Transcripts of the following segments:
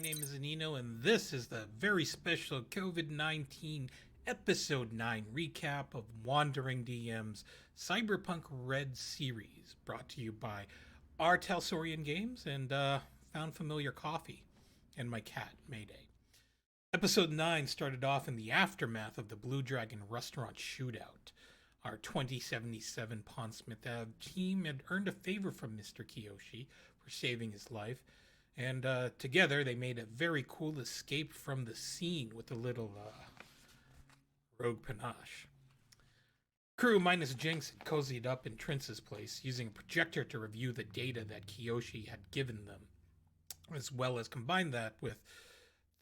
name is Anino, and this is the very special COVID-19 Episode 9 recap of Wandering DM's Cyberpunk RED series, brought to you by our Telsorian Games and Found Familiar Coffee and my cat, Mayday. Episode 9 started off in the aftermath of the Blue Dragon restaurant shootout. Our 2077 Pondsmith Ave team had earned a favor from Mr. Kiyoshi for saving his life, and together they made a very cool escape from the scene with a little rogue panache. Crew minus Jinx had cozied up in Trince's place, using a projector to review the data that Kiyoshi had given them, as well as combine that with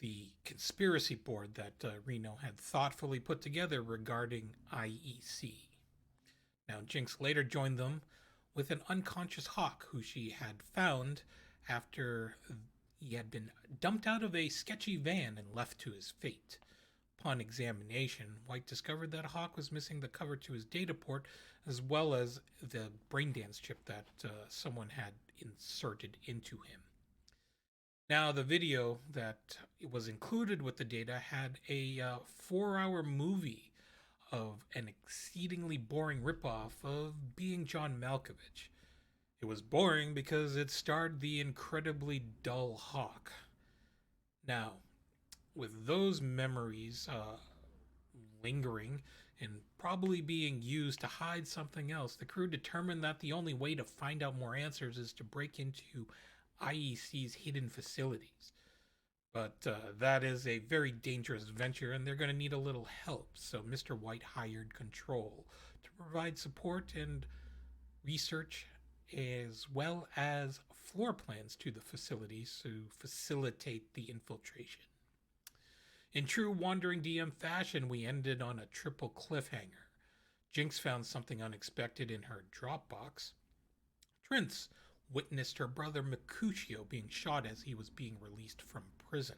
the conspiracy board that Reno had thoughtfully put together regarding IEC. Now, Jinx later joined them with an unconscious Hawk who she had found after he had been dumped out of a sketchy van and left to his fate. Upon examination, White discovered that Hawk was missing the cover to his data port, as well as the braindance chip that someone had inserted into him. Now, the video that was included with the data had a 4-hour movie of an exceedingly boring ripoff of Being John Malkovich. It was boring because it starred the incredibly dull Hawk. Now, with those memories lingering and probably being used to hide something else, the crew determined that the only way to find out more answers is to break into IEC's hidden facilities. But that is a very dangerous venture, and they're going to need a little help. So Mr. White hired Control to provide support and research, as well as floor plans to the facilities to facilitate the infiltration. In true Wandering DM fashion, we ended on a triple cliffhanger. Jinx found something unexpected in her Dropbox. Trince witnessed her brother Mercutio being shot as he was being released from prison.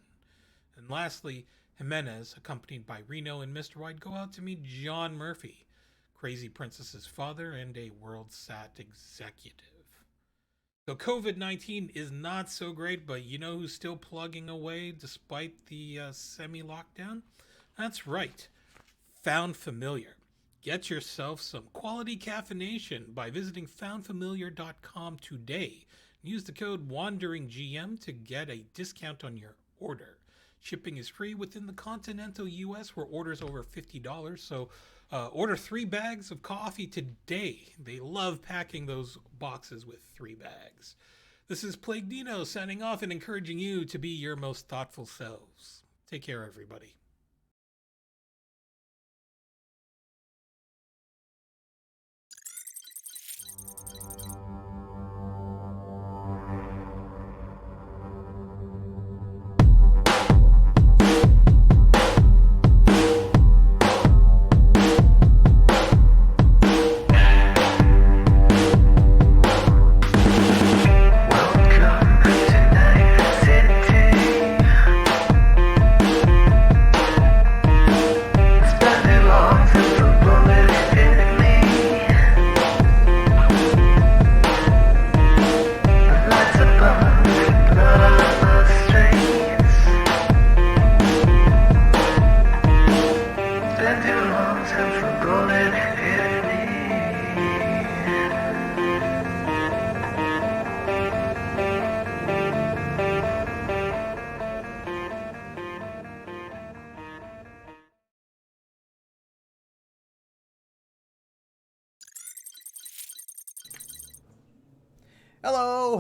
And lastly, Jimenez, accompanied by Reno and Mr. White, go out to meet John Murphy, Crazy Princess's father and a WorldSat executive. So COVID-19 is not so great, but you know who's still plugging away despite the semi-lockdown? That's right, Found Familiar. Get yourself some quality caffeination by visiting foundfamiliar.com today. Use the code WanderingGM to get a discount on your order. Shipping is free within the continental US where orders over $50, so order 3 bags of coffee today. They love packing those boxes with 3 bags. This is Plague Dino signing off and encouraging you to be your most thoughtful selves. Take care, everybody.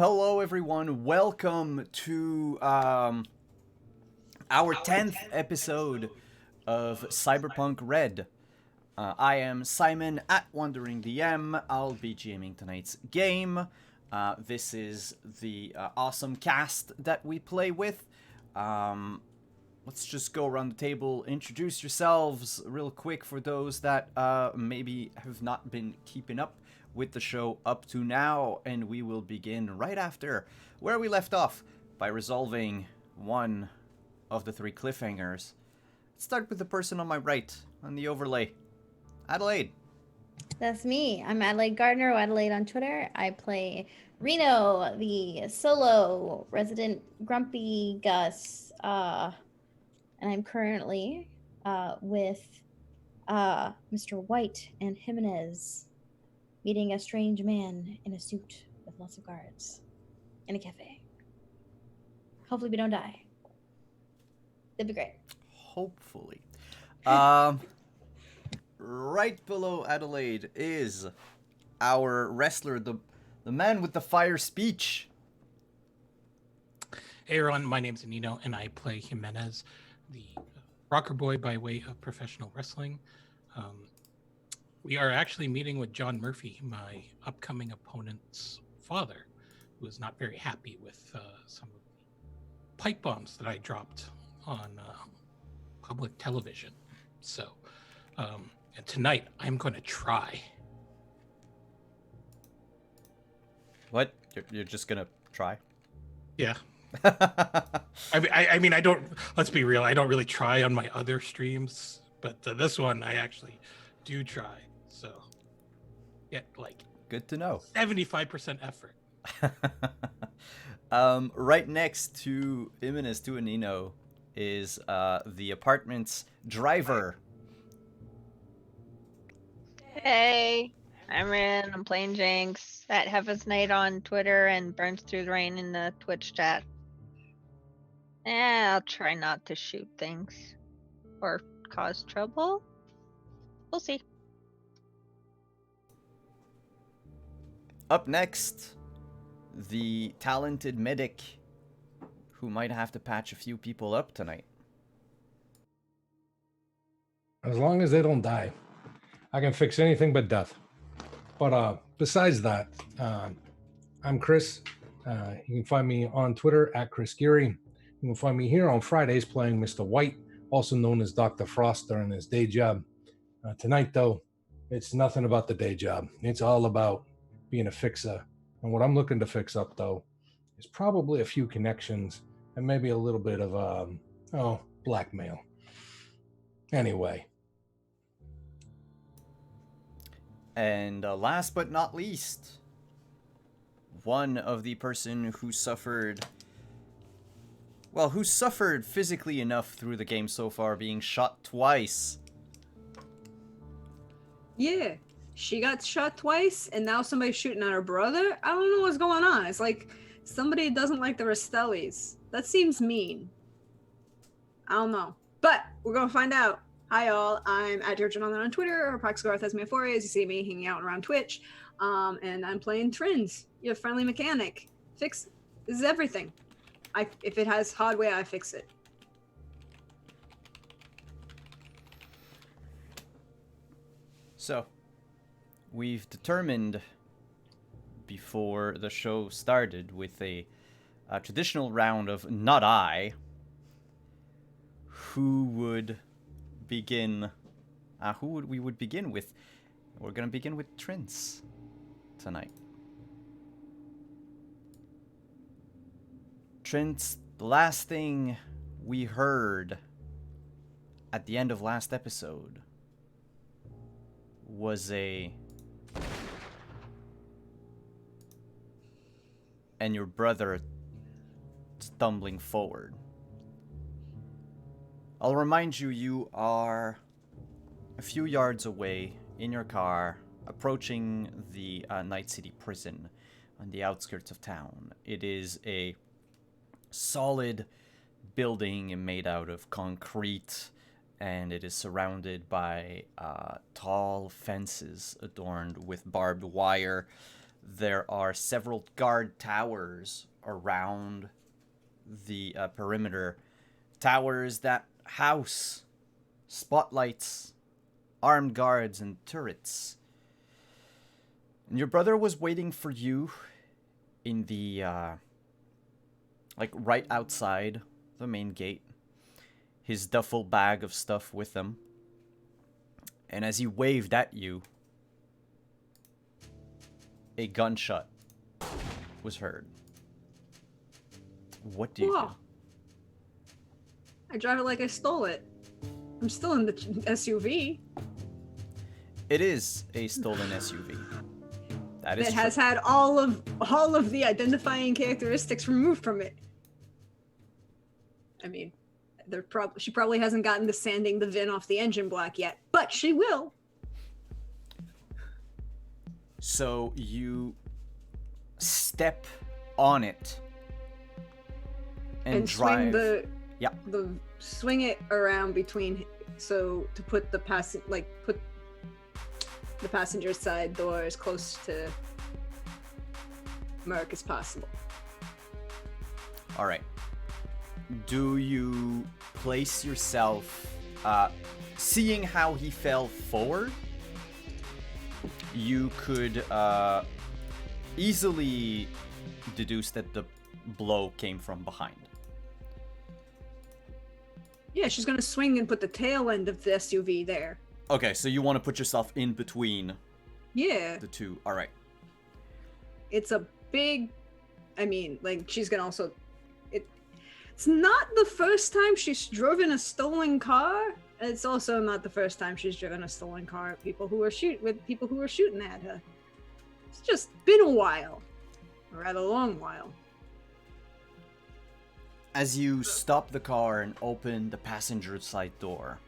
Hello everyone, welcome to our 10th episode of Cyberpunk RED. I am Simon at Wandering DM. I'll be GMing tonight's game. This is the awesome cast that we play with. Let's just go around the table, introduce yourselves real quick for those that maybe have not been keeping up with the show up to now, and we will begin right after where we left off by resolving one of the 3 cliffhangers. Let's start with the person on my right on the overlay. Adelaide. That's me. I'm Adelaide Gardner, or Adelaide on Twitter. I play Reno, the solo resident grumpy Gus, and I'm currently with Mr. White and Jimenez meeting a strange man in a suit with lots of guards in a cafe. Hopefully, we don't die. That'd be great. Hopefully. Right below Adelaide is our wrestler, the man with the fire speech. Hey everyone, my name's Nino, and I play Jimenez, the rocker boy by way of professional wrestling. We are actually meeting with John Murphy, my upcoming opponent's father, who is not very happy with some of the pipe bombs that I dropped on public television. So, and tonight I'm going to try. What? You're just gonna try? Yeah. I mean, I don't. Let's be real. I don't really try on my other streams, but this one I actually do try. So, yeah, like Good to know. 75% effort. Right next to Jimenez to Nino is the apartment's driver. Hey, I'm Rin. I'm playing Jinx at Heaven's Night on Twitter and Burns Through the Rain in the Twitch chat. I'll try not to shoot things or cause trouble. We'll see. Up next, the talented medic who might have to patch a few people up tonight. As long as they don't die, I can fix anything but death. But besides that, I'm Chris. You can find me on Twitter at Chris Geary. You can find me here on Fridays playing Mr. White, also known as Dr. Frost during his day job. Tonight, though, it's nothing about the day job. It's all about being a fixer. And what I'm looking to fix up, though, is probably a few connections and maybe a little bit of, blackmail. Anyway. And last but not least, one of the person who suffered physically enough through the game so far, being shot twice. Yeah, she got shot twice, and now somebody's shooting at her brother. I don't know what's going on. It's like somebody doesn't like the Rastellis. That seems mean. I don't know. But we're going to find out. Hi, all. I'm at Georgian on Twitter, or Proxgarth as my foray, as you see me hanging out around Twitch. And I'm playing Trins, your friendly mechanic. This is everything. If it has hardware, I fix it. So, we've determined before the show started with a traditional round of Not I, who would begin, we would begin with. We're going to begin with Trins tonight. Trins, the last thing we heard at the end of last episode was and your brother stumbling forward. I'll remind you, you are a few yards away in your car, approaching the Night City prison on the outskirts of town. It is a solid building made out of concrete, and it is surrounded by tall fences adorned with barbed wire. There are several guard towers around the perimeter. Towers that house spotlights, armed guards, and turrets. And your brother was waiting for you in the, right outside the main gate. His duffel bag of stuff with him. And as he waved at you, a gunshot was heard. What do you do? I drive it like I stole it. I'm still in the SUV. It is a stolen SUV. That is that has true. had all of the identifying characteristics removed from it. I mean, she probably hasn't gotten to sanding the VIN off the engine block yet, but she will. So you step on it and drive. Swing it around between, so to put the passenger side door as close to Merc as possible. All right. Do you place yourself, seeing how he fell forward, you could easily deduce that the blow came from behind. Yeah, she's gonna swing and put the tail end of the SUV there. Okay, so you want to put yourself in between Yeah. the two. All right. It's a big, I mean, like, she's gonna also, it's not the first time she's driven a stolen car. It's also not the first time she's driven a stolen car at people who are shooting at her. It's just been a while, a rather long while. As you stop the car and open the passenger side door,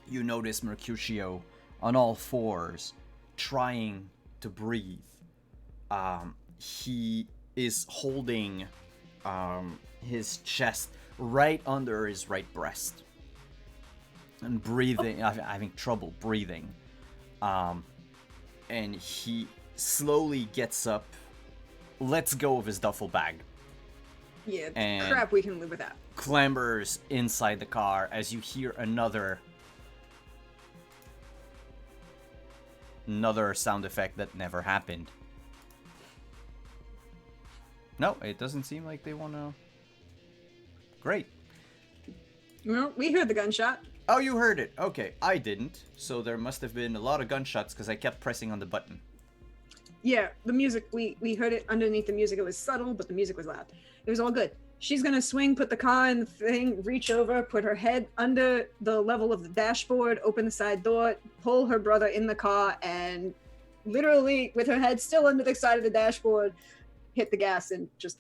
you notice Mercutio on all fours, trying to breathe. He is holding his chest right under his right breast and breathing, having trouble breathing. And he slowly gets up, lets go of his duffel bag. Yeah, And crap, we can live with that. clambers inside the car as you hear another sound effect that never happened. No, it doesn't seem like they want to. Great. Well, we heard the gunshot. Oh, you heard it. Okay, I didn't. So there must have been a lot of gunshots because I kept pressing on the button. Yeah, the music, we heard it underneath the music. It was subtle, but the music was loud. It was all good. She's gonna swing, put the car in the thing, reach over, put her head under the level of the dashboard, open the side door, pull her brother in the car, and literally, with her head still under the side of the dashboard, hit the gas and just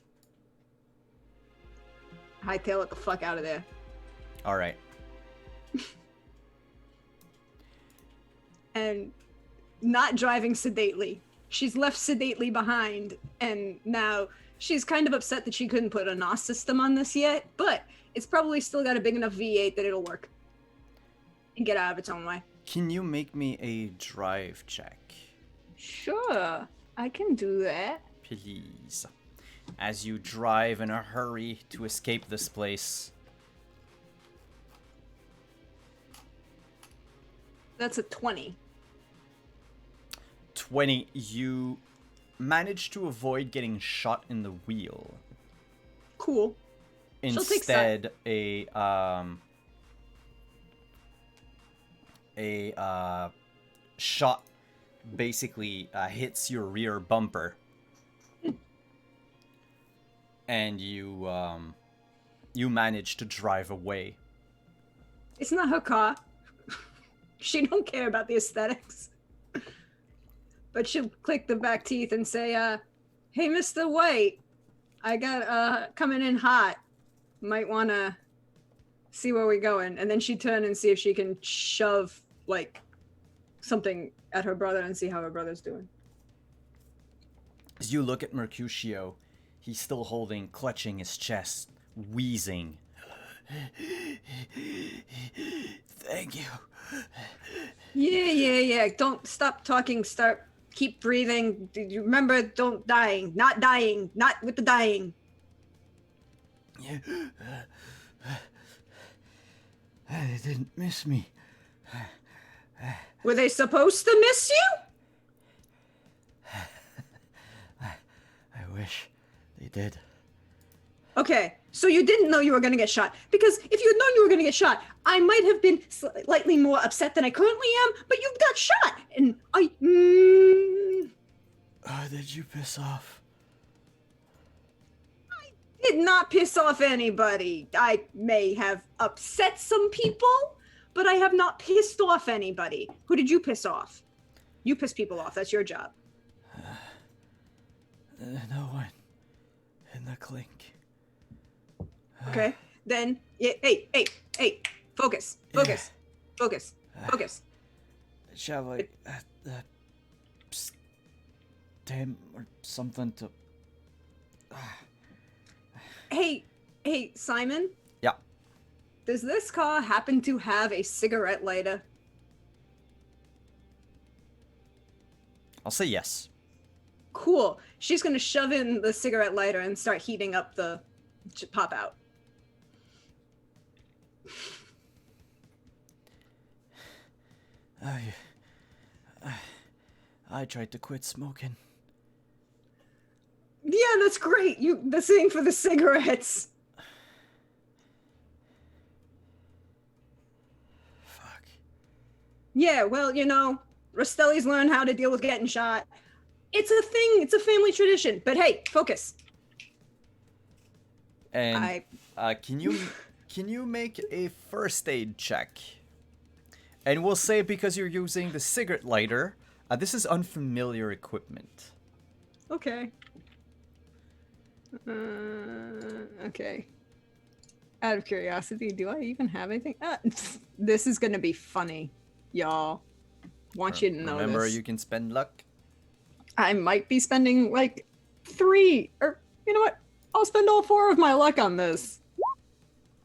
hightail it the fuck out of there. All right. And not driving sedately. She's left sedately behind, and now she's kind of upset that she couldn't put a NOS system on this yet, but it's probably still got a big enough V8 that it'll work and get out of its own way. Can you make me a drive check, Sure, I can do that. please? As you drive in a hurry to escape this place. That's a 20. 20, you manage to avoid getting shot in the wheel. Cool. She'll take that. Instead, a shot basically hits your rear bumper, and you manage to drive away. It's not her car. She don't care about the aesthetics. But she'll click the back teeth and say, hey, Mr. White, I got coming in hot. Might want to see where we're going. And then she'd turn and see if she can shove, like, something at her brother and see how her brother's doing. As you look at Mercutio, he's still clutching his chest, wheezing. Thank you. Yeah. Don't stop talking. Keep breathing. You remember, don't dying. Not dying. Not with the dying. Yeah. They didn't miss me. Were they supposed to miss you? I wish they did. Okay, so you didn't know you were going to get shot. Because if you had known you were going to get shot, I might have been slightly more upset than I currently am, but you got shot, and I... Did you piss off? did not piss off anybody. I may have upset some people, but I have not pissed off anybody. Who did you piss off? You piss people off. That's your job. No one in the clink. Okay. Then, hey, focus, focus, focus, focus. Shall I stem or something to? Hey, Simon. Yeah. Does this car happen to have a cigarette lighter? I'll say yes. Cool. She's gonna shove in the cigarette lighter and start heating up the pop out. I tried to quit smoking. Yeah, that's great. The thing for the cigarettes. Fuck. Yeah, well, Rastelli's learned how to deal with getting shot. It's a thing. It's a family tradition. But hey, focus. And can you make a first aid check? And we'll say because you're using the cigarette lighter, this is unfamiliar equipment. Okay. Okay. Out of curiosity, do I even have anything? This is gonna be funny, y'all. Want you to know Remember, this. you can spend luck. I might be spending like 3, or you know what? I'll spend all 4 of my luck on this.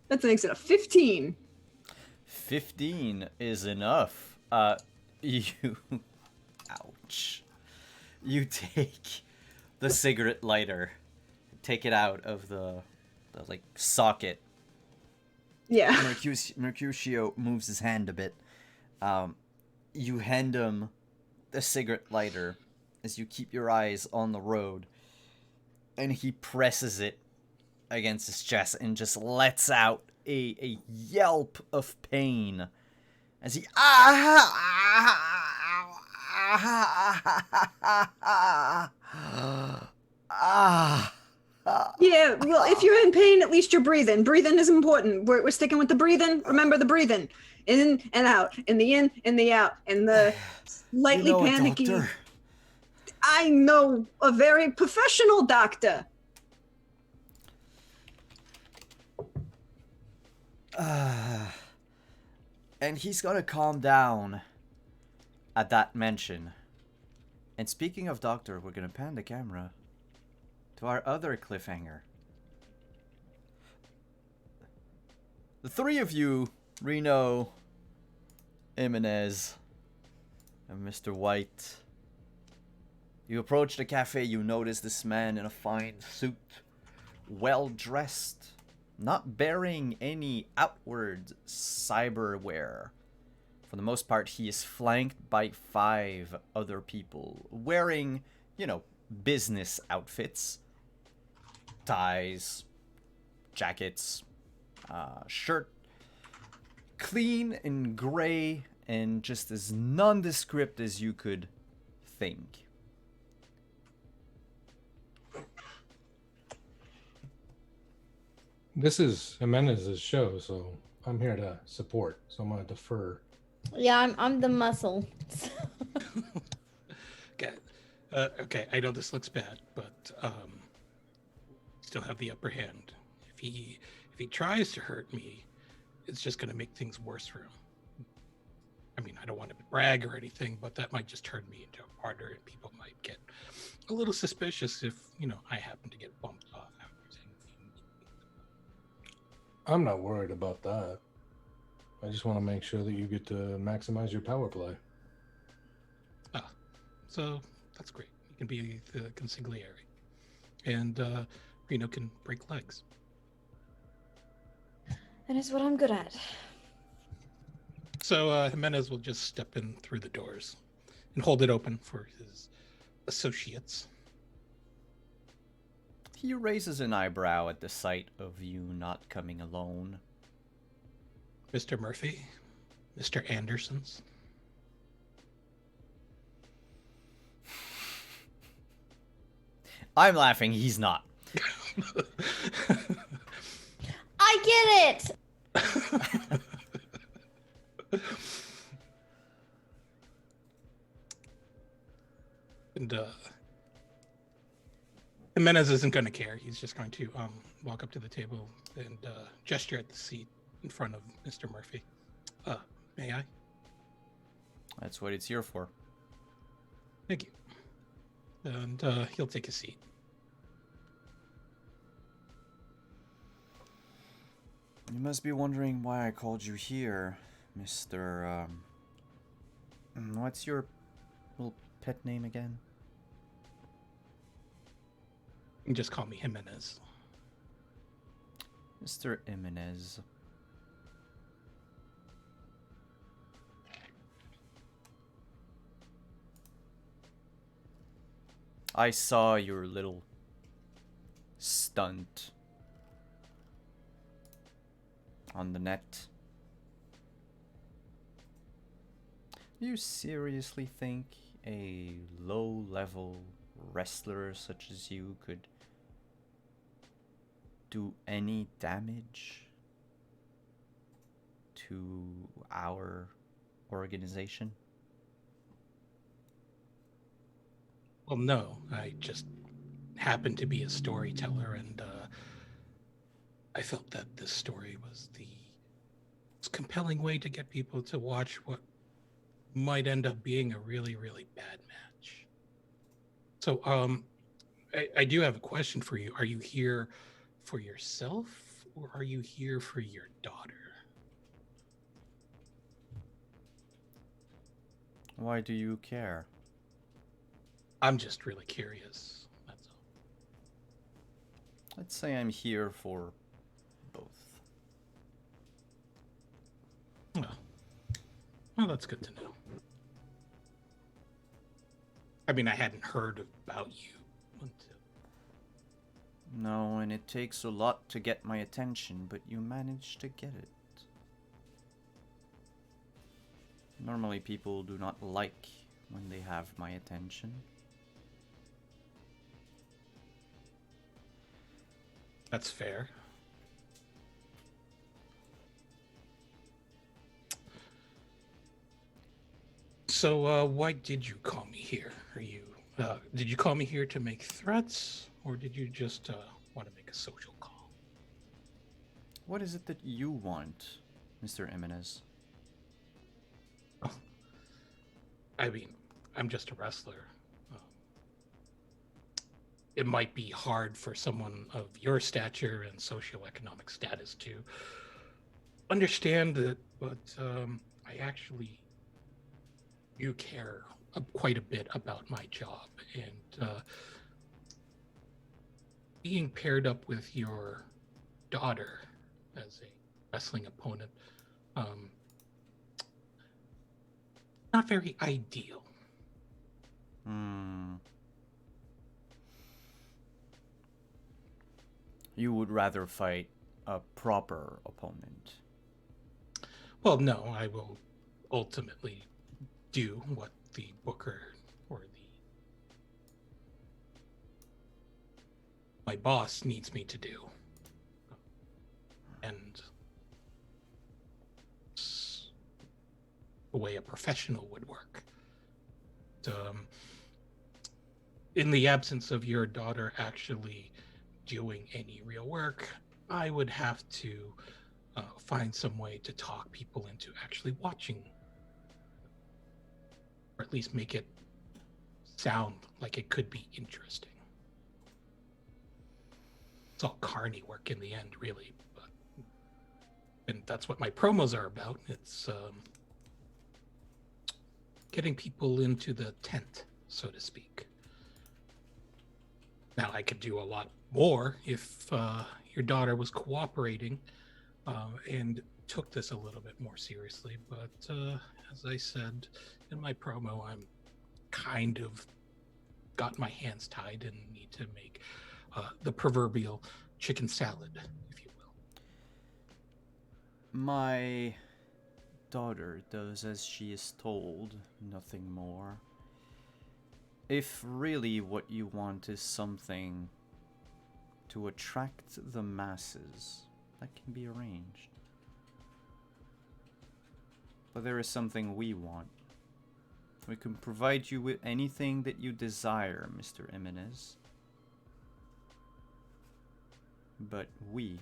That makes it a 15. 15 is enough. Ouch. You take the cigarette lighter, take it out of the like socket. Yeah. Mercutio moves his hand a bit. You hand him the cigarette lighter as you keep your eyes on the road, and he presses it against his chest and just lets out a yelp of pain as he Yeah, well, if you're in pain, at least you're breathing. Breathing is important. We're sticking with the breathing. Remember the breathing. In and out. In the in, in the out. And the slightly You know a panicky. doctor. I know a very professional doctor. And he's gonna calm down at that mention. And speaking of doctor, we're gonna pan the camera to our other cliffhanger. The 3 of you, Reno, Jimenez, and Mr. White, you approach the cafe. You notice this man in a fine suit, well dressed, not bearing any outward cyberware. For the most part, he is flanked by 5 other people wearing, business outfits. Ties, jackets, shirt, clean and gray and just as nondescript as you could think. This is Jimenez's show, so I'm here to support. So I'm gonna defer. Yeah, I'm the muscle. Okay. Okay, I know this looks bad, but still have the upper hand. If he tries to hurt me, it's just going to make things worse for him. I mean, I don't want to brag or anything, but that might just turn me into a martyr, and people might get a little suspicious if I happen to get bumped off after saying. I'm not worried about that. I just want to make sure that you get to maximize your power play. So that's great. You can be the consigliere, and Reno can break legs. That is what I'm good at. So Jimenez will just step in through the doors and hold it open for his associates. He raises an eyebrow at the sight of you not coming alone. Mr. Murphy, Mr. Andersons. I'm laughing, he's not. I get it! And Jimenez isn't going to care. He's just going to walk up to the table and gesture at the seat in front of Mr. Murphy. May I? That's what it's here for. Thank you. And he'll take a seat. You must be wondering why I called you here, Mr. What's your little pet name again? You can just call me Jimenez. Mr. Jimenez. I saw your little stunt on the net. Do you seriously think a low-level wrestler such as you could do any damage to our organization? Well, no, I just happen to be a storyteller, and I felt that this story was the most compelling way to get people to watch what might end up being a really, really bad match. So, I do have a question for you. Are you here for yourself, or are you here for your daughter? Why do you care? I'm just really curious. That's all. Let's say I'm here for both. Well, that's good to know. I mean, I hadn't heard about you until. No, and it takes a lot to get my attention, but you managed to get it. Normally people do not like when they have my attention. That's fair. So, why did you call me here? Did you call me here to make threats, or did you just want to make a social call? What is it that you want, Mr. Jimenez? I mean, I'm just a wrestler. It might be hard for someone of your stature and socioeconomic status to understand that, but I actually do care quite a bit about my job, and being paired up with your daughter as a wrestling opponent, not very ideal. You would rather fight a proper opponent. Well, no, I will ultimately do what the booker or my boss needs me to do. And it's the way a professional would work. In the absence of your daughter actually doing any real work, I would have to find some way to talk people into actually watching, or at least make it sound like it could be interesting. It's all carny work in the end, really, and that's what my promos are about. It's getting people into the tent, so to speak. Now, I could do a lot more if your daughter was cooperating and took this a little bit more seriously. But as I said in my promo, I'm kind of got my hands tied and need to make the proverbial chicken salad, if you will. My daughter does as she is told, nothing more. If really what you want is something to attract the masses, that can be arranged. But there is something we want. We can provide you with anything that you desire, Mr. Jimenez. but we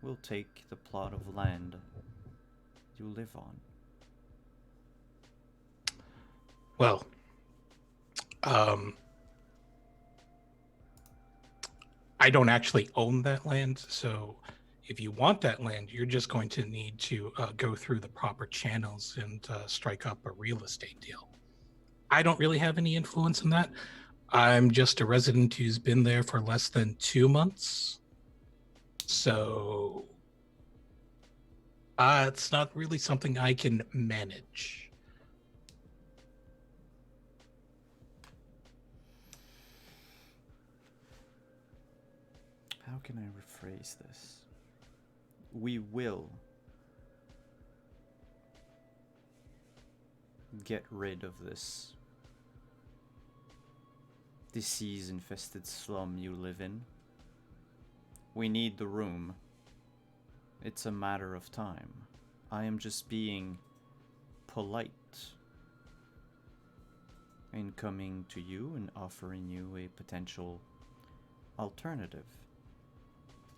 will take the plot of land you live on. Well, I don't actually own that land, so if you want that land, you're just going to need to go through the proper channels and strike up a real estate deal. I don't really have any influence in that. I'm just a resident who's been there for less than 2 months. So it's not really something I can manage. How can I rephrase this? We will get rid of this disease-infested slum you live in. We need the room. It's a matter of time. I am just being polite in coming to you and offering you a potential alternative.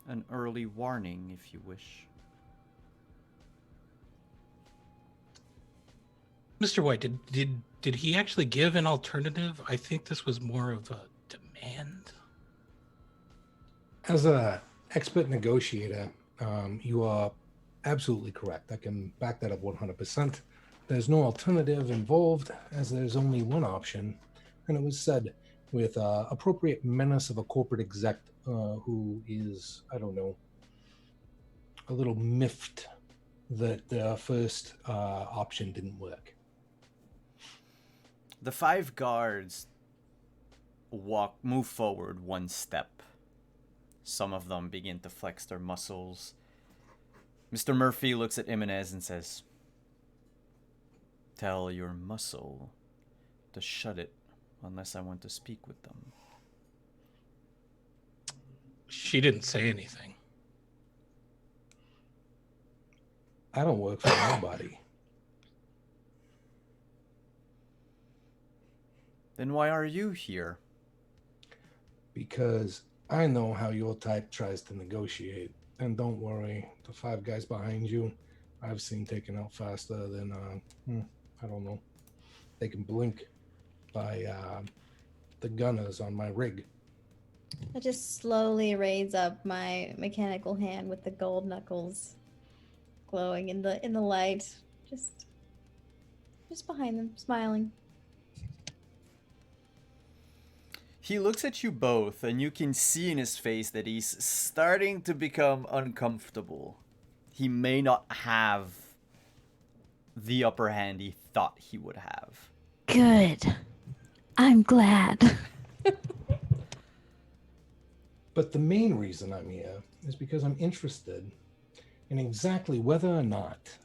An early warning, if you wish. Mr. White, did he actually give an alternative? I think this was more of a demand. As a expert negotiator, you are absolutely correct. I can back that up 100%. There's no alternative involved, as there's only one option, and it was said with appropriate menace of a corporate exec who is, I don't know, a little miffed that the first option didn't work. The 5 guards move forward 1 step. Some of them begin to flex their muscles. Mr. Murphy looks at Jimenez and says, "Tell your muscle to shut it unless I want to speak with them." She didn't say anything. I don't work for nobody. Then why are you here? Because I know how your type tries to negotiate. And don't worry, the 5 guys behind you, I've seen taken out faster than, I don't know, they can blink by the gunners on my rig. I just slowly raise up my mechanical hand with the gold knuckles glowing in the light. Just behind them, smiling. He looks at you both, and you can see in his face that he's starting to become uncomfortable. He may not have the upper hand he thought he would have. Good. I'm glad. But the main reason I'm here is because I'm interested in exactly whether or not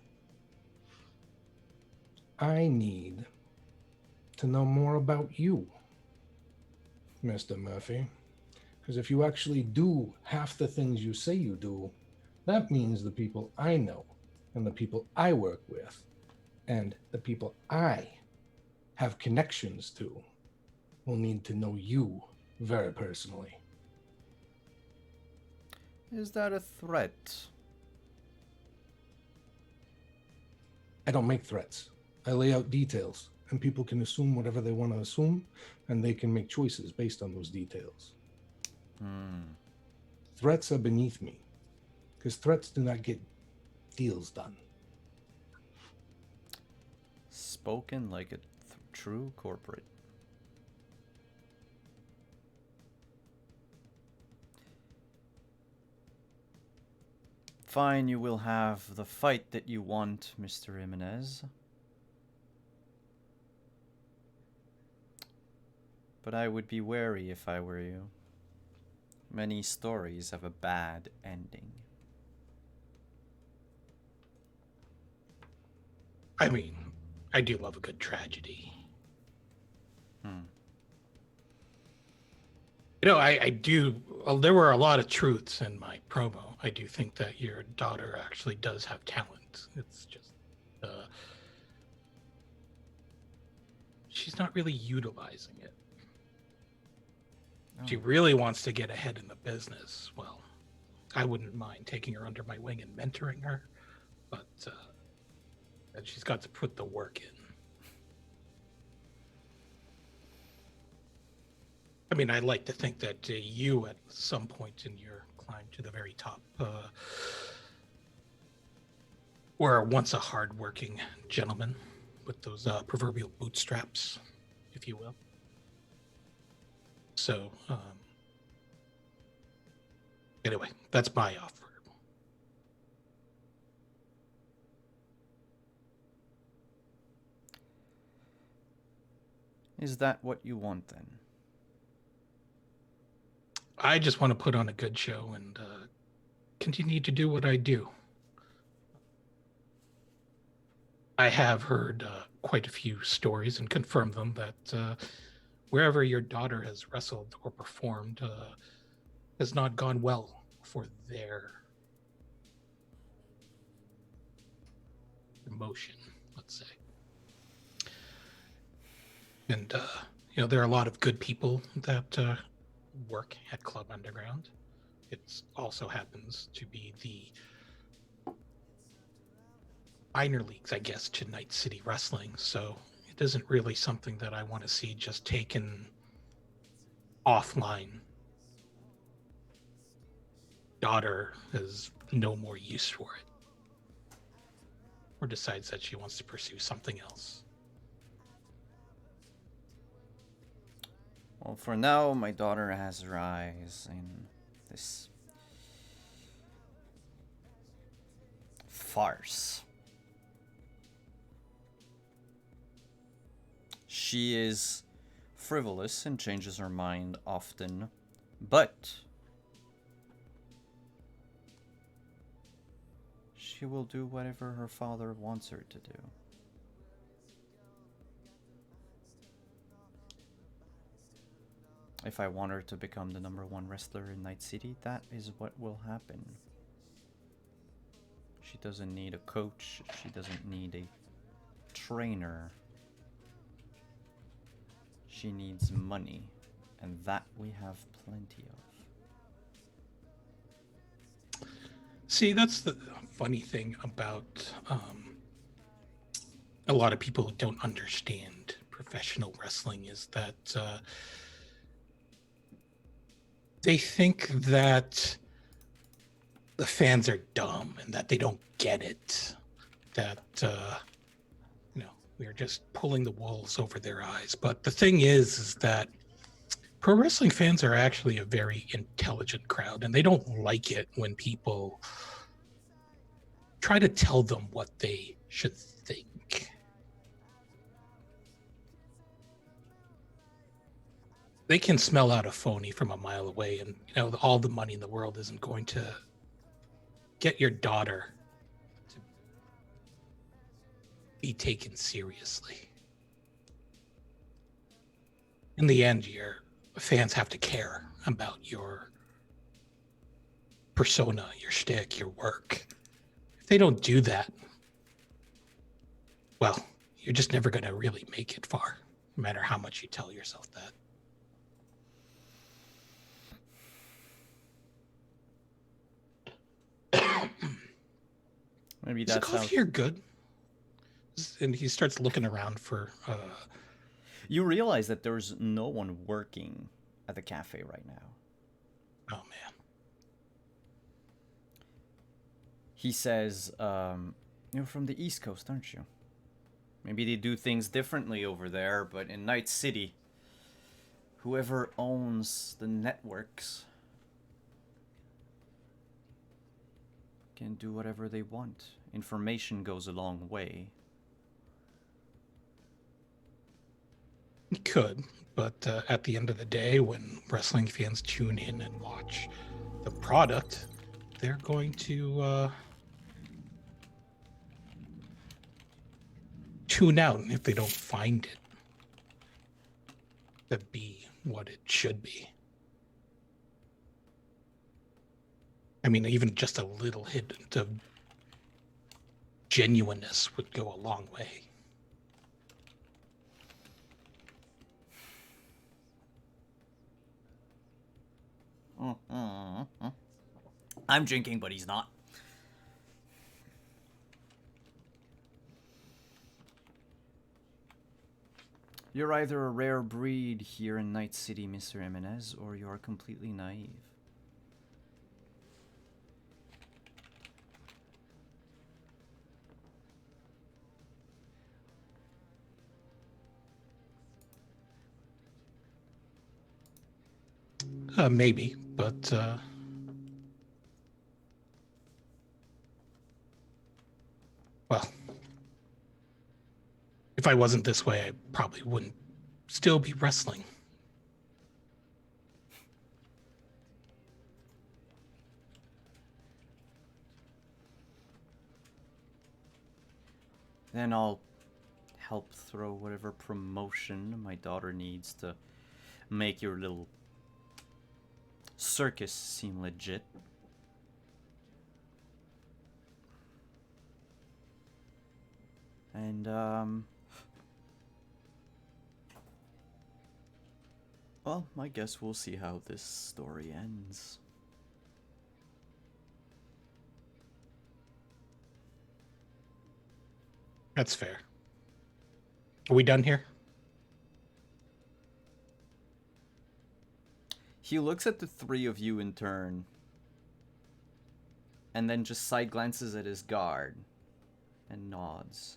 I need to know more about you, Mr. Murphy. Because if you actually do half the things you say you do, that means the people I know and the people I work with and the people I have connections to will need to know you very personally. Is that a threat? I don't make threats. I lay out details, and people can assume whatever they want to assume, and they can make choices based on those details. Threats are beneath me, because threats do not get deals done. Spoken like a true corporate. Fine, you will have the fight that you want, Mr. Jimenez. But I would be wary if I were you. Many stories have a bad ending. I mean, I do love a good tragedy. You know, I do. Well, there were a lot of truths in my promo. I do think that your daughter actually does have talent. It's just, she's not really utilizing it. She really wants to get ahead in the business. Well, I wouldn't mind taking her under my wing and mentoring her, but and she's got to put the work in. I mean, I'd like to think that you, at some point in your climb to the very top, were once a hard-working gentleman with those proverbial bootstraps, if you will. So, anyway, that's my offer. Is that what you want then? I just want to put on a good show and continue to do what I do. I have heard quite a few stories and confirmed them that wherever your daughter has wrestled or performed has not gone well for their emotion, let's say. And, there are a lot of good people that work at Club Underground. It also happens to be the minor leagues, I guess, to Night City Wrestling. So it isn't really something that I want to see just taken offline. Daughter has no more use for it, or decides that she wants to pursue something else. Well, for now, my daughter has her eyes in this farce. She is frivolous and changes her mind often, but she will do whatever her father wants her to do. If I want her to become the #1 wrestler in Night City, that is what will happen. She doesn't need a coach. She doesn't need a trainer. She needs money, and that we have plenty of. See, that's the funny thing about a lot of people who don't understand professional wrestling is that they think that the fans are dumb and that they don't get it. That, we're just pulling the wolves over their eyes. But the thing is that pro wrestling fans are actually a very intelligent crowd, and they don't like it when people try to tell them what they should think. They can smell out a phony from a mile away, and all the money in the world isn't going to get your daughter to be taken seriously. In the end, your fans have to care about your persona, your shtick, your work. If they don't do that, well, you're just never going to really make it far, no matter how much you tell yourself that. Maybe Is the that's how. coffee here good? And he starts looking around for. You realize that there's no one working at the cafe right now. Oh man. He says, "You're from the East Coast, aren't you? Maybe they do things differently over there, but in Night City, whoever owns the networks can do whatever they want. Information goes a long way." You could, but at the end of the day, when wrestling fans tune in and watch the product, they're going to tune out if they don't find it to be what it should be. I mean, even just a little hint of genuineness would go a long way. I'm drinking, but he's not. You're either a rare breed here in Night City, Mr. Jimenez, or you are completely naive. Maybe, but well, if I wasn't this way, I probably wouldn't still be wrestling. Then I'll help throw whatever promotion my daughter needs to make your little circus seem legit. And, well, I guess we'll see how this story ends. That's fair. Are we done here? He looks at the three of you in turn, and then just side glances at his guard, and nods.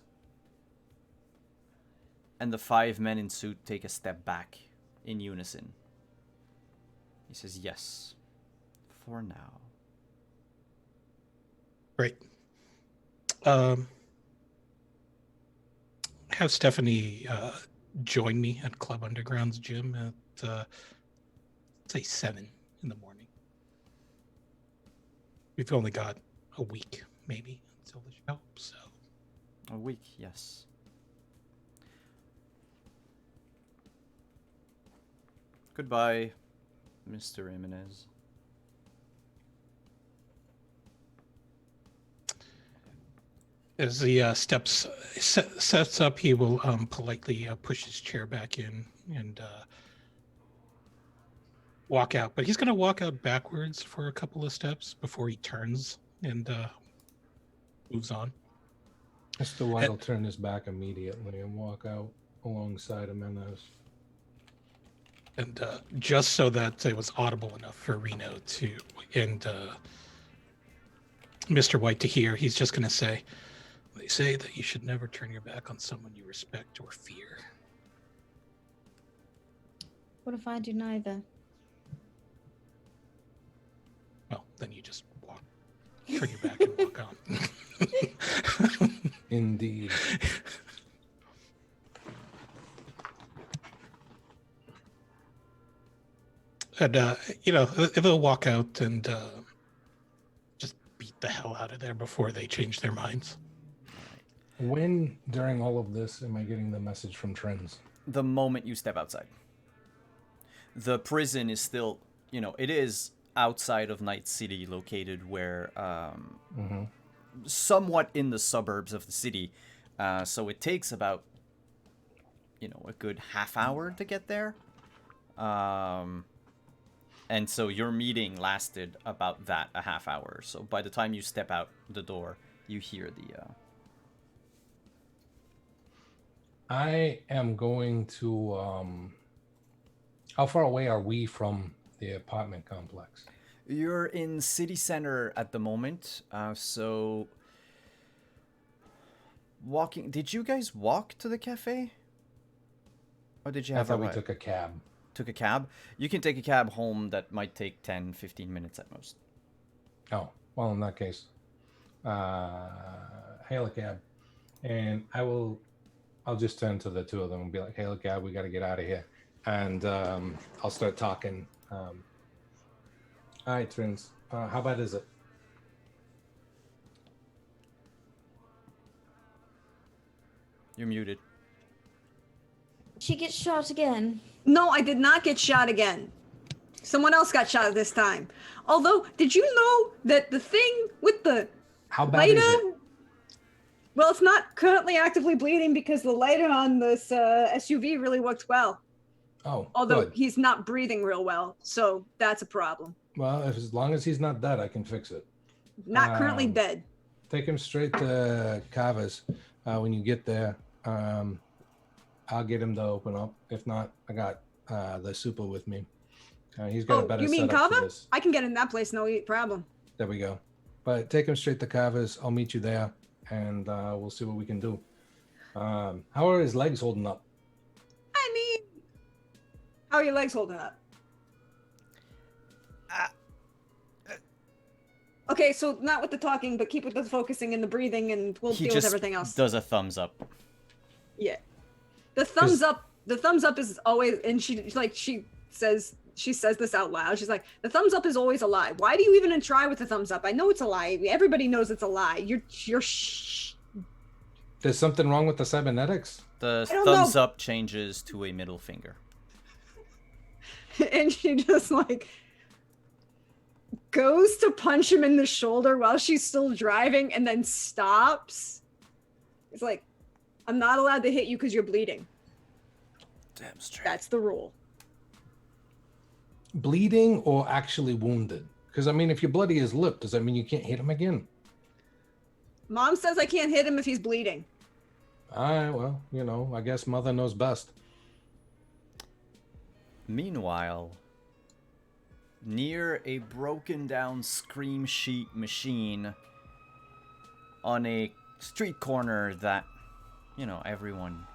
And the 5 men in suit take a step back in unison. He says, yes, for now. Great. Have Stephanie join me at Club Underground's gym at say 7 in the morning. We've only got a week, maybe, until the show, so. A week, yes. Goodbye, Mr. Jimenez. As the sets up, he will politely push his chair back in and walk out. But he's going to walk out backwards for a couple of steps before he turns and moves on. Mr. White will turn his back immediately and walk out alongside Jimenez. And just so that it was audible enough for Reno to and Mr. White to hear, he's just going to say, they say that you should never turn your back on someone you respect or fear. What if I do neither? Well, then you just walk, turn your back and walk on. Indeed. And, they'll walk out and just beat the hell out of there before they change their minds. When, during all of this, am I getting the message from Trends? The moment you step outside. The prison is still, it is outside of Night City, located where, somewhat in the suburbs of the city. So it takes about, a good half hour to get there. And so your meeting lasted about that, a half hour. So by the time you step out the door, you hear the... I am going to... how far away are we from the apartment complex? You're in city center at the moment. So... walking... Did you guys walk to the cafe? Or did you have I thought we took a cab. Took a cab? You can take a cab home that might take 10, 15 minutes at most. Oh, well, in that case, hail a cab. And I'll just turn to the two of them and be like, hail a cab, we got to get out of here. And I'll start talking. All right, Trins, how bad is it? You're muted. She gets shot again. No, I did not get shot again. Someone else got shot this time. Although, did you know that the thing with the How bad lighter? is it? Well, it's not currently actively bleeding because the lighter on this SUV really worked well. Oh, Although good. he's not breathing real well, so that's a problem. Well, as long as he's not dead, I can fix it. Not currently Um, dead. Take him straight to Kava's. When you get there, I'll get him to open up. If not, I got the super with me. He's got a better you mean setup for Kava? this. I can get in that place, no problem. There we go. But take him straight to Kava's. I'll meet you there, and we'll see what we can do. How are his legs holding up? I mean, how are your legs holding up? Okay, so not with the talking, but keep with the focusing and the breathing, and we'll He deal with just everything else. does a thumbs up. Yeah, the thumbs up. The thumbs up is always, and she says this out loud. She's like, the thumbs up is always a lie. Why do you even try with the thumbs up? I know it's a lie. Everybody knows it's a lie. You're shh. There's something wrong with the cybernetics? The I don't thumbs know. up changes to a middle finger. And she just like goes to punch him in the shoulder while she's still driving and then stops. It's like, I'm not allowed to hit you because you're bleeding. Damn straight. That's the rule. Bleeding or actually wounded? Because, I mean, if you're bloody his lip, does that mean you can't hit him again? Mom says I can't hit him if he's bleeding. All right, well, I guess mother knows best. Meanwhile, near a broken down scream sheet machine on a street corner that, everyone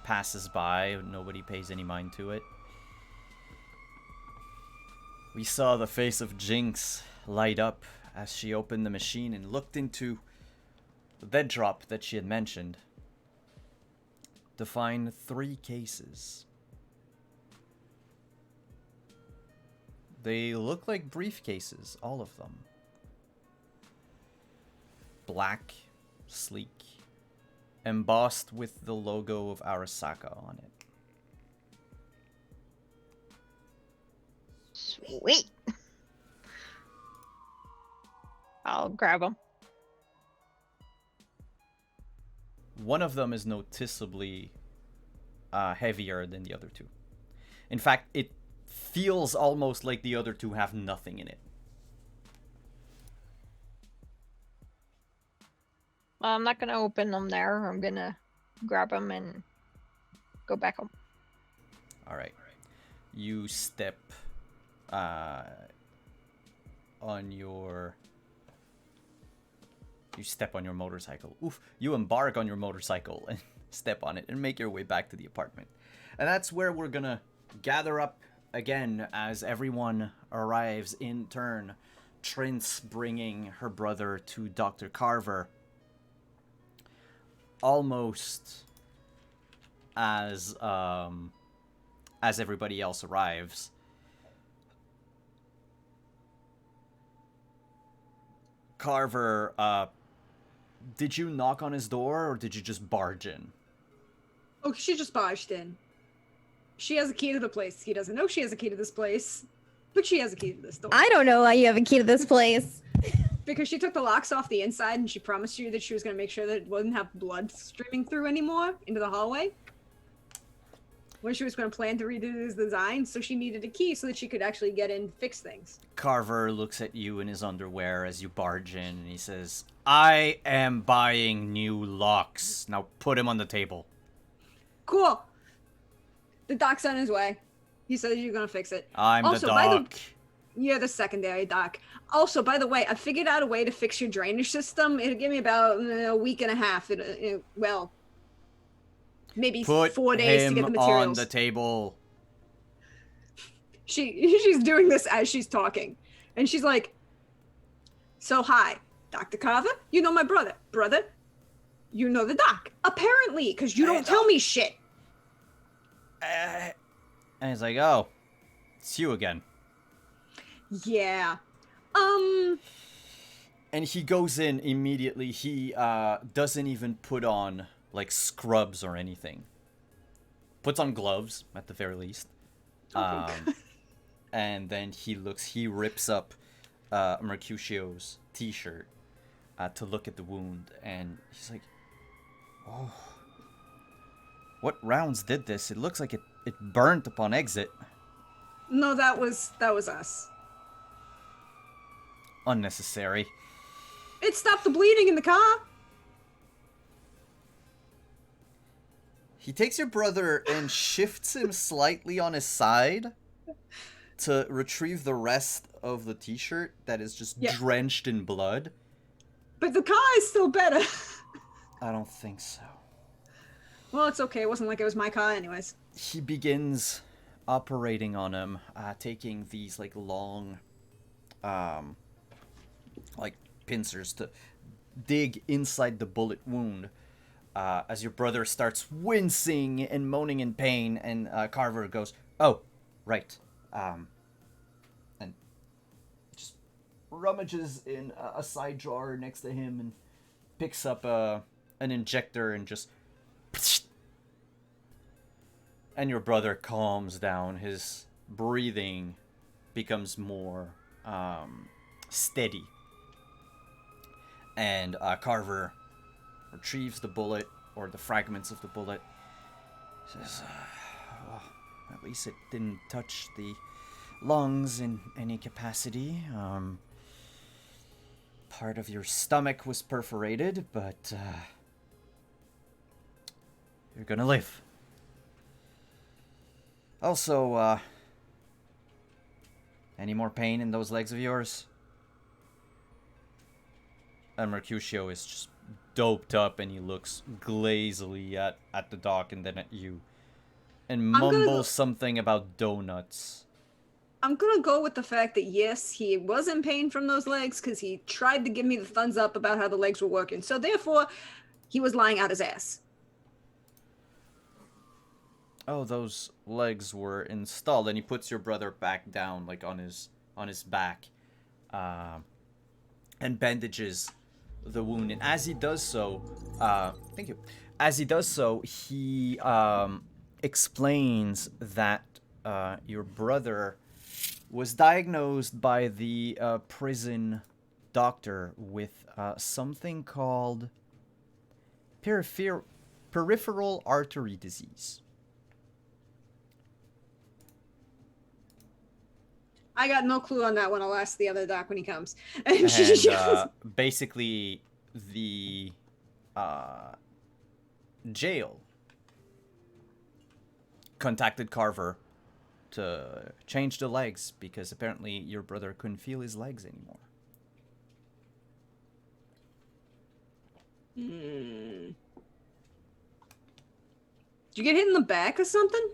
passes by, nobody pays any mind to it. We saw the face of Jinx light up as she opened the machine and looked into the bed drop that she had mentioned to find 3 cases. They look like briefcases, all of them. Black, sleek, embossed with the logo of Arasaka on it. Sweet. I'll grab them. One of them is noticeably heavier than the other 2. In fact, it feels almost like the other 2 have nothing in it. Well, I'm not gonna open them there. I'm gonna grab them and go back home. All right. You step on your motorcycle. Oof. You embark on your motorcycle and step on it and make your way back to the apartment. And that's where we're gonna gather up again as everyone arrives in turn. Trince bringing her brother to Dr. Carver. Almost as everybody else arrives. Carver, did you knock on his door or did you just barge in? Oh, she just barged in. She has a key to the place. He doesn't know she has a key to this place, but she has a key to this door. I don't know why you have a key to this place. Because she took the locks off the inside and she promised you that she was going to make sure that it wouldn't have blood streaming through anymore into the hallway. When she was going to plan to redo this design, so she needed a key so that she could actually get in and fix things. Carver looks at you in his underwear as you barge in and he says, I am buying new locks. Now put him on the table. Cool. The doc's on his way. He says you're going to fix it. I'm Also, the by doc. You're the secondary doc. Also, by the way, I figured out a way to fix your drainage system. It'll give me about a week and a half. Well, maybe Put 4 days to him get the materials. on the table. She's doing this as she's talking. And she's like, so hi, Dr. Carver, you know my brother. Brother, you know the doc. Apparently, because you don't tell me shit. And he's like, oh, it's you again. Yeah. And he goes in immediately. He doesn't even put on like scrubs or anything. Puts on gloves at the very least. And then he rips up Mercutio's t-shirt to look at the wound, and he's like, oh, what rounds did this? It looks like it burnt upon exit. No, that was us. unnecessary. It stopped the bleeding in the car. He takes your brother and shifts him slightly on his side to retrieve the rest of the t-shirt that is just drenched in blood. But the car is still better. I don't think so. Well, it's okay. It wasn't like it was my car anyways. He begins operating on him, taking these like long like pincers to dig inside the bullet wound, as your brother starts wincing and moaning in pain, and Carver goes, "Oh, right," and just rummages in a side drawer next to him and picks up an injector and just, and your brother calms down. His breathing becomes more steady. And Carver retrieves the bullet, or the fragments of the bullet. Says, well, at least it didn't touch the lungs in any capacity. Part of your stomach was perforated, but you're gonna live. Also, any more pain in those legs of yours? And Mercutio is just doped up, and he looks glazily at the doc and then at you. And mumbles something about donuts. I'm gonna go with the fact that yes, he was in pain from those legs because he tried to give me the thumbs up about how the legs were working. So therefore, he was lying out his ass. Oh, those legs were installed, and he puts your brother back down, like on his back, and bandages the wound. And as he does so, thank you. As he does so, he explains that your brother was diagnosed by the prison doctor with something called peripheral artery disease. I got no clue on that one. I'll ask the other doc when he comes. And basically, the jail contacted Carver to change the legs because apparently your brother couldn't feel his legs anymore. Did you get hit in the back or something?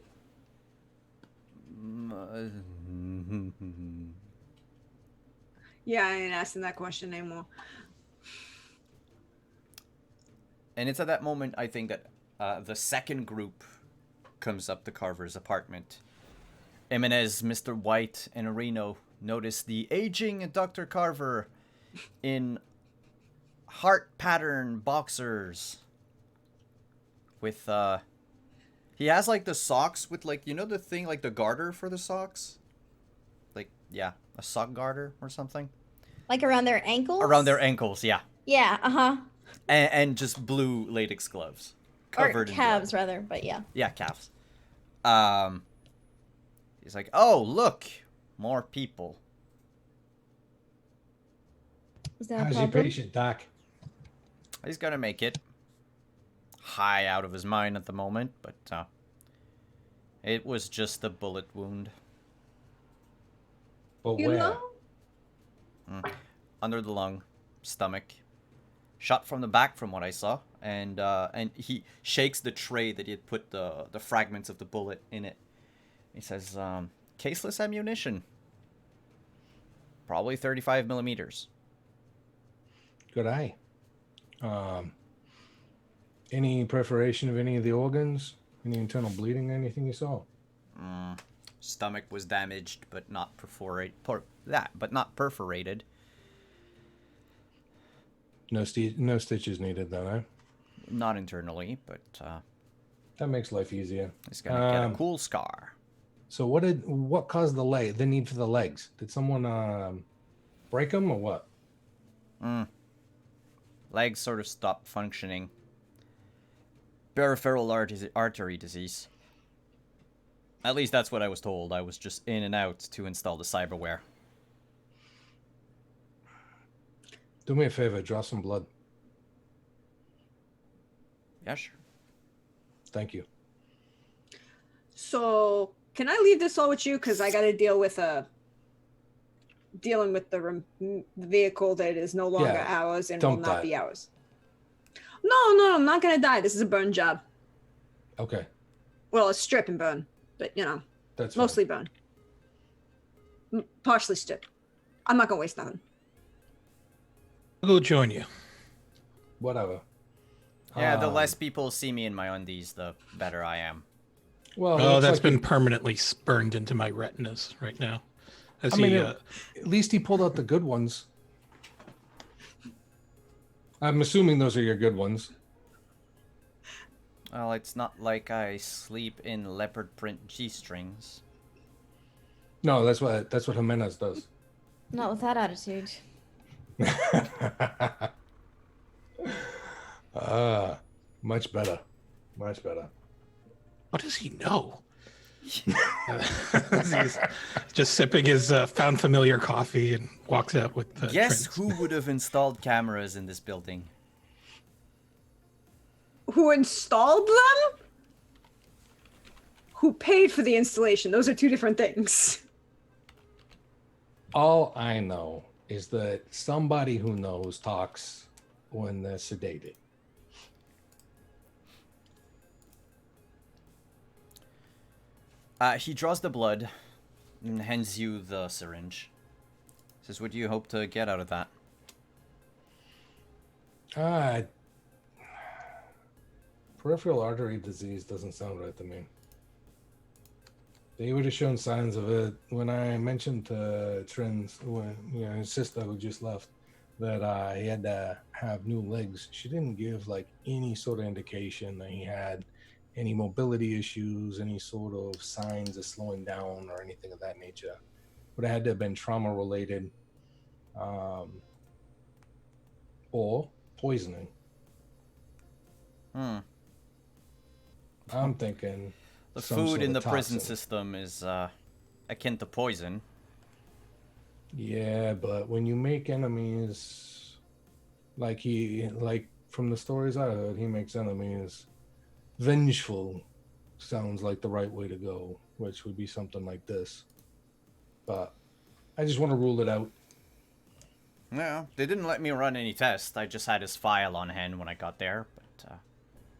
Yeah, I ain't asking that question anymore. And it's at that moment, I think, that the second group comes up to Carver's apartment. Jimenez, Mr. White, and Reno notice the aging Dr. Carver in heart pattern boxers with he has like the socks with, like, you know, the thing, like the garter for the socks, like, yeah, a sock garter or something, Like around their ankles? around their ankles, yeah. Yeah, uh-huh. And just blue latex gloves covered Or in calves, blood. rather, but yeah. Yeah, calves. He's like, oh, look, more people. Is that a How's your problem? patient, Doc? He's gonna make it. High out of his mind at the moment, but it was just a bullet wound. But You where? know? Under the lung, stomach. Shot from the back from what I saw. And he shakes the tray that he had put the fragments of the bullet in it. He says, caseless ammunition. Probably 35 millimeters. Good eye. Any perforation of any of the organs? Any internal bleeding? Anything you saw? Stomach was damaged, but not perforated. No stitches needed, then, eh? Not internally, but That makes life easier. he's gonna get a cool scar. So what caused the need for the legs? Did someone break them or what? Legs sort of stopped functioning. Peripheral artery disease. At least that's what I was told. I was just in and out to install the cyberware. Do me a favor, draw some blood. Yeah, sure. Thank you. So, can I leave this all with you? Because I got to deal with dealing with the vehicle that is no longer Yeah, ours and will dump not that. be ours. No, I'm not gonna die. This is a burn job. Okay, Well, a strip and burn, but you know, that's fine. mostly burn. Partially strip. I'm not gonna waste nothing. I'll go join you. Whatever. Yeah, the Um, less people see me in my undies, the better I am. Well, it Oh, looks that's like been you- permanently burned into my retinas right now. As I mean, he, at least he pulled out the good ones. I'm assuming those are your good ones. Well, it's not like I sleep in leopard print G-strings. No, that's what Jimenez does. Not with that attitude. Much better. Much better. what does he know? He's just sipping his found familiar coffee and walks out with the Guess Trins. who would have installed cameras in this building? Who installed them? Who paid for the installation? Those are two different things. All I know is that somebody who knows talks when they're sedated. He draws the blood and hands you the syringe. Says, what do you hope to get out of that? Peripheral artery disease doesn't sound right to me. They would have shown signs of it when I mentioned to Trins, when his sister who just left, that he had to have new legs. She didn't give like any sort of indication that he had any mobility issues, any sort of signs of slowing down or anything of that nature. But it had to have been trauma related, or poisoning. I'm thinking The some food sort in of the prison toxin. system is akin to poison. Yeah, but when you make enemies, like from the stories I heard, he makes enemies. Vengeful sounds like the right way to go, which would be something like this. But I just want to rule it out. No, they didn't let me run any tests. I just had his file on hand when I got there. But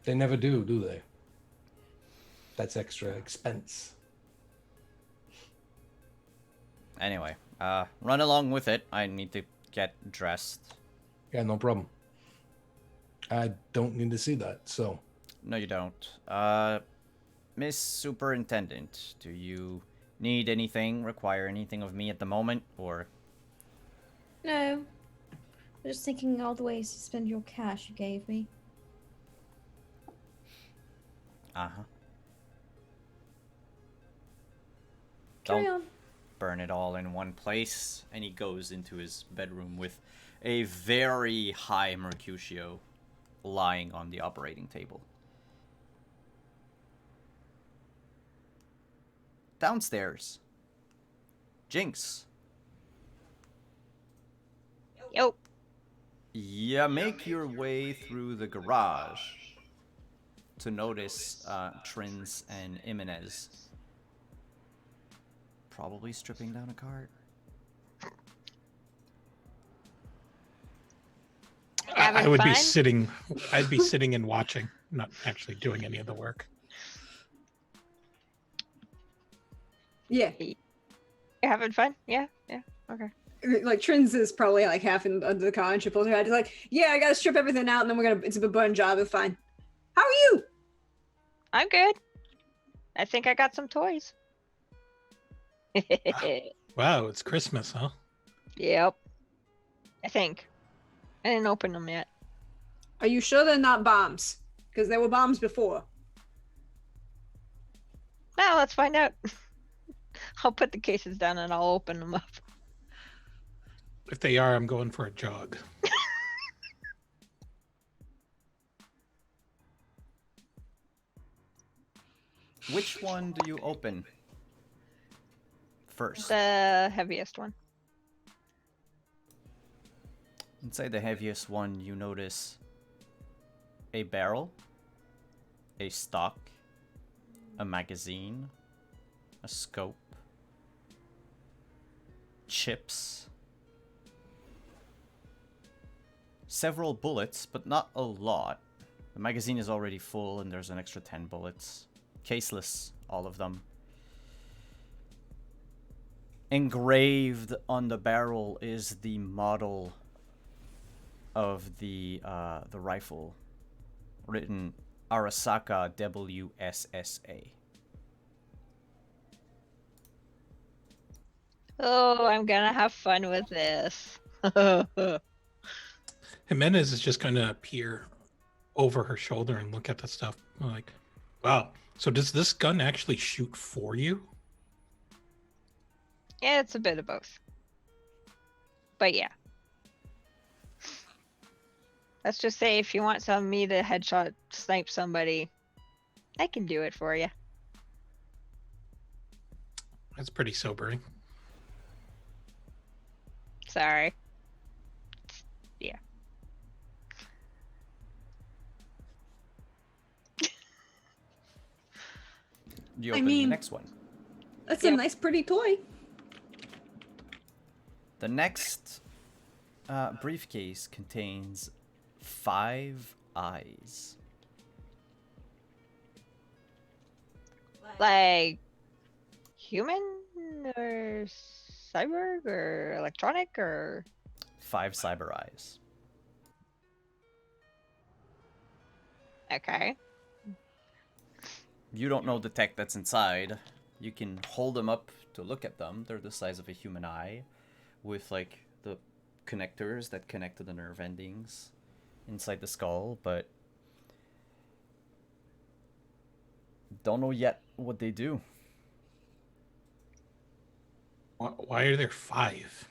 They never do they? That's extra expense. anyway, run along with it. I need to get dressed. Yeah, no problem. I don't need to see that, so. No, you don't. Miss Superintendent, do you need anything, require anything of me at the moment, or? No. I'm just thinking all the ways to spend your cash you gave me. Uh-huh. Carry Don't on. burn it all in one place. And he goes into his bedroom with a very high Mercutio lying on the operating table. Downstairs. Jinx. Yo. Yeah, make your way through the garage to notice Trins and Jimenez probably stripping down a cart. I would be Having fun? sitting. I'd be sitting and watching, not actually doing any of the work. Yeah. You're having fun? Yeah. Okay. Like Trins is probably like half under the car and she pulls her head. She's like, yeah, I gotta strip everything out and then it's a burn job, it's fine. How are you? I'm good. I think I got some toys. Wow, it's Christmas, huh? Yep. I think. I didn't open them yet. Are you sure they're not bombs? Because there were bombs before. Now let's find out. I'll put the cases down and I'll open them up. If they are, I'm going for a jog. Which one do you open first? The heaviest one. Inside the heaviest one, you notice a barrel, a stock, a magazine, a scope, chips, several bullets, but not a lot. The magazine is already full and there's an extra 10 bullets. Caseless, all of them. Engraved on the barrel is the model of the rifle, written Arasaka WSSA. Oh, I'm gonna have fun with this. Jimenez is just going to peer over her shoulder and look at the stuff like, wow. So does this gun actually shoot for you? Yeah, it's a bit of both. But yeah. Let's just say if you want me to headshot snipe somebody, I can do it for you. That's pretty sobering. Sorry. Yeah. You I open mean- the next one. That's a nice, pretty toy. The next briefcase contains 5 eyes. Like human or cyborg or electronic or 5 cyber eyes. okay. You don't know the tech that's inside. You can hold them up to look at them. They're the size of a human eye, with like the connectors that connect to the nerve endings inside the skull, but don't know yet what they do. Why are there 5?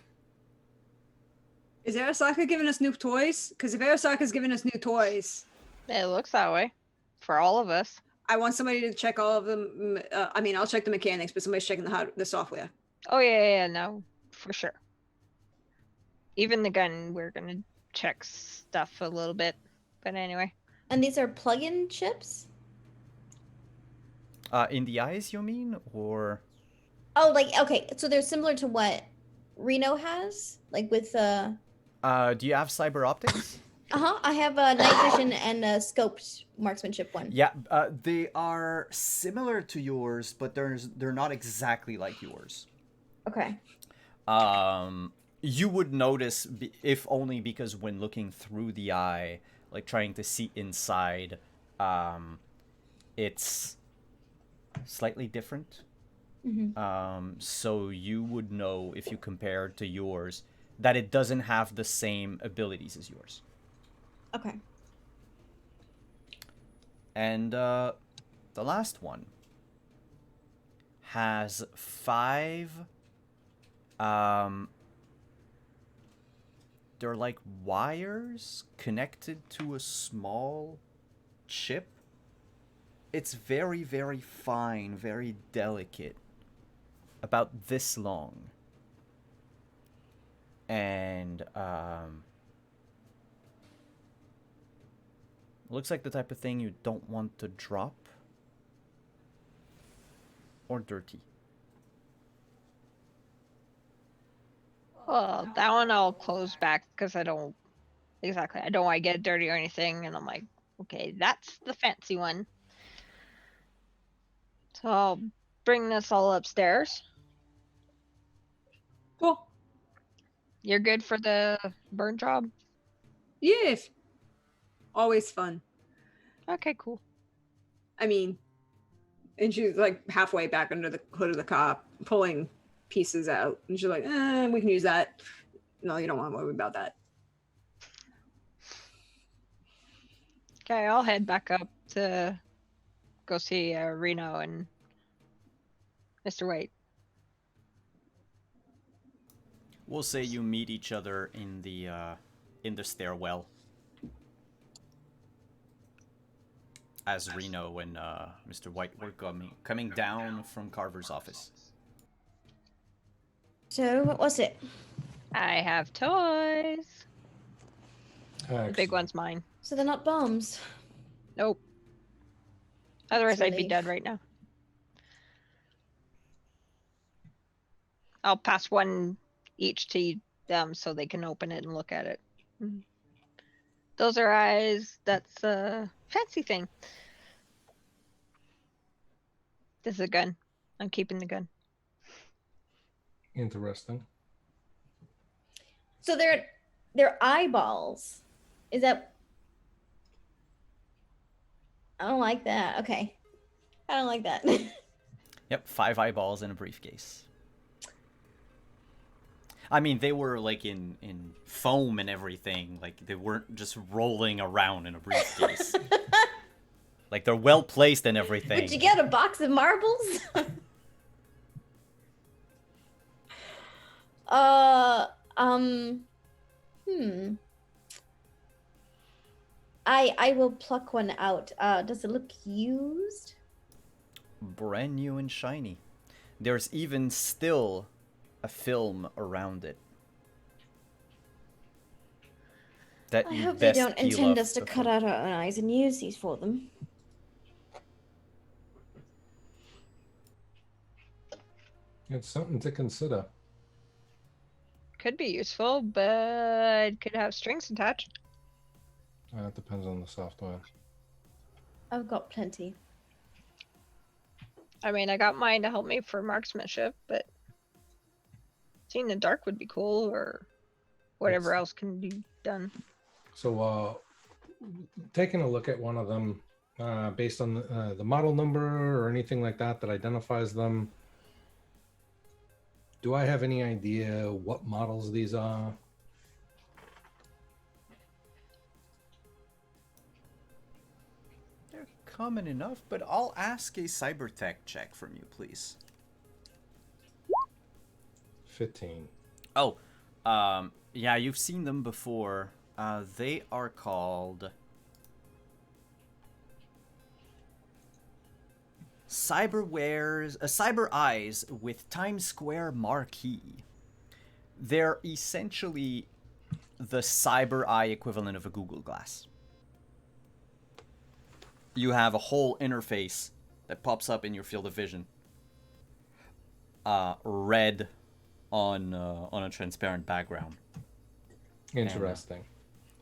Is Arasaka giving us new toys? Because if Arasaka's giving us new toys, It looks that way for all of us. I want somebody to check all of them. I mean, I'll check the mechanics, but somebody's checking the software. Oh yeah, no, for sure. Even the gun, we're gonna check stuff a little bit. But anyway. And these are plug-in chips? In the eyes, you mean? Or Oh, like, okay, so they're similar to what Reno has? Like with, do you have cyber optics? I have a night vision and a scoped marksmanship one. Yeah, they are similar to yours, but they're not exactly like yours. Okay. You would notice, if only because when looking through the eye, like trying to see inside, it's slightly different. So you would know if you compared to yours that it doesn't have the same abilities as yours. Okay. And the last one has 5 they're like wires connected to a small chip. It's very, very fine, very delicate, about this long. And looks like the type of thing you don't want to drop or dirty. Well, that one I'll close back because I don't want to get dirty or anything. And I'm like, okay, that's the fancy one. So I'll bring this all upstairs. Cool. You're good for the burn job? Yes. Always fun. Okay, cool. I mean, and she's like halfway back under the hood of the car, pulling pieces out. And she's like, we can use that. No, you don't want to worry about that. Okay, I'll head back up to go see Reno and Mr. White. We'll say you meet each other in the stairwell. As Reno and Mr. White were coming down from Carver's office. So, what was it? I have toys. The big one's mine. So they're not bombs. Nope. Otherwise, I'd be relief. dead right now. I'll pass one each to them so they can open it and look at it. Those are eyes. That's a fancy thing. This is a gun. I'm keeping the gun. Interesting. So they're eyeballs. Is that? I don't like that. Okay, I don't like that. Yep, 5 eyeballs in a briefcase. I mean, they were like in foam and everything. Like they weren't just rolling around in a briefcase. Like they're well placed and everything. Would you get a box of marbles? I will pluck one out. Does it look used? Brand new and shiny. There's even still a film around it. That I you hope they best don't peel intend off us to before- cut out our own eyes and use these for them. It's something to consider. Could be useful, but could have strings attached. It depends on the software. I've got plenty. I mean, I got mine to help me for marksmanship, but seeing the dark would be cool, or whatever else can be done. So, taking a look at one of them, based on the model number or anything like that that identifies them, do I have any idea what models these are? They're common enough, but I'll ask a cybertech check from you, please. 15. Oh, yeah, you've seen them before. They are called Cyber Eyes with Times Square marquee. They're essentially the Cyber Eye equivalent of a Google Glass. You have a whole interface that pops up in your field of vision. Red on a transparent background. Interesting.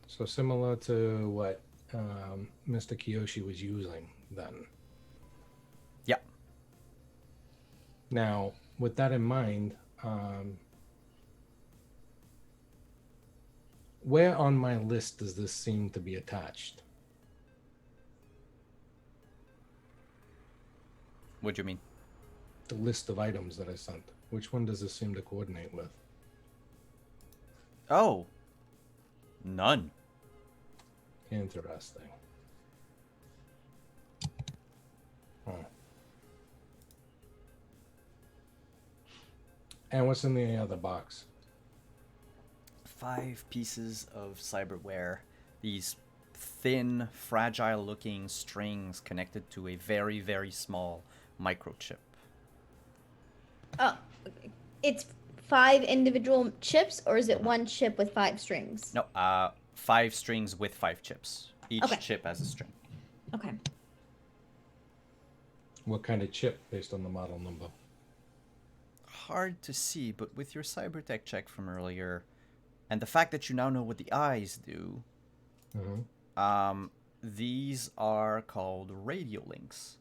So similar to what Mr. Kiyoshi was using then. Yep. Now, with that in mind, where on my list does this seem to be attached? What do you mean? The list of items that I sent. Which one does this seem to coordinate with? Oh. None. Interesting. Huh. And what's in the other box? 5 pieces of cyberware. These thin, fragile-looking strings connected to a very, very small microchip. Oh, it's 5 individual chips, or is it one chip with 5 strings? No, 5 strings with 5 chips. Each Okay. chip has a string. Okay. What kind of chip based on the model number? Hard to see, but with your cybertech check from earlier, and the fact that you now know what the eyes do, these are called radiolinks.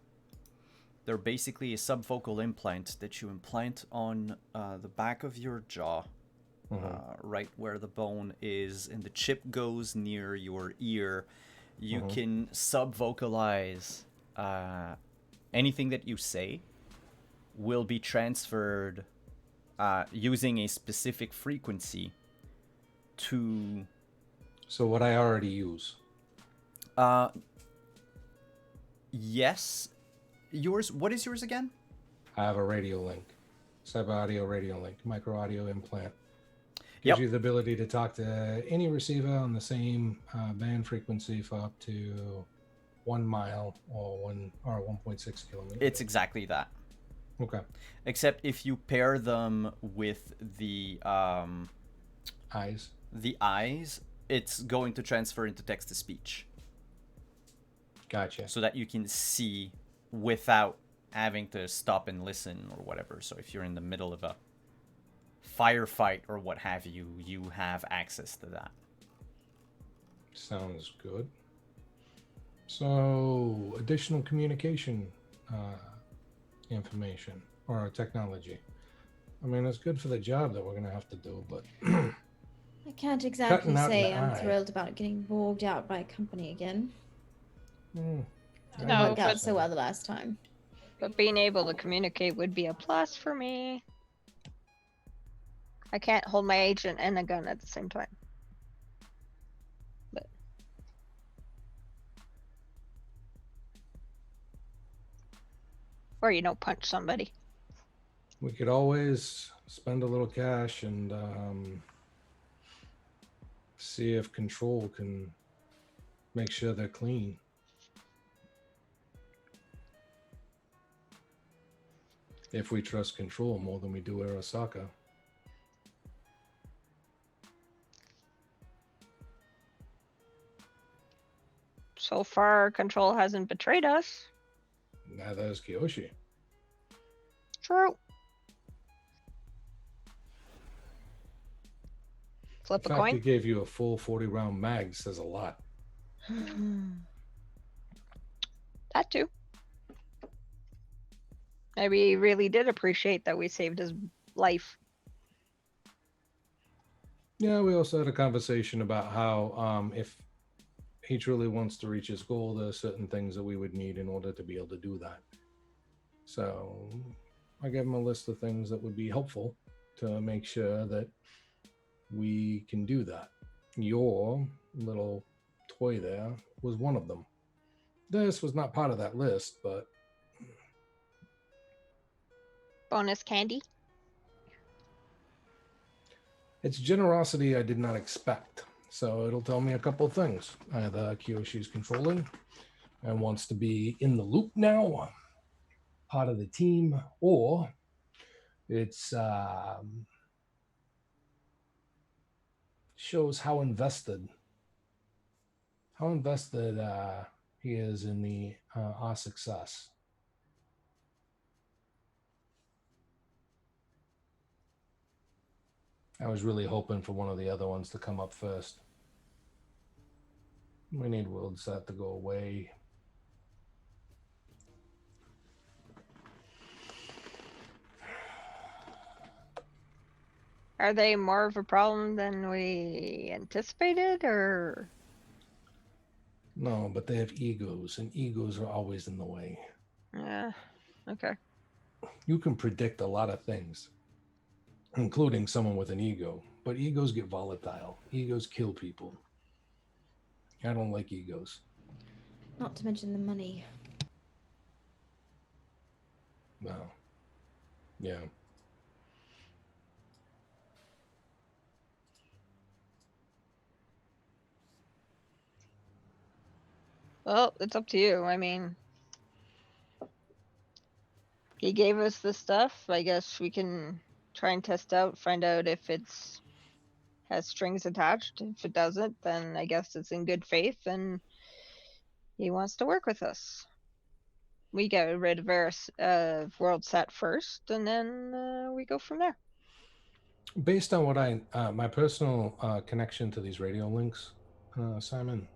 They're basically a subfocal implant that you implant on the back of your jaw, right where the bone is, and the chip goes near your ear. You can subvocalize anything that you say will be transferred using a specific frequency to... So what I already use. Yes. Yours, what is yours again? I have a radio link. Cyber audio radio link. Micro audio implant. Yep. Gives you the ability to talk to any receiver on the same band frequency for up to 1 mile or 1.6 kilometers. It's exactly that. Okay. Except if you pair them with the Eyes. the eyes, it's going to transfer into text to speech, Gotcha. so that you can see without having to stop and listen or whatever. So if you're in the middle of a firefight or what have you, you have access to that. Sounds good. So, additional communication information or technology. I mean, it's good for the job that we're going to have to do, but I can't exactly Cutting out say an I'm eye. thrilled about getting bogged out by a company again. No, It worked out but- so well the last time. But being able to communicate would be a plus for me. I can't hold my agent and a gun at the same time. But or you don't punch somebody. We could always spend a little cash and see if Control can make sure they're clean. If we trust Control more than we do Arasaka. So far, Control hasn't betrayed us. Neither is Kiyoshi. True. The Flip a fact he coin. gave you a full 40-round mag says a lot. That too. Maybe he really did appreciate that we saved his life. Yeah, we also had a conversation about how if he truly wants to reach his goal, there are certain things that we would need in order to be able to do that. So I gave him a list of things that would be helpful to make sure that we can do that. Your little toy there was one of them. This was not part of that list, but Bonus candy. it's generosity I did not expect. So it'll tell me a couple of things. Either Kiyoshi's controlling and wants to be in the loop now, part of the team, or it's shows how invested he is in the our success. I was really hoping for one of the other ones to come up first. We need World Set to go away. Are they more of a problem than we anticipated, or? No, but they have egos, and egos are always in the way. Yeah. Okay. You can predict a lot of things, including someone with an ego, but egos get volatile. Egos kill people. I don't like egos. Not to mention the money. No. Yeah. Well, it's up to you. I mean, he gave us the stuff. I guess we can try and test out, find out if it's has strings attached. If it doesn't, then I guess it's in good faith and he wants to work with us. We get rid of our world set first, and then we go from there. Based on what my personal connection to these radio links, Simon,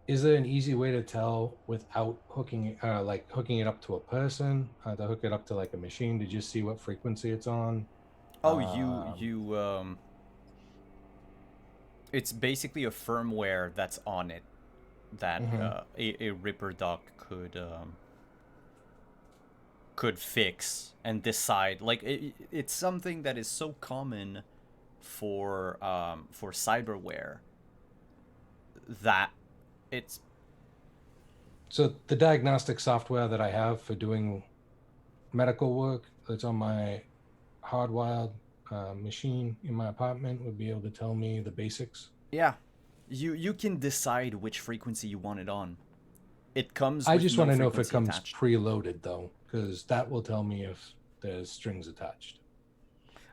is there an easy way to tell without hooking it up to a person, to hook it up to like a machine to just see what frequency it's on? Oh, it's basically a firmware that's on it that a Ripper Doc could fix and decide. Like it's something that is so common for cyberware that it's So the diagnostic software that I have for doing medical work that's on my hardwired machine in my apartment would be able to tell me the basics. yeah. You can decide which frequency you want it on. It comes. I just want to know if it frequency comes attached. preloaded though, because that will tell me if there's strings attached.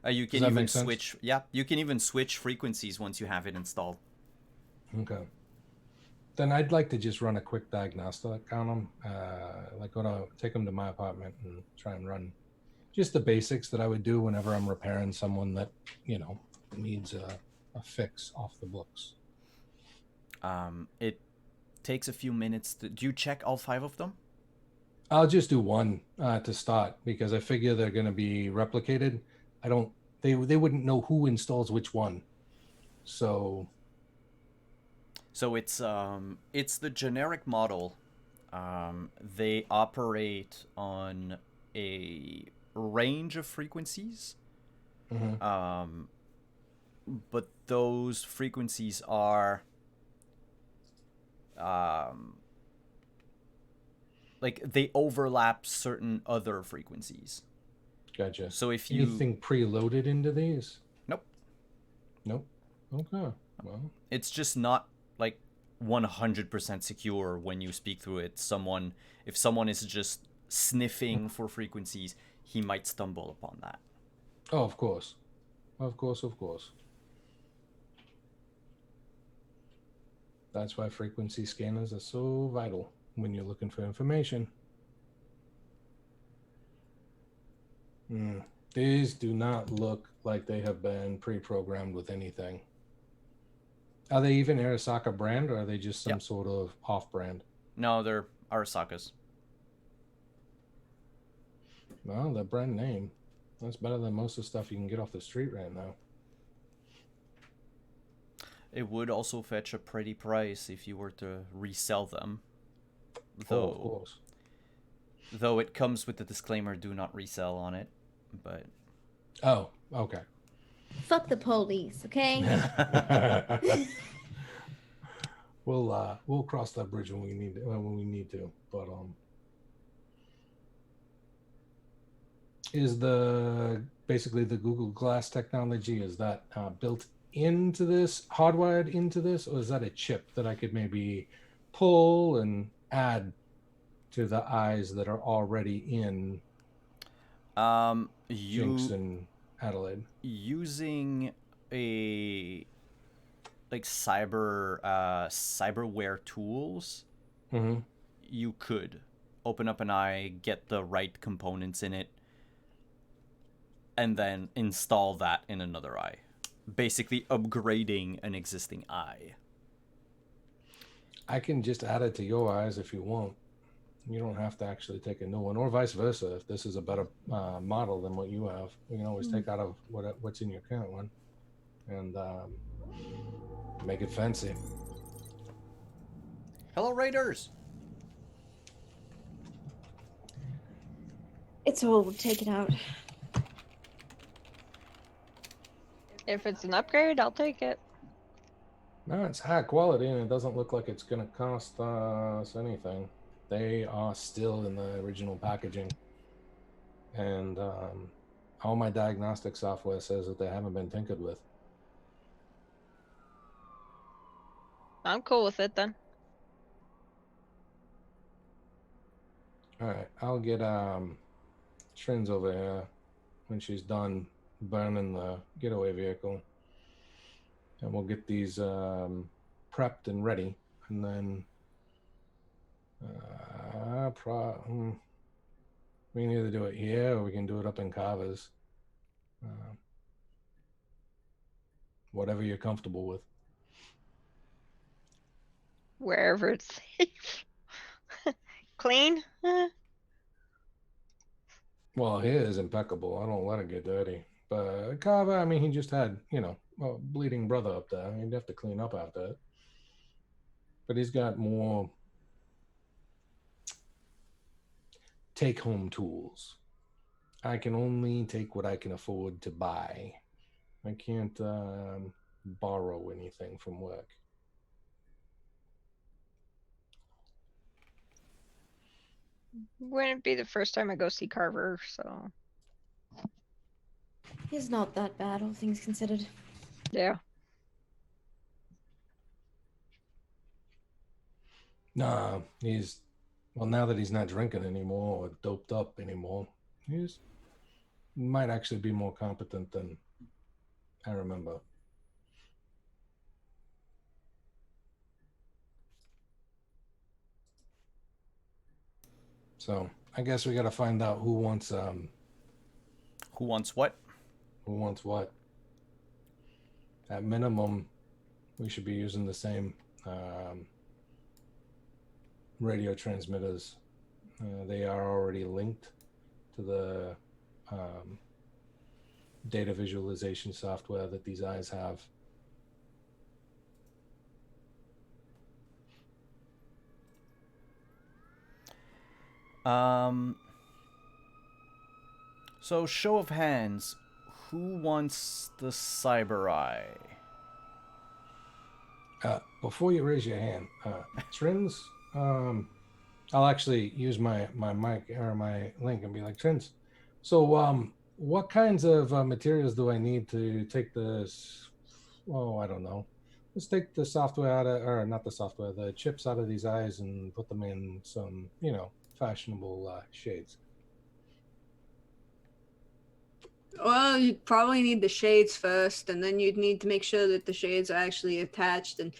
You Does can that even make sense? switch. Yeah, you can even switch frequencies once you have it installed. Okay. Then I'd like to just run a quick diagnostic on them. Like take them to my apartment and try and run just the basics that I would do whenever I'm repairing someone that, needs a fix off the books. It takes a few minutes. Do you check all 5 of them? I'll just do one to start because I figure they're going to be replicated. They wouldn't know who installs which one. So it's the generic model. They operate on a range of frequencies. mhm. But those frequencies are like they overlap certain other frequencies. Gotcha. So if you anything preloaded into these? Nope. Okay. Well, It's just not like 100% secure when you speak through it. If someone is just sniffing for frequencies, he might stumble upon that. oh, of course. That's why frequency scanners are so vital when you're looking for information. These do not look like they have been pre-programmed with anything. Are they even Arasaka brand, or are they just some sort of off-brand? No, they're Arasakas. Well, the brand name. That's better than most of the stuff you can get off the street right now. It would also fetch a pretty price if you were to resell them. Oh, of course. Though it comes with the disclaimer, do not resell on it. But oh, okay. Fuck the police, okay? We'll cross that bridge when we need to. But is basically the Google Glass technology, is that built into this, hardwired into this, or is that a chip that I could maybe pull and add to the eyes that are already in Jinx and Adelaide? Using a like cyberware tools, you could open up an eye, get the right components in it, and then install that in another eye, basically upgrading an existing eye. I can just add it to your eyes if you want. You don't have to actually take a new one, or vice versa. If this is a better model than what you have, you can always take out of what's in your current one and make it fancy. Hello, Raiders! It's all taken out. If it's an upgrade, I'll take it. No, it's high quality, and it doesn't look like it's going to cost us anything. They are still in the original packaging. And all my diagnostic software says that they haven't been tinkered with. I'm cool with it then. All right, I'll get Trins over here when she's done burning the getaway vehicle. And we'll get these prepped and ready. And then we can either do it here or we can do it up in Carver's. Whatever you're comfortable with. Wherever it's safe. Clean? Well, his is impeccable. I don't let it get dirty. But Carver, I mean, he just had, a bleeding brother up there. He'd have to clean up after it. But he's got more take-home tools. I can only take what I can afford to buy. I can't borrow anything from work. Wouldn't be the first time I go see Carver, so. He's not that bad, all things considered. Yeah. Nah, now that he's not drinking anymore or doped up anymore, he's might actually be more competent than I remember. So I guess we got to find out who wants Who wants what? what. At minimum, we should be using the same radio transmitters. They are already linked to the data visualization software that these eyes have. So show of hands, who wants the cyber eye? Before you raise your hand, Trins, I'll actually use my mic or my link and be like, Trins, so what kinds of materials do I need to take this? Oh, I don't know. Let's take the software out of, or not the software, the chips out of these eyes and put them in some, fashionable shades. Well, you'd probably need the shades first, and then you'd need to make sure that the shades are actually attached. And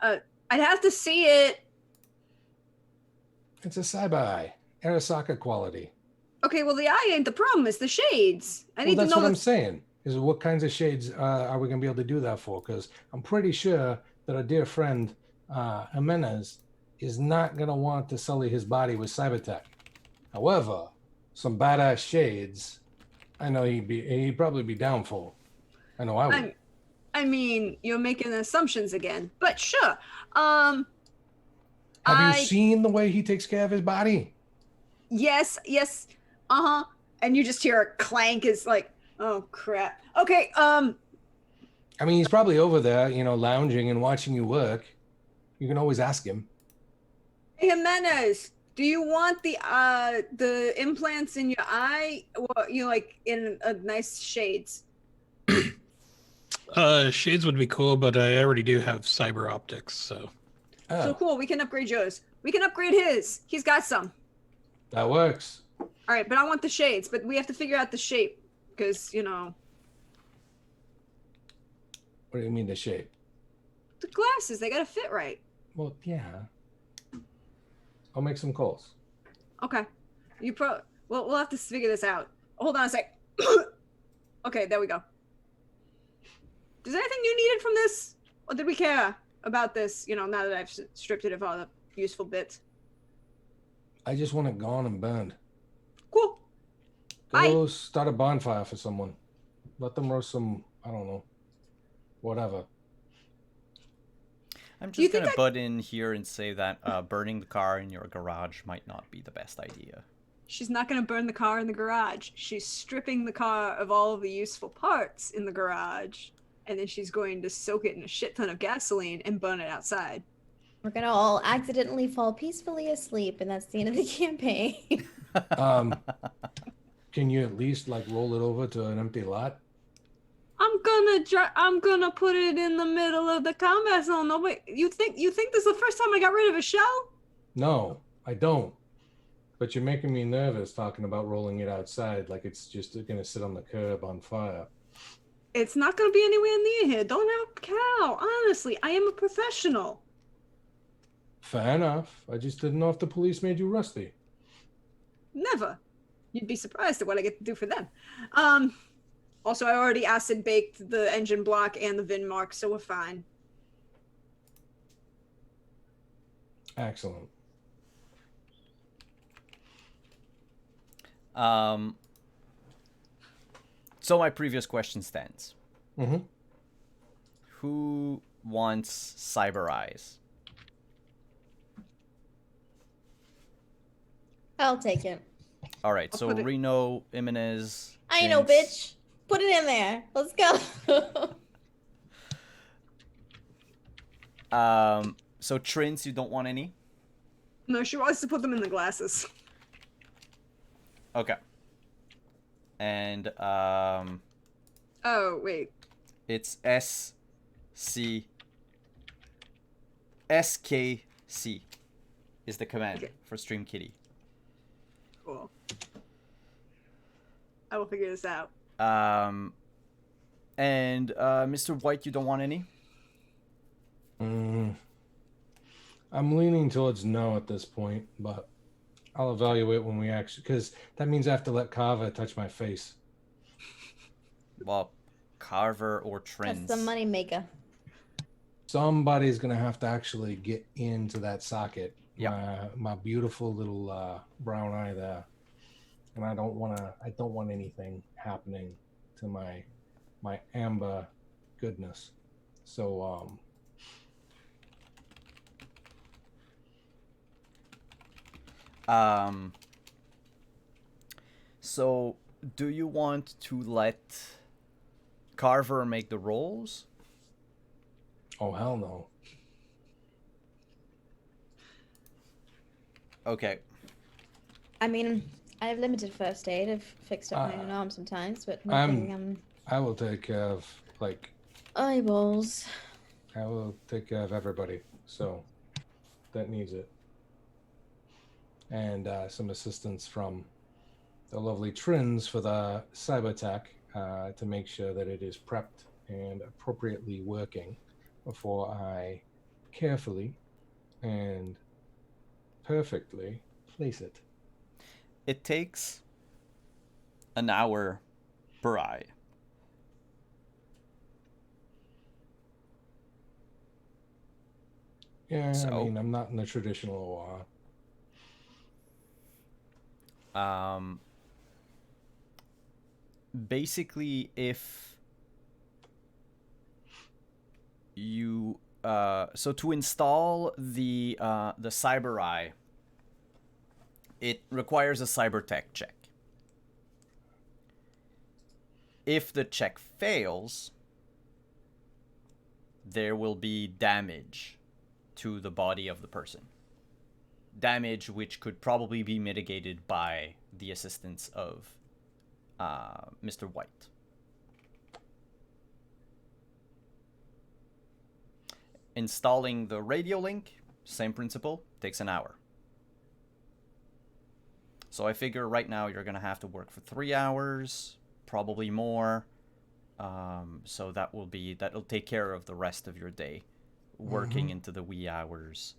I'd have to see it. It's a cyber eye, Arasaka quality. Okay, well, the eye ain't the problem. It's the shades. I need Well, that's to know what I'm saying. Is what kinds of shades are we going to be able to do that for? Because I'm pretty sure that our dear friend Jimenez is not going to want to sully his body with cybertech. However, some badass shades, I know he'd probably be down for. I know I would. I mean, you're making assumptions again, but sure. Have you seen the way he takes care of his body? Yes. And you just hear a clank. Is like, oh crap. Okay. I mean, he's probably over there, lounging and watching you work. You can always ask him. Hey, Jimenez, do you want the implants in your eye, or like in nice shades? Shades would be cool, but I already do have cyber optics, so. Oh, So cool. We can upgrade yours. We can upgrade his. He's got some. that works. All right, but I want the shades. But we have to figure out the shape, because What do you mean the shape? the glasses, they gotta fit right. Well, yeah. I'll make some calls. Okay. Well, we'll have to figure this out. Hold on a sec. Okay, there we go. Is there anything you needed from this? Or did we care about this, now that I've stripped it of all the useful bits? I just want it gone and burned. Cool. Go start a bonfire for someone. Let them roast some, I don't know, whatever. I'm just gonna butt in here and say that burning the car in your garage might not be the best idea. She's not going to burn the car in the garage. She's stripping the car of all of the useful parts in the garage, and then she's going to soak it in a shit ton of gasoline and burn it outside. We're gonna all accidentally fall peacefully asleep, and that's the end of the campaign. Can you at least roll it over to an empty lot? I'm gonna put it in the middle of the combat zone. No, wait, you think this is the first time I got rid of a shell? No, I don't. But you're making me nervous talking about rolling it outside like it's just gonna sit on the curb on fire. It's not gonna be anywhere near here. Don't have a cow. Honestly, I am a professional. Fair enough. I just didn't know if the police made you rusty. Never. You'd be surprised at what I get to do for them. Also, I already acid baked the engine block and the VIN mark, so we're fine. Excellent. So my previous question stands. Mm-hmm. Who wants cyber eyes? I'll take it. All right, I'll so put it- Reno, Jimenez. I know, Vince. bitch. Put it in there. Let's go. So Trins, you don't want any? No, she wants to put them in the glasses. Okay. And Oh, wait. it's SKC is the command Okay. for Stream Kitty. Cool. I will figure this out. And Mr. White, you don't want any? I'm leaning towards no at this point, but I'll evaluate when we actually, because that means I have to let Kava touch my face. Well, Carver or Trins. That's the money maker. Somebody's gonna have to actually get into that socket. Yep. My beautiful little brown eye there, and I don't want anything happening to my amber goodness. So So, do you want to let Carver make the rolls? oh hell no. Okay. I mean, I have limited first aid. I've fixed up my own arm sometimes, but I'm- nothing. I will take care of Eyeballs. I will take care of everybody. So that needs it. And some assistance from the lovely Trins for the cyber tech to make sure that it is prepped and appropriately working before I carefully and perfectly place it. It takes an hour per eye. Yeah, So? I mean, I'm not in the traditional Basically, if you so to install the cyber eye, it requires a cyber tech check. If the check fails, there will be damage to the body of the person. Damage which could probably be mitigated by the assistance of Mr. White. Installing the radio link, same principle, takes an hour. So I figure right now you're going to have to work for 3 hours, probably more. So that'll take care of the rest of your day. Working into the wee hours,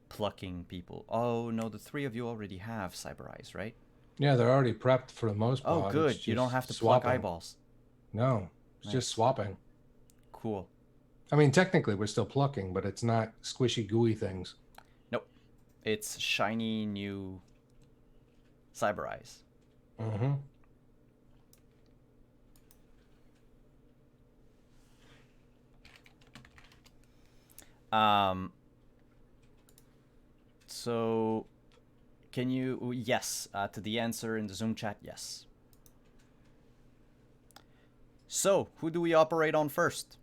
plucking people. Oh no, the three of you already have cyber eyes, right? Yeah, they're already prepped for the most part. Oh, good. It's You don't just have to swapping. pluck eyeballs. No, it's Nice. just swapping. Cool. I mean, technically, we're still plucking, but it's not squishy, gooey things. Nope. It's shiny new cyber eyes. Mm-hmm. So can you, yes, to the answer in the Zoom chat, yes. So, who do we operate on first?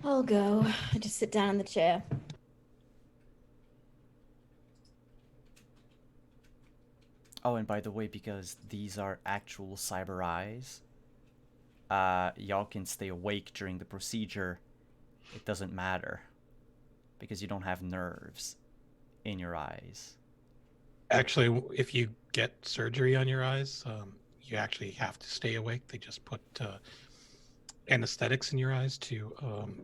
I'll go. I just sit down in the chair. Oh, and by the way, because these are actual cyber eyes, y'all can stay awake during the procedure. It doesn't matter. Because you don't have nerves in your eyes. Actually, if you get surgery on your eyes, you actually have to stay awake. They just put anesthetics in your eyes to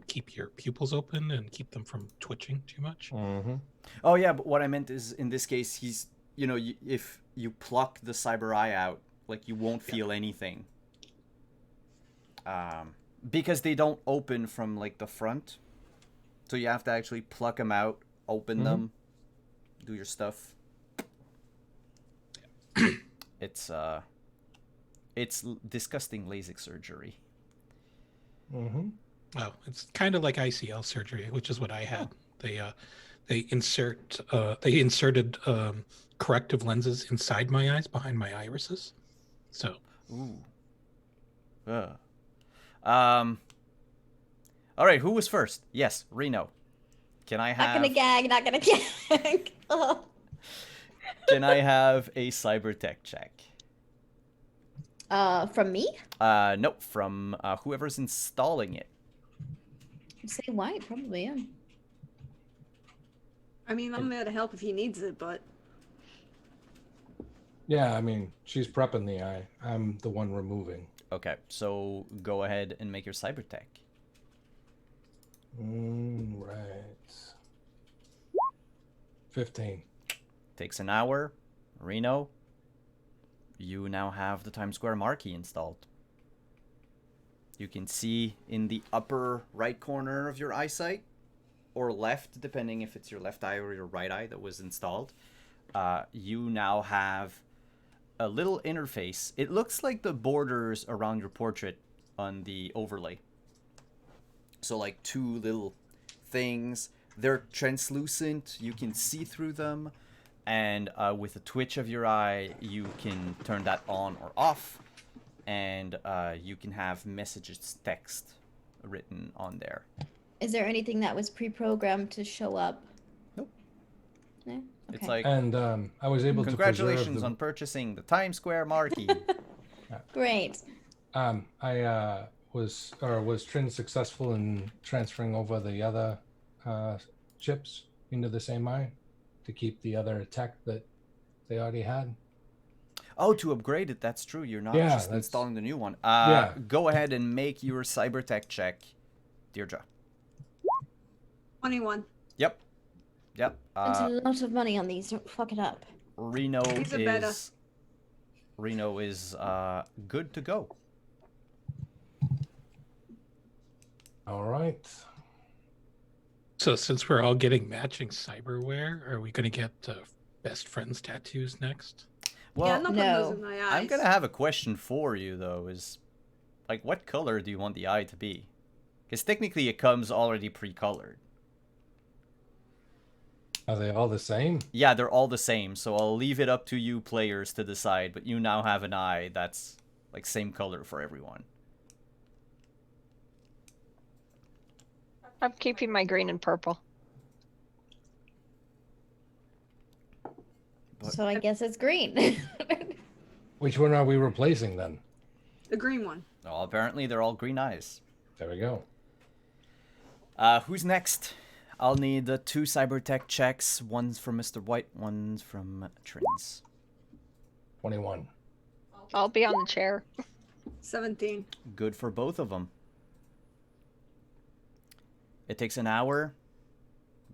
keep your pupils open and keep them from twitching too much. Mm-hmm. Oh yeah, but what I meant is, in this case, he's, if you pluck the cyber eye out, like, you won't feel anything. Because they don't open from, like, the front. So you have to actually pluck them out, open them, do your stuff. It's disgusting LASIK surgery. Mm-hmm. Oh, it's kind of like ICL surgery, which is what I had. They inserted corrective lenses inside my eyes, behind my irises. So. Ooh. All right, who was first? Yes, Reno. Can I have... Not gonna gag. Oh. Can I have a cyber tech check? From me? Nope, from whoever's installing it. Say White, probably, yeah. I mean, I'm there to help if he needs it, but Yeah, I mean, she's prepping the eye. I'm the one removing. Okay, so go ahead and make your cyber tech. Right. 15. Takes an hour. Reno, you now have the Times Square marquee installed. You can see in the upper right corner of your eyesight, or left, depending if it's your left eye or your right eye that was installed, you now have a little interface. It looks like the borders around your portrait on the overlay. So like two little things. They're translucent. You can see through them. And with a twitch of your eye, you can turn that on or off. And you can have messages, text written on there. Is there anything that was pre-programmed to show up? Nope. No? Okay. It's like, And I was able to preserve congratulations the... on purchasing the Times Square marquee. Great. Was Trin successful in transferring over the other chips into the same eye to keep the other tech that they already had? Oh, to upgrade it, that's true. You're not just installing the new one. Go ahead and make your cybertech check, Deirdre. 21. Yep. Spent a lot of money on these. Don't fuck it up. Reno These are better. is good to go. All right. So since we're all getting matching cyberware, are we going to get best friends tattoos next? Well, yeah, I'm not putting no. those in my eyes. I'm gonna have a question for you though. Is like, what color do you want the eye to be? Because technically, it comes already pre-colored. Are they all the same? Yeah, they're all the same. So I'll leave it up to you players to decide. But you now have an eye that's like same color for everyone. I'm keeping my green and purple. So I guess it's green. Which one are we replacing then? The green one. Well, apparently they're all green eyes. There we go. Who's next? I'll need the 2 cybertech checks. One's from Mr. White, one's from Trins. 21. I'll be on the chair. 17. Good for both of them. It takes an hour.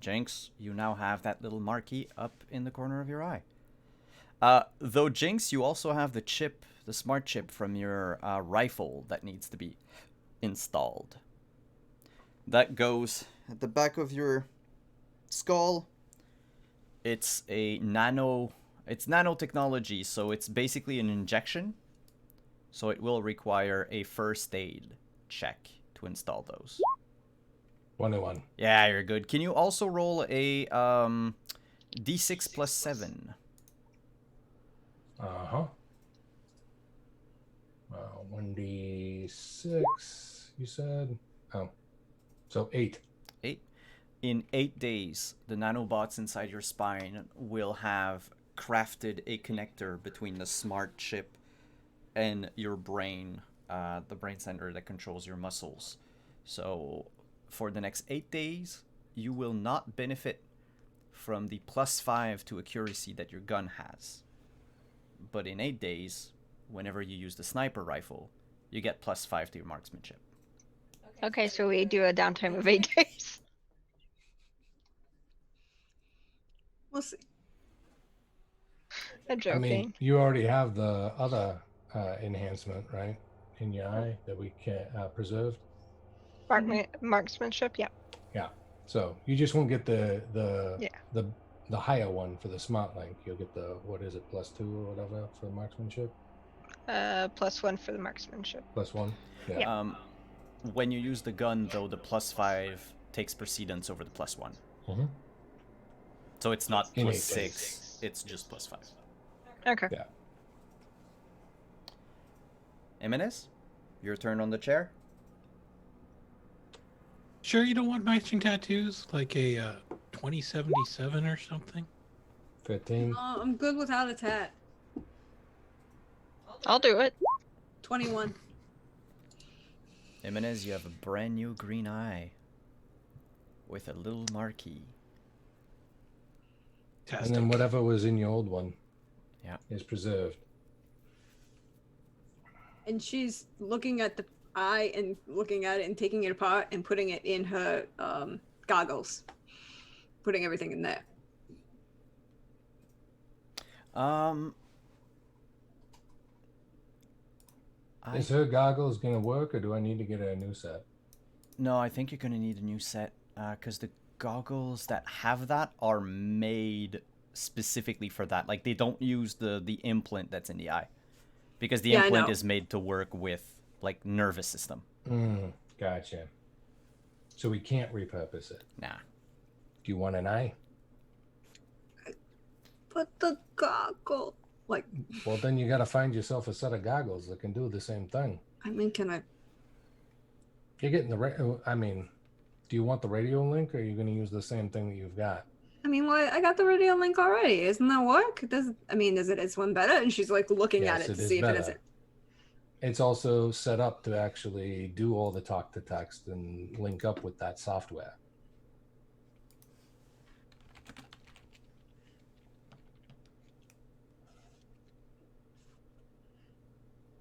Jinx, you now have that little marquee up in the corner of your eye. Though, Jinx, you also have the chip, the smart chip from your rifle that needs to be installed. That goes at the back of your skull. It's nanotechnology, so it's basically an injection. So it will require a first aid check to install those. 21. Yeah, you're good. Can you also roll a d6 plus 7? Uh-huh. 1d6, you said? Oh. So 8. 8. In 8 days, the nanobots inside your spine will have crafted a connector between the smart chip and your brain, the brain center that controls your muscles. So for the next 8 days, you will not benefit from the +5 to accuracy that your gun has. But in 8 days, whenever you use the sniper rifle, you get +5 to your marksmanship. Okay, so we do a downtime of 8 days. We'll see. I'm joking. I mean, you already have the other enhancement, right? In your eye that we can preserved. Marksmanship, yeah. Yeah. So you just won't get the higher one for the smart link. You'll get the, what is it, +2 or whatever for the marksmanship? +1 for the marksmanship. +1. Yeah. Yeah. When you use the gun, though, the +5 takes precedence over the +1. Mm-hmm. So it's not In 8 +6, days. it's just +5. Okay. Yeah. Jimenez, your turn on the chair. Sure, you don't want matching tattoos like a 2077 or something? 15. I'm good without a tat. I'll do it. 21. Jimenez, you have a brand new green eye with a little marquee. And then whatever was in your old one. is preserved. And she's looking at the eye and looking at it and taking it apart and putting it in her goggles, putting everything in there. Is her goggles gonna work, or do I need to get her a new set? No, I think you're gonna need a new set, because the goggles that have that are made specifically for that. Like, they don't use the implant that's in the eye, because the Yeah, I implant know. is made to work with like nervous system. Gotcha. So we can't repurpose it. Nah. Do you want an eye? But the goggle, like, Well, then you gotta find yourself a set of goggles that can do the same thing. I mean, can I? You're getting I mean, do you want the radio link, or are you gonna use the same thing that you've got? I mean, what? I got the radio link already. Isn't that work? Is one better? And she's like looking at Yes, it to is see if it is better. it. It's also set up to actually do all the talk to text and link up with that software.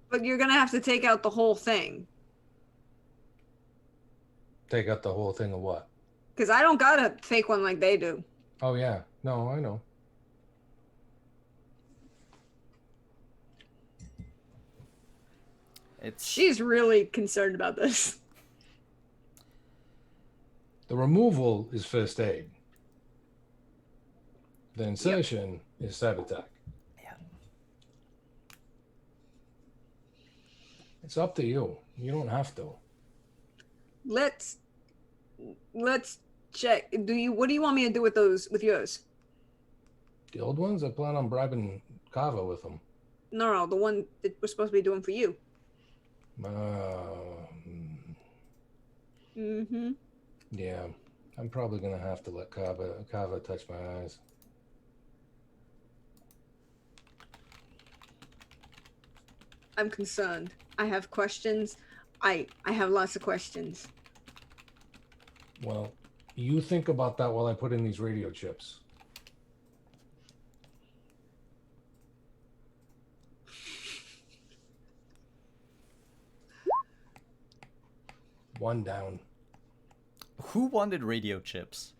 But you're gonna have to take out the whole thing Take out the whole thing of what? because I don't got a fake one like they do. Oh yeah, no, I know. She's really concerned about this. The removal is first aid. The insertion is Cybertech. Yeah. It's up to you. You don't have to. Let's check. What do you want me to do with yours? The old ones, I plan on bribing Kava with them. No, the one that we're supposed to be doing for you. Mm-hmm. Yeah, I'm probably gonna have to let Kava touch my eyes. I'm concerned. I have questions. I have lots of questions. Well, you think about that while I put in these radio chips. One down. Who wanted radio chips?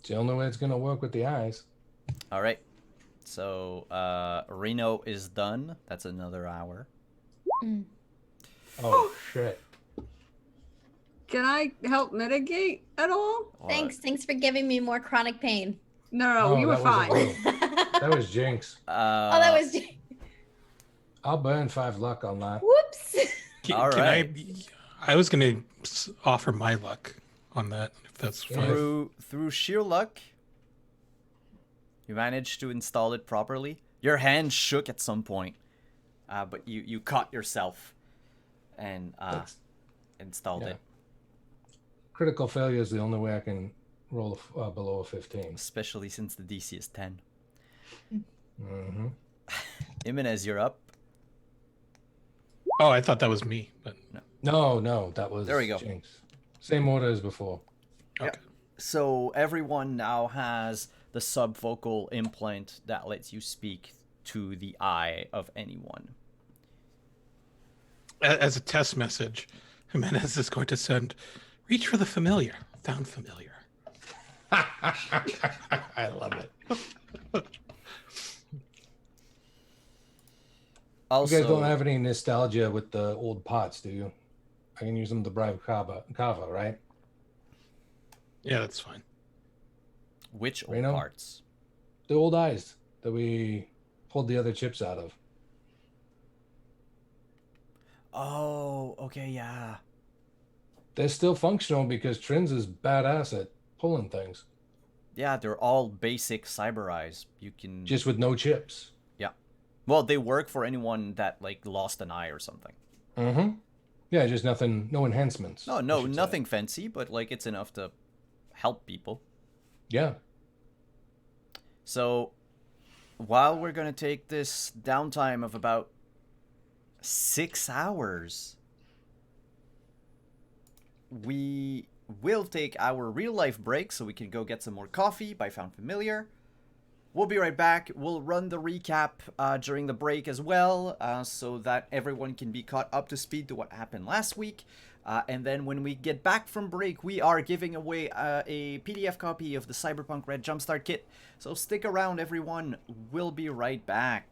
It's the only way it's gonna work with the eyes. All right. So Reno is done. That's another hour. Oh shit. Can I help mitigate at all? Thanks for giving me more chronic pain. No, you were that wasn't fine. me. That was Jinx. Oh, that was. I'll burn 5 luck on that. Whoops. All right. I was gonna offer my luck on that, if that's fine. Through sheer luck, you managed to install it properly. Your hand shook at some point, but you caught yourself and installed it. Critical failure is the only way I can roll below a 15. Especially since the DC is 10. Mm-hmm. Jimenez, you're up. Oh, I thought that was me, but No, that was There we go. Jinx. Same order as before. okay. So everyone now has the subvocal implant that lets you speak to the eye of anyone. As a test message, Jimenez is going to send, reach for the familiar, found familiar. I love it. Also, You guys don't have any nostalgia with the old pots, do you? I can use them to bribe Kava, right? Yeah, that's fine. which old Reno? parts? The old eyes that we pulled the other chips out of. Oh, okay, yeah. They're still functional because Trins is badass at pulling things, Yeah, they're all basic cyber eyes. You can just with no chips. yeah. Well, they work for anyone that like lost an eye or something. Mm-hmm. Yeah, just nothing, no enhancements. No, I no, should say. nothing fancy, but like it's enough to help people. Yeah. So, while we're gonna take this downtime of about 6 hours, we will take our real life break so we can go get some more coffee by Found Familiar. We'll be right back. We'll run the recap during the break as well, so that everyone can be caught up to speed to what happened last week. And then when we get back from break, we are giving away a PDF copy of the Cyberpunk RED Jumpstart Kit. So stick around, everyone. We'll be right back.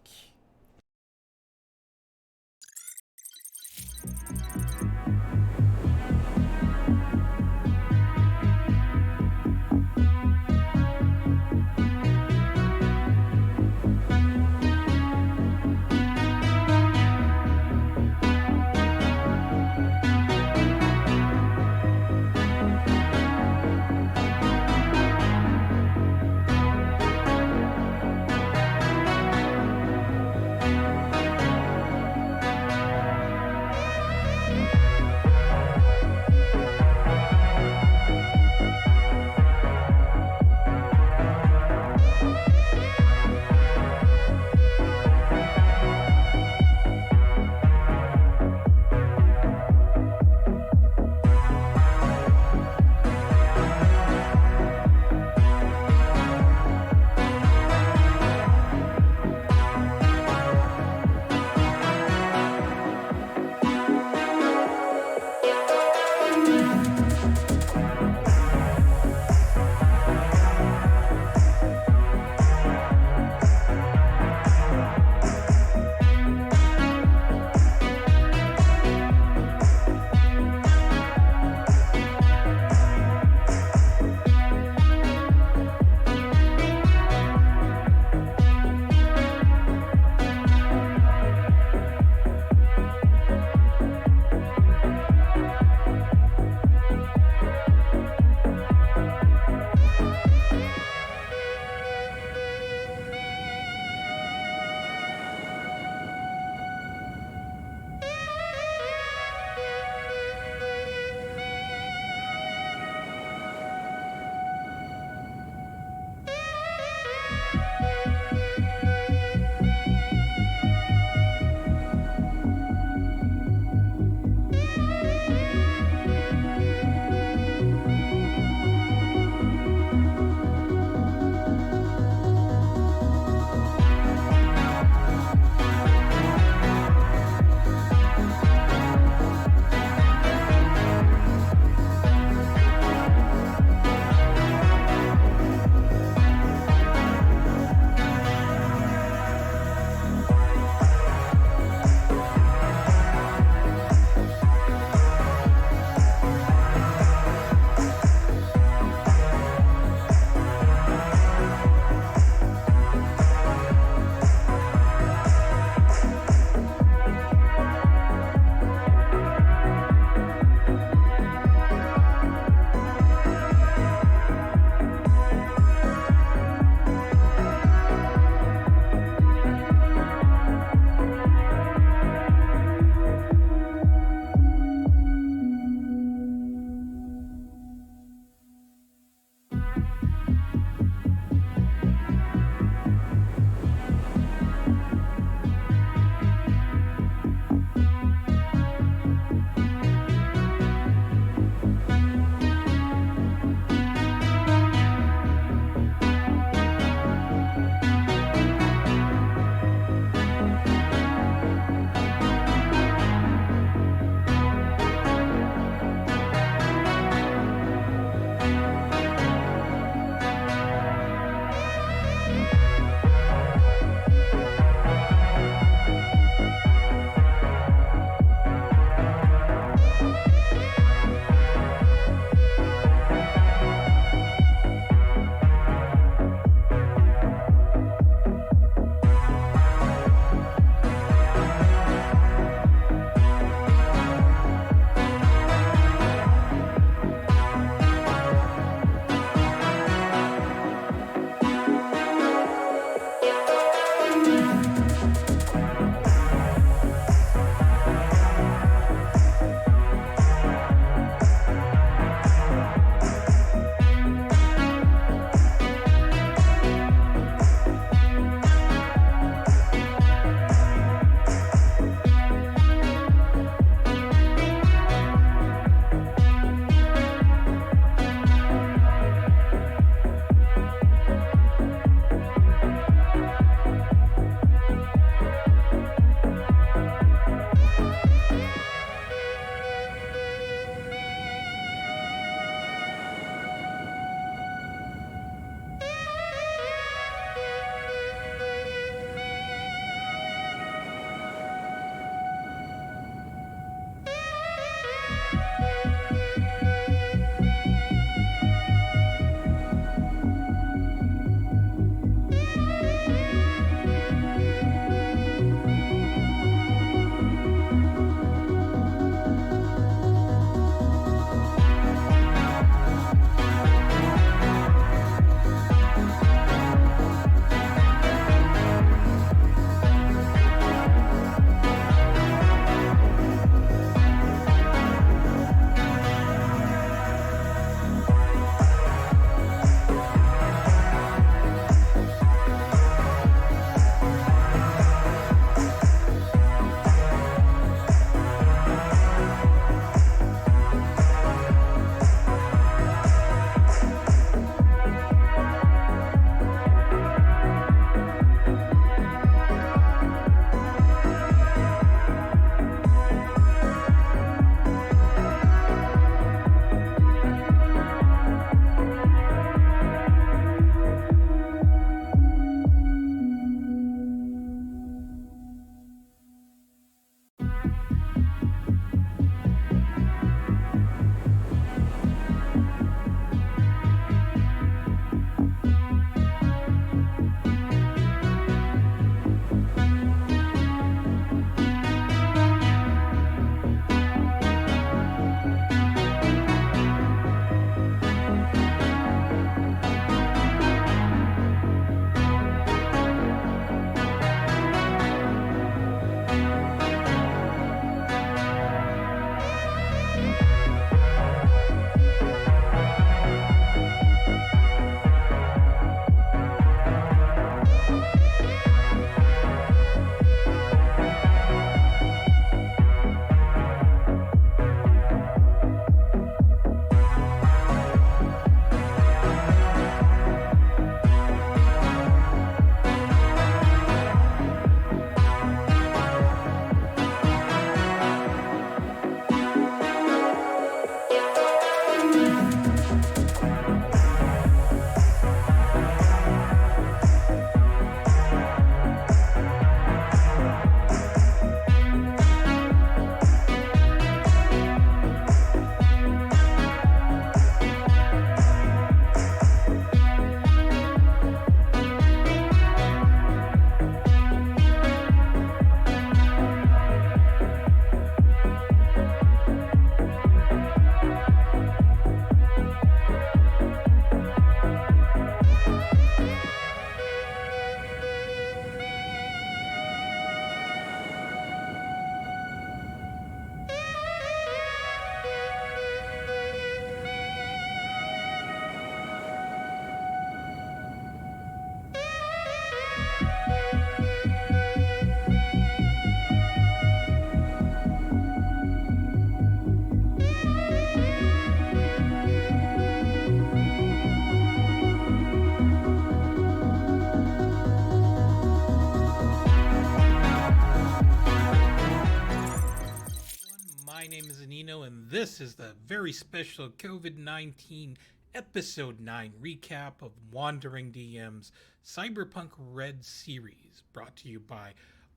this is the very special COVID 19 Episode 9 recap of Wandering DM's Cyberpunk RED series, brought to you by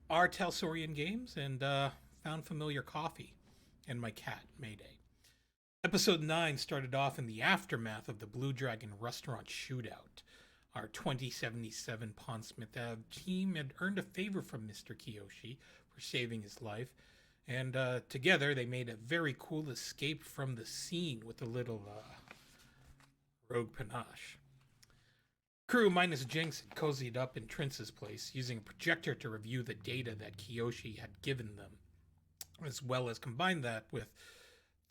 our Telsorian Games and Found Familiar Coffee and my cat, Mayday. Episode 9 started off in the aftermath of the Blue Dragon restaurant shootout. Our 2077 Pondsmith Ave team had earned a favor from Mr. Kiyoshi for saving his life, and together they made a very cool escape from the scene with a little rogue panache. Crew minus Jinx had cozied up in Trince's place, using a projector to review the data that Kiyoshi had given them, as well as combine that with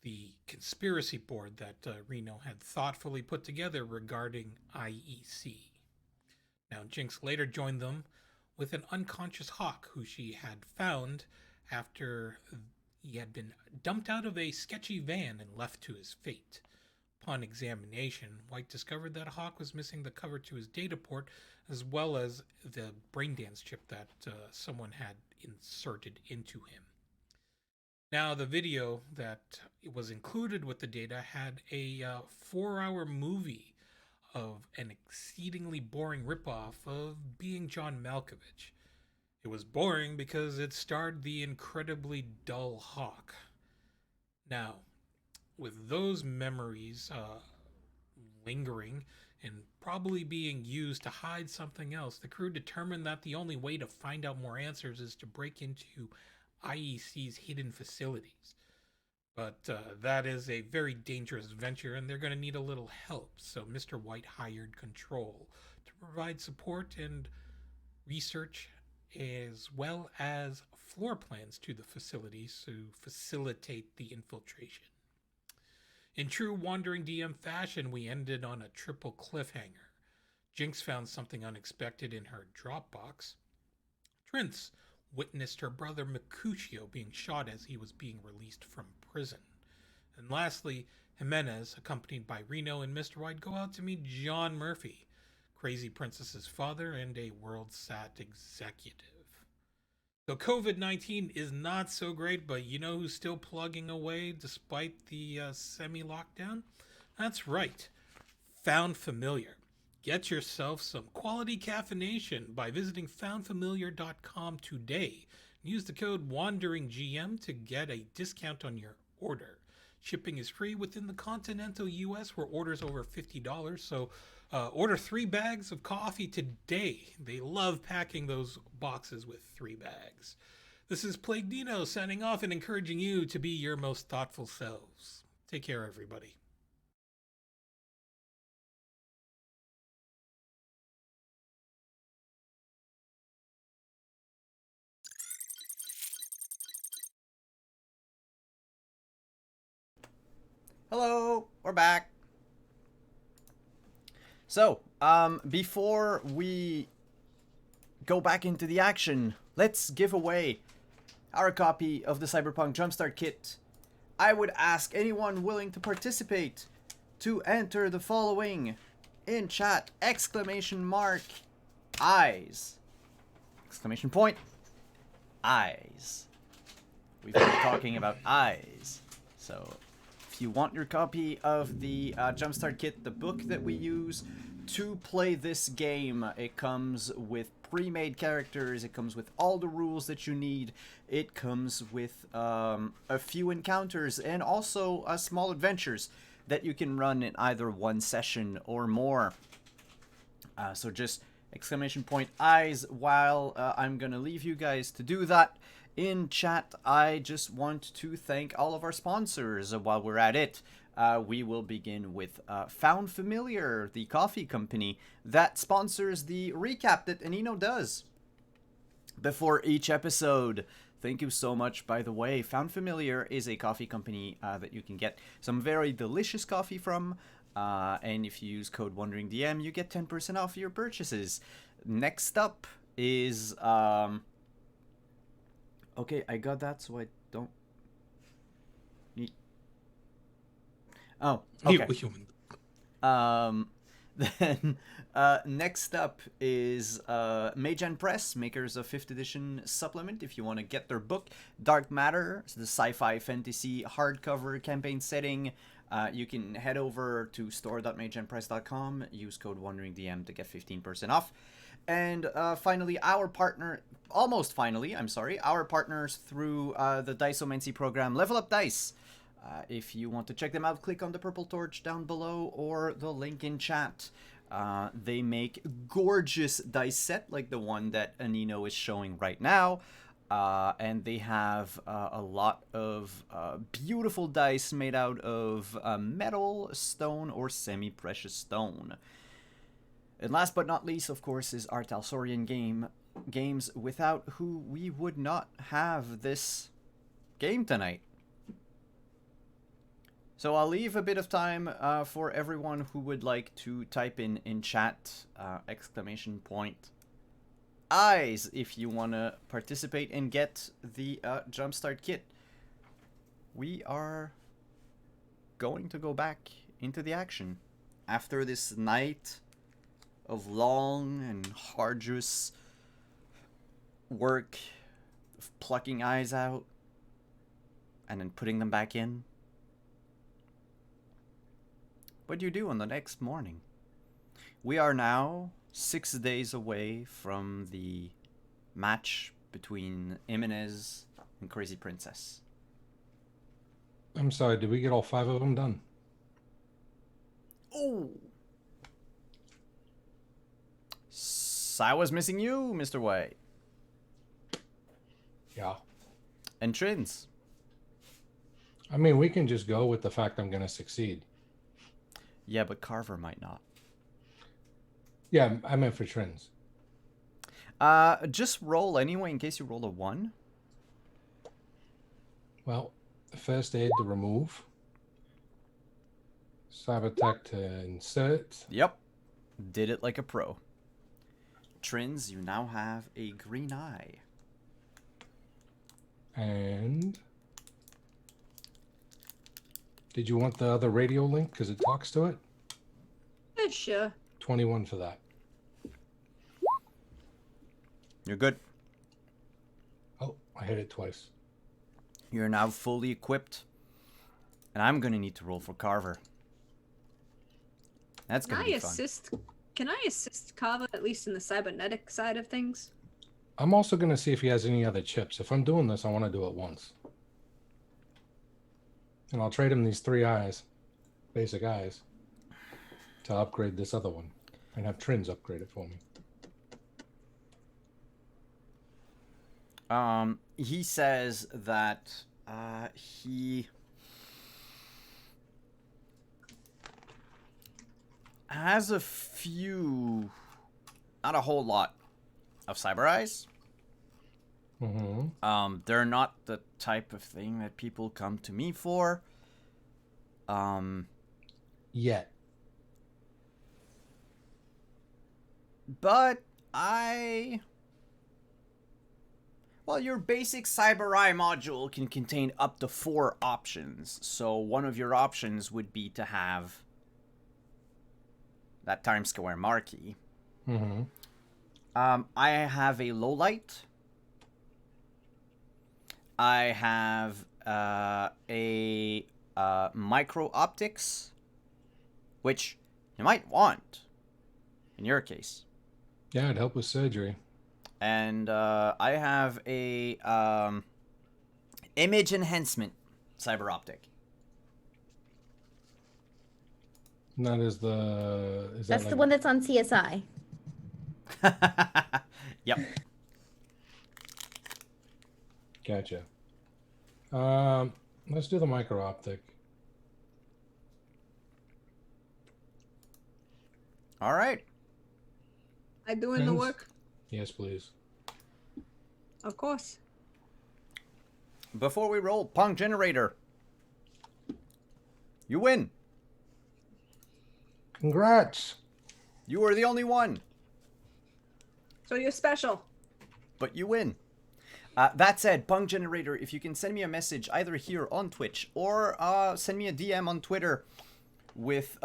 the conspiracy board that Reno had thoughtfully put together regarding IEC. Now, Jinx later joined them with an unconscious Hawk who she had found after he had been dumped out of a sketchy van and left to his fate. Upon examination, White discovered that Hawk was missing the cover to his data port, as well as the braindance chip that someone had inserted into him. Now, the video that was included with the data had a 4-hour movie of an exceedingly boring ripoff of Being John Malkovich. It was boring because it starred the incredibly dull Hawk. Now, with those memories lingering and probably being used to hide something else, the crew determined that the only way to find out more answers is to break into IEC's hidden facilities. But that is a very dangerous venture, and they're going to need a little help. So Mr. White hired Control to provide support and research, as well as floor plans to the facilities to facilitate the infiltration. In true Wandering DM fashion, we ended on a triple cliffhanger. Jinx found something unexpected in her Dropbox. Trince witnessed her brother Mercutio being shot as he was being released from prison. And lastly, Jimenez, accompanied by Reno and Mr. White, go out to meet John Murphy, Crazy Princess's father and a WorldSat executive. So COVID-19 is not so great, but you know who's still plugging away despite the semi-lockdown? That's right, Found Familiar. Get yourself some quality caffeination by visiting foundfamiliar.com today. Use the code WanderingGM to get a discount on your order. Shipping is free within the continental US where orders over $50, so order 3 bags of coffee today. They love packing those boxes with 3 bags. This is Plague Dino signing off and encouraging you to be your most thoughtful selves. Take care, everybody. Hello, we're back. So, before we go back into the action, let's give away our copy of the Cyberpunk Jumpstart Kit. I would ask anyone willing to participate to enter the following in chat: !eyes! Exclamation point, eyes. We've been talking about eyes. So, if you want your copy of the Jumpstart Kit, the book that we use to play this game, it comes with pre-made characters, it comes with all the rules that you need, it comes with a few encounters, and also small adventures that you can run in either one session or more. So just exclamation point eyes. While I'm gonna leave you guys to do that in chat, I just want to thank all of our sponsors. While we're at it, we will begin with Found Familiar, the coffee company that sponsors the recap that Anino does before each episode. Thank you so much, by the way. Found Familiar is a coffee company that you can get some very delicious coffee from, and if you use code WanderingDM, you get 10% off your purchases. Next up is... Okay, I got that, so I don't need... Oh, okay. Then next up is Mage Press, makers of 5th edition supplement. If you want to get their book, Dark Matter, the sci-fi fantasy hardcover campaign setting, you can head over to store.mageandpress.com, use code WanderingDM to get 15% off. And finally, our partners through the Diceomancy program, Level Up Dice. If you want to check them out, click on the purple torch down below or the link in chat. They make gorgeous dice set like the one that Anino is showing right now. And they have a lot of beautiful dice made out of metal, stone, or semi-precious stone. And last but not least, of course, is our Talsorian games, without who we would not have this game tonight. So I'll leave a bit of time for everyone who would like to type in chat, exclamation point, eyes, if you want to participate and get the Jumpstart kit. We are going to go back into the action after this night of long and arduous work of plucking eyes out and then putting them back in. What do you do on the next morning? We are now 6 days away from the match between Jimenez and Crazy Princess. I'm sorry, did we get all 5 of them done? Oh! I was missing you, Mr. White. Yeah. And Trins. I mean, we can just go with the fact I'm going to succeed. Yeah, but Carver might not. Yeah, I meant for trends. Just roll anyway in case you roll a 1. Well, first aid to remove. Cybertech to insert. Yep. Did it like a pro. Trins, you now have a green eye. And did you want the other radio link because it talks to it? Yeah, sure. 21 for that. You're good. Oh, I hit it twice. You're now fully equipped. And I'm going to need to roll for Carver. That's going to be fun. Can I assist Kava at least in the cybernetic side of things? I'm also going to see if he has any other chips. If I'm doing this, I want to do it once. And I'll trade him these 3 eyes, basic eyes, to upgrade this other one. And have Trins upgrade it for me. He says that he has a few, not a whole lot, of cyber eyes. Mm-hmm. They're not the type of thing that people come to me for. Yet. But well, your basic cyber eye module can contain up to 4 options. So one of your options would be to have that Times Square marquee. Mm-hmm. I have a low light. I have a micro optics, which you might want in your case. Yeah, it'd help with surgery. And I have a image enhancement cyber optic. And that is the... That's the one that's on CSI. Yep. Gotcha. Let's do the micro optic. All right. I doing the work? Yes, please. Of course. Before we roll, Pong Generator. You win. Congrats. You were the only one, So you're special. but you win. That said, Pong Generator, if you can send me a message either here on Twitch or send me a DM on Twitter with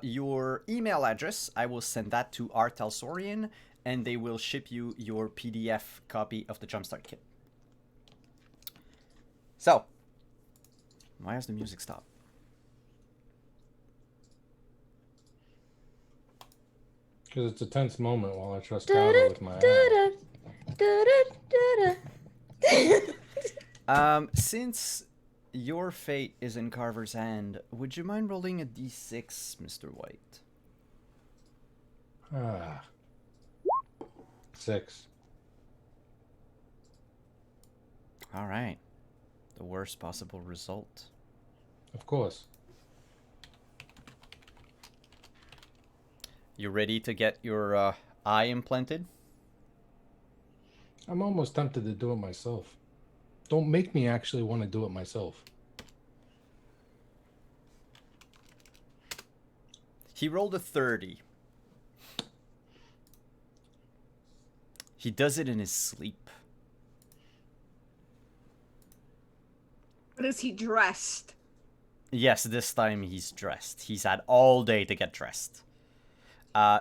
your email address. I will send that to Artalsorian, and they will ship you your PDF copy of the Jumpstart Kit. So, why has the music stopped? Because it's a tense moment while I trust Tyler with my eye. Since your fate is in Carver's hand, would you mind rolling a d6, Mr. White? 6. All right. The worst possible result. Of course. You ready to get your eye implanted? I'm almost tempted to do it myself. Don't make me actually want to do it myself. He rolled a 30. He does it in his sleep. But is he dressed? Yes, this time he's dressed. He's had all day to get dressed.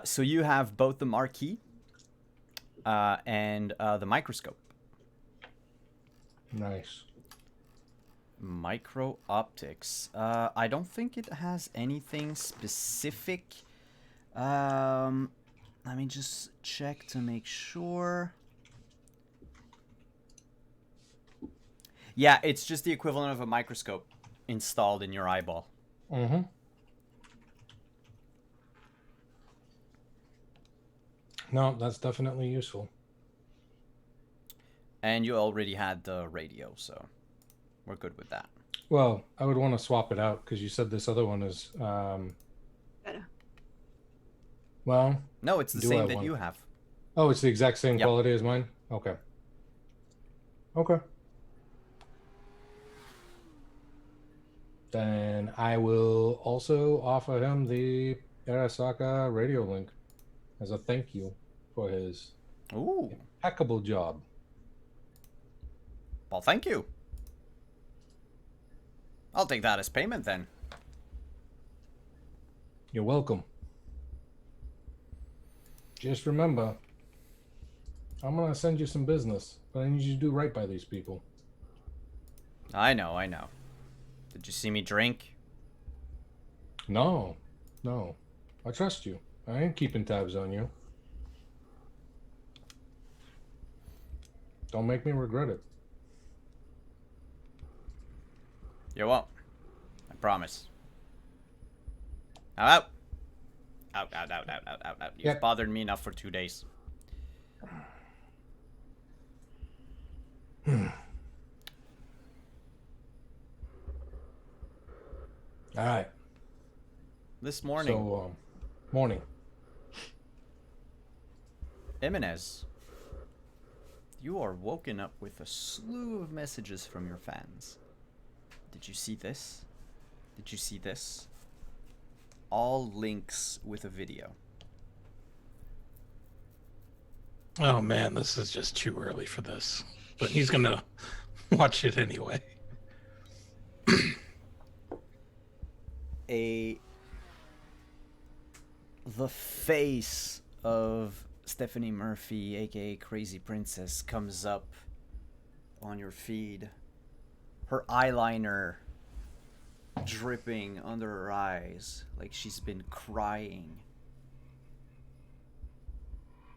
So you have both the marquee and the microscope. Nice. Micro optics. I don't think it has anything specific. Let me just check to make sure. Yeah, it's just the equivalent of a microscope installed in your eyeball. Mm-hmm. No, that's definitely useful. And you already had the radio, so we're good with that. Well, I would want to swap it out because you said this other one is, Better. well... No, it's the Do same I that want- you have. Oh, it's the exact same Yep. quality as mine? Okay. Okay. Then I will also offer him the Arasaka radio link as a thank you for his Ooh. impeccable job. Well, thank you. I'll take that as payment then. You're welcome. Just remember, I'm going to send you some business, but I need you to do right by these people. I know. Did you see me drink? No. I trust you. I ain't keeping tabs on you. Don't make me regret it. You won't. I promise. Out. Out. You've Yep. bothered me enough for 2 days. All right. This morning, So, morning. Jimenez, you are woken up with a slew of messages from your fans. Did you see this? Did you see this? All links with a video. Oh man, this is just too early for this. But he's gonna watch it anyway. The face of Stephanie Murphy, aka Crazy Princess, comes up on your feed. Her eyeliner dripping under her eyes like she's been crying.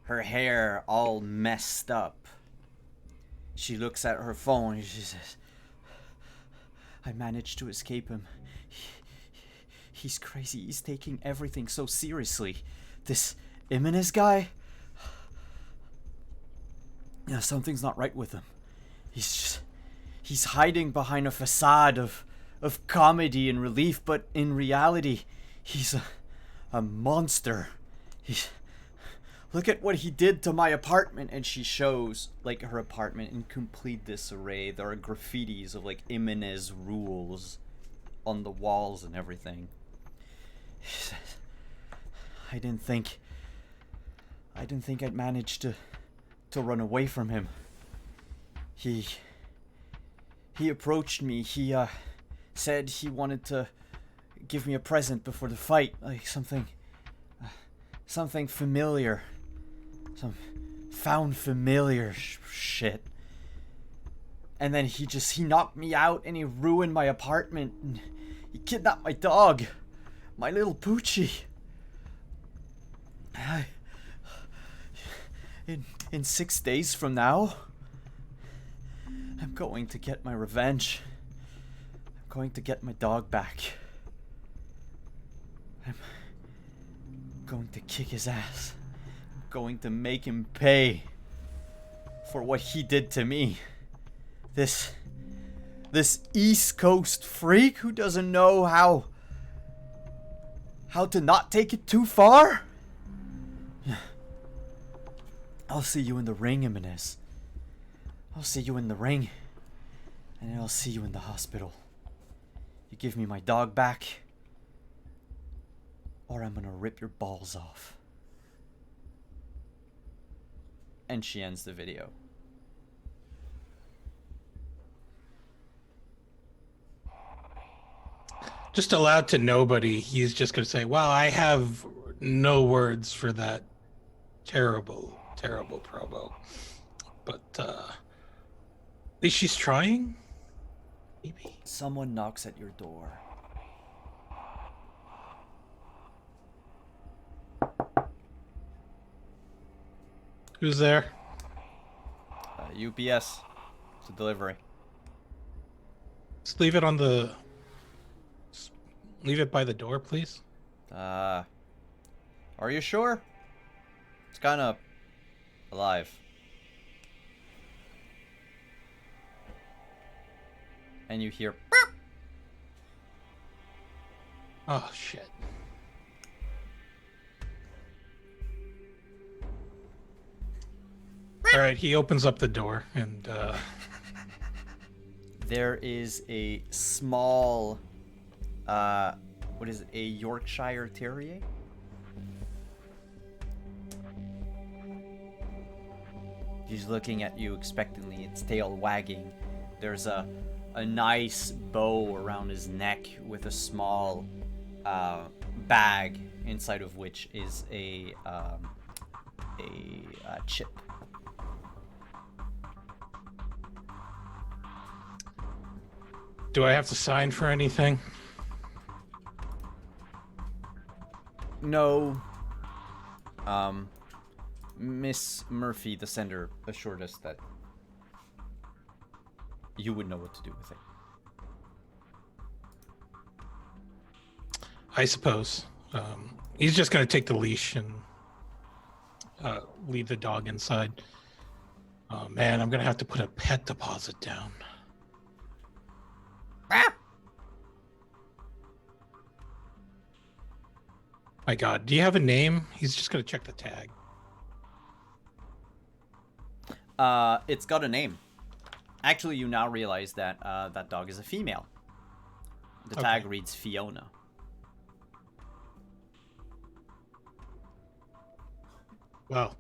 Her hair all messed up. She looks at her phone and she says, I managed to escape him. He's crazy. He's taking everything so seriously. This Jimenez guy? Yeah, something's not right with him. He's hiding behind a facade of comedy and relief, but in reality, he's a monster. Look at what he did to my apartment. And she shows like her apartment in complete disarray. There are graffitis of like Jimenez rules on the walls and everything. She says, I didn't think I'd manage to run away from him. He approached me. He said he wanted to give me a present before the fight, like something familiar, some found familiar shit. And then he knocked me out and he ruined my apartment and he kidnapped my dog, my little Poochie. In 6 days from now, I'm going to get my revenge. I'm going to get my dog back. I'm going to kick his ass. I'm going to make him pay for what he did to me. This East Coast freak who doesn't know how to not take it too far? I'll see you in the ring, Jimenez. I'll see you in the ring. And I'll see you in the hospital. You give me my dog back, or I'm gonna rip your balls off. And she ends the video. Just aloud to nobody, he's just going to say, well, I have no words for that terrible, terrible promo. But at least she's trying? Maybe. Someone knocks at your door. Who's there? UPS. It's a delivery. Just leave it on the... Leave it by the door, please. Are you sure? It's kind of alive. And you hear... Burp! Oh, shit. All right, he opens up the door and... There is a small... what is it? A Yorkshire Terrier? He's looking at you expectantly, its tail wagging. There's a nice bow around his neck with a small bag inside of which is a chip. Do I have to sign for anything? No. Miss Murphy, the sender, assured us that you would know what to do with it. I suppose. He's just going to take the leash and leave the dog inside. Oh, man, I'm going to have to put a pet deposit down. My God, do you have a name? He's just going to check the tag. It's got a name. Actually, you now realize that that dog is a female. The tag reads Fiona. Well,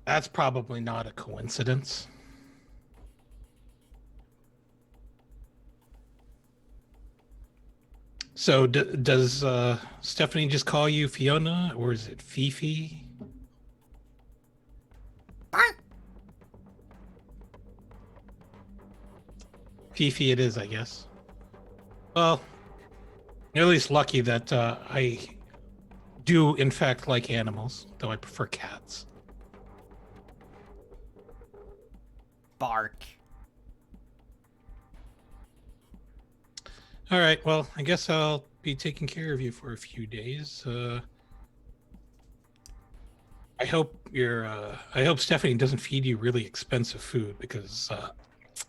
that's probably not a coincidence. So does Stephanie just call you Fiona, or is it Fifi? Fifi it is, I guess. Well, you're at least lucky that I do, in fact, like animals, though I prefer cats. Bark. All right, well, I guess I'll be taking care of you for a few days. I hope I hope Stephanie doesn't feed you really expensive food, because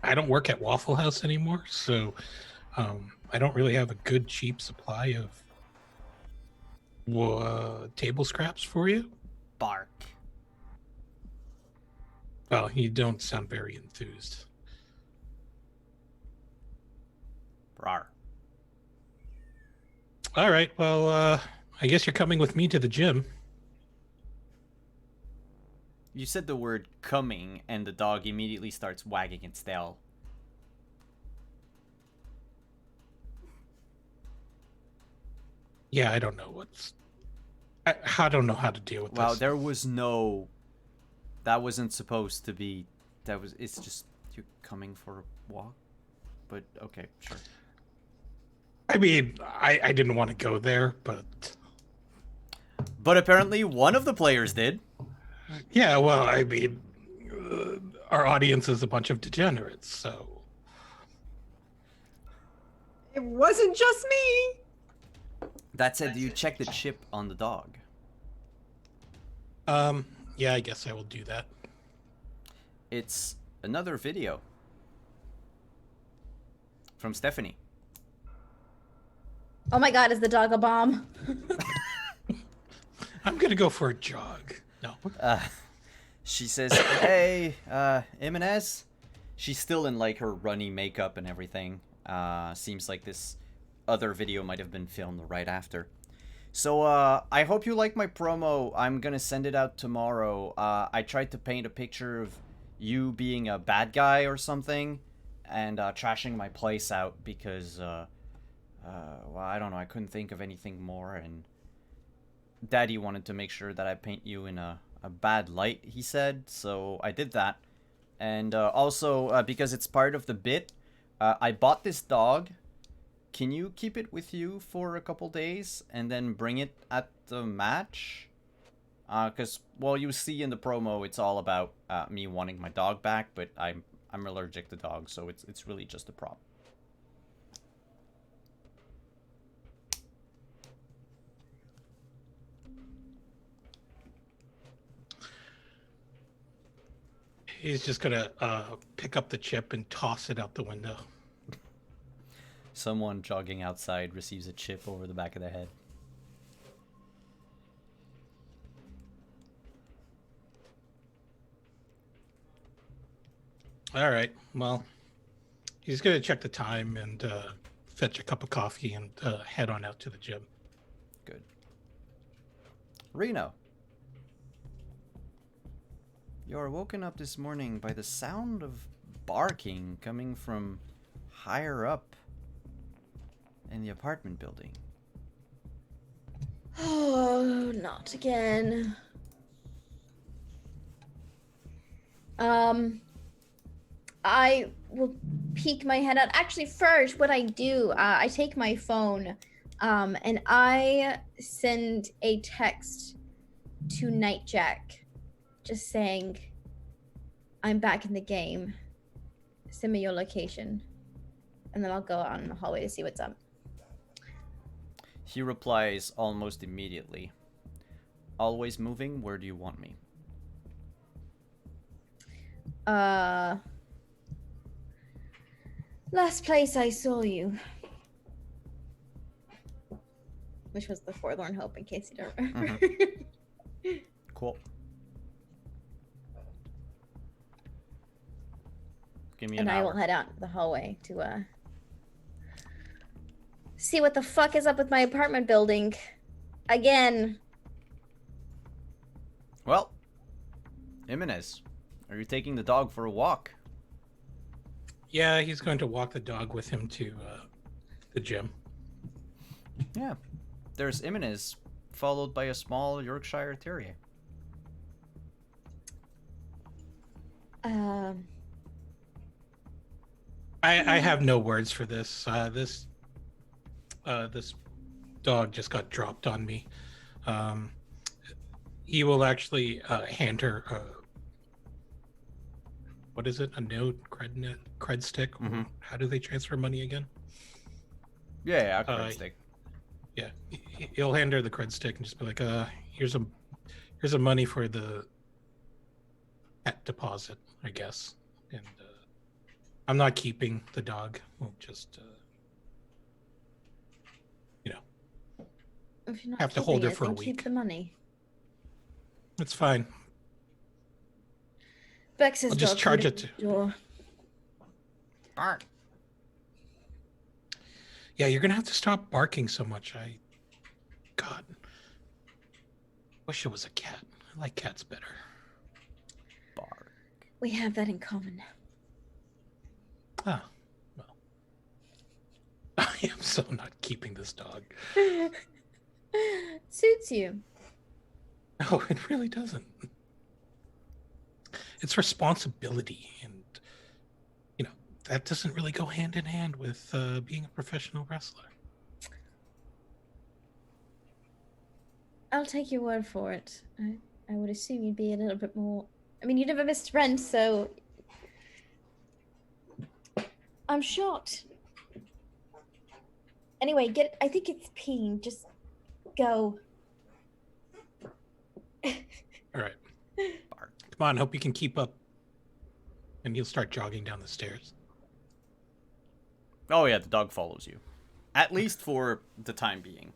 I don't work at Waffle House anymore, so I don't really have a good cheap supply of table scraps for you. Bark. Well, you don't sound very enthused. Rawr. All right, well, I guess you're coming with me to the gym. You said the word coming, and the dog immediately starts wagging its tail. Yeah, I don't know what's. I don't know how to deal with Wow, this. there was no. That wasn't supposed to be. That was. It's just you coming for a walk. But okay, sure. I mean, I didn't want to go there, but But apparently one of the players did. yeah, well, I mean, our audience is a bunch of degenerates, so It wasn't just me. That said, do you check the chip on the dog? yeah, I guess I will do that. It's another video from Stephanie. Oh my god, is the dog a bomb? I'm gonna go for a jog. No. She says, "Hey, Jimenez." She's still in like her runny makeup and everything. Seems like this other video might have been filmed right after. So I hope you like my promo. I'm gonna send it out tomorrow. I tried to paint a picture of you being a bad guy or something, and trashing my place out because, well, I don't know. I couldn't think of anything more, and Daddy wanted to make sure that I paint you in a bad light, he said, so I did that. And also, because it's part of the bit, I bought this dog. Can you keep it with you for a couple days and then bring it at the match? Because, well, you see in the promo, it's all about me wanting my dog back, but I'm allergic to dogs, so it's really just a prop. He's just gonna pick up the chip and toss it out the window. Someone jogging outside receives a chip over the back of their head. All right. Well, he's gonna check the time and fetch a cup of coffee and head on out to the gym. Good. Reno. You're woken up this morning by the sound of barking coming from higher up in the apartment building. Oh, not again. I will peek my head out. Actually, first, what I do, I take my phone, and I send a text to Nightjack, just saying, "I'm back in the game. Send me your location," and then I'll go out in the hallway to see what's up. He replies almost immediately. Always moving, where do you want me? Last place I saw you. Which was the Forlorn Hope, in case you don't remember. Cool. Give me an And I hour. will head out the hallway to see what the fuck is up with my apartment building. Again. Well, Jimenez, are you taking the dog for a walk? Yeah, he's going to walk the dog with him to the gym. Yeah. There's Jimenez, followed by a small Yorkshire Terrier. I have no words for this. This dog just got dropped on me. He will actually hand her what is it? A node cred stick? Mhm. How do they transfer money again? Yeah, a cred stick. Yeah, he'll hand her the cred stick and just be like, here's a money for the pet deposit, I guess. And I'm not keeping the dog. We'll just If you're not have to hold keeping her it, for a then week. keep the money. It's fine. Bex's I'll just dog charge food it at the door. Bark. Yeah, you're gonna have to stop barking so much. God, wish it was a cat. I like cats better. Bark. We have that in common. Ah, well, I am so not keeping this dog. Suits you. No, it really doesn't. It's responsibility, and that doesn't really go hand in hand with being a professional wrestler. I'll take your word for it. I would assume you'd be a little bit more. I mean, you never missed rent, so I'm shocked. Anyway, I think it's peeing. Just go. All right. Come on, hope you can keep up. And you'll start jogging down the stairs. Oh yeah, the dog follows you. At least for the time being.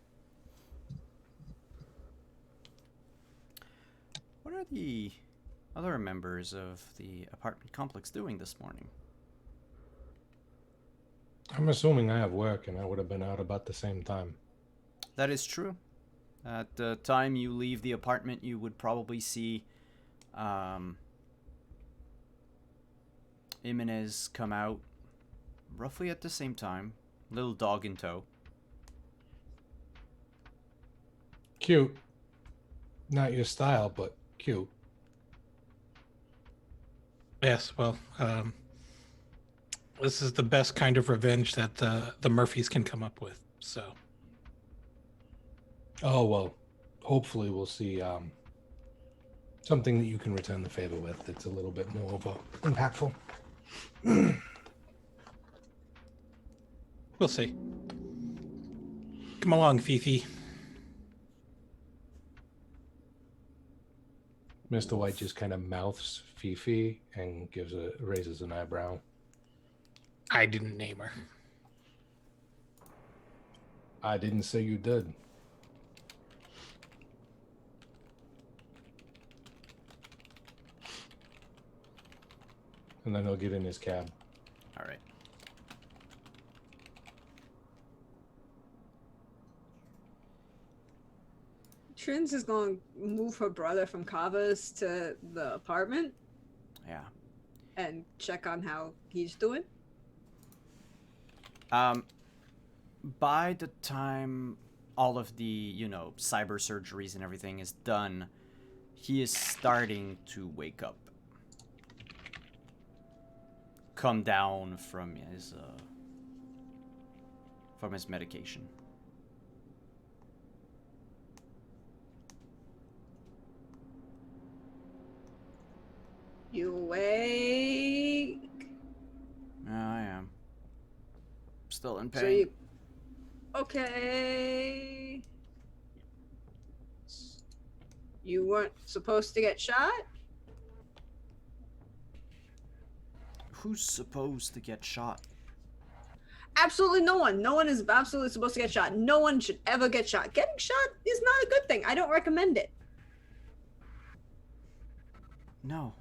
What are the other members of the apartment complex doing this morning? I'm assuming I have work, and I would have been out about the same time. That is true. At the time you leave the apartment, you would probably see Jimenez come out roughly at the same time. Little dog in tow. Cute. Not your style, but cute. Yes, well, this is the best kind of revenge that the Murphys can come up with, so. Oh, well, hopefully we'll see something that you can return the favor with that's a little bit more of a impactful. We'll see. Come along, Fifi. Mr. White just kind of mouths Fifi and raises an eyebrow. I didn't name her. I didn't say you did. And then he'll get in his cab. All right. Trins is going to move her brother from Kava's to the apartment Yeah. and check on how he's doing. By the time all of the, cyber surgeries and everything is done, he is starting to wake up. Come down from his medication. You awake? Yeah, I am. Still in pain. So you... Okay. You weren't supposed to get shot? Who's supposed to get shot? Absolutely no one. No one is absolutely supposed to get shot. No one should ever get shot. Getting shot is not a good thing. I don't recommend it. No.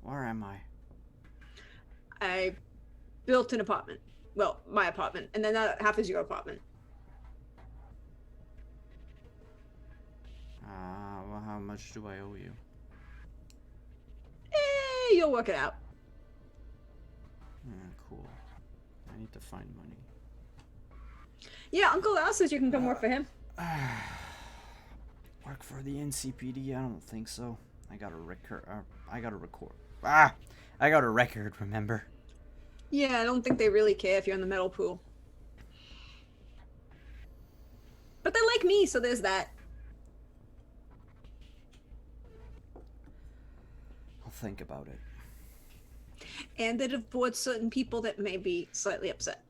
Where am I? I built an apartment. Well, my apartment. And then that half is your apartment. Well, how much do I owe you? You'll work it out. Cool. I need to find money. Yeah, Uncle Al says you can come work for him. Work for the NCPD? I don't think so. I got a record. I got a record, remember? Yeah, I don't think they really care if you're in the metal pool. But they like me, so there's that. I'll think about it. And they'd avoid certain people that may be slightly upset.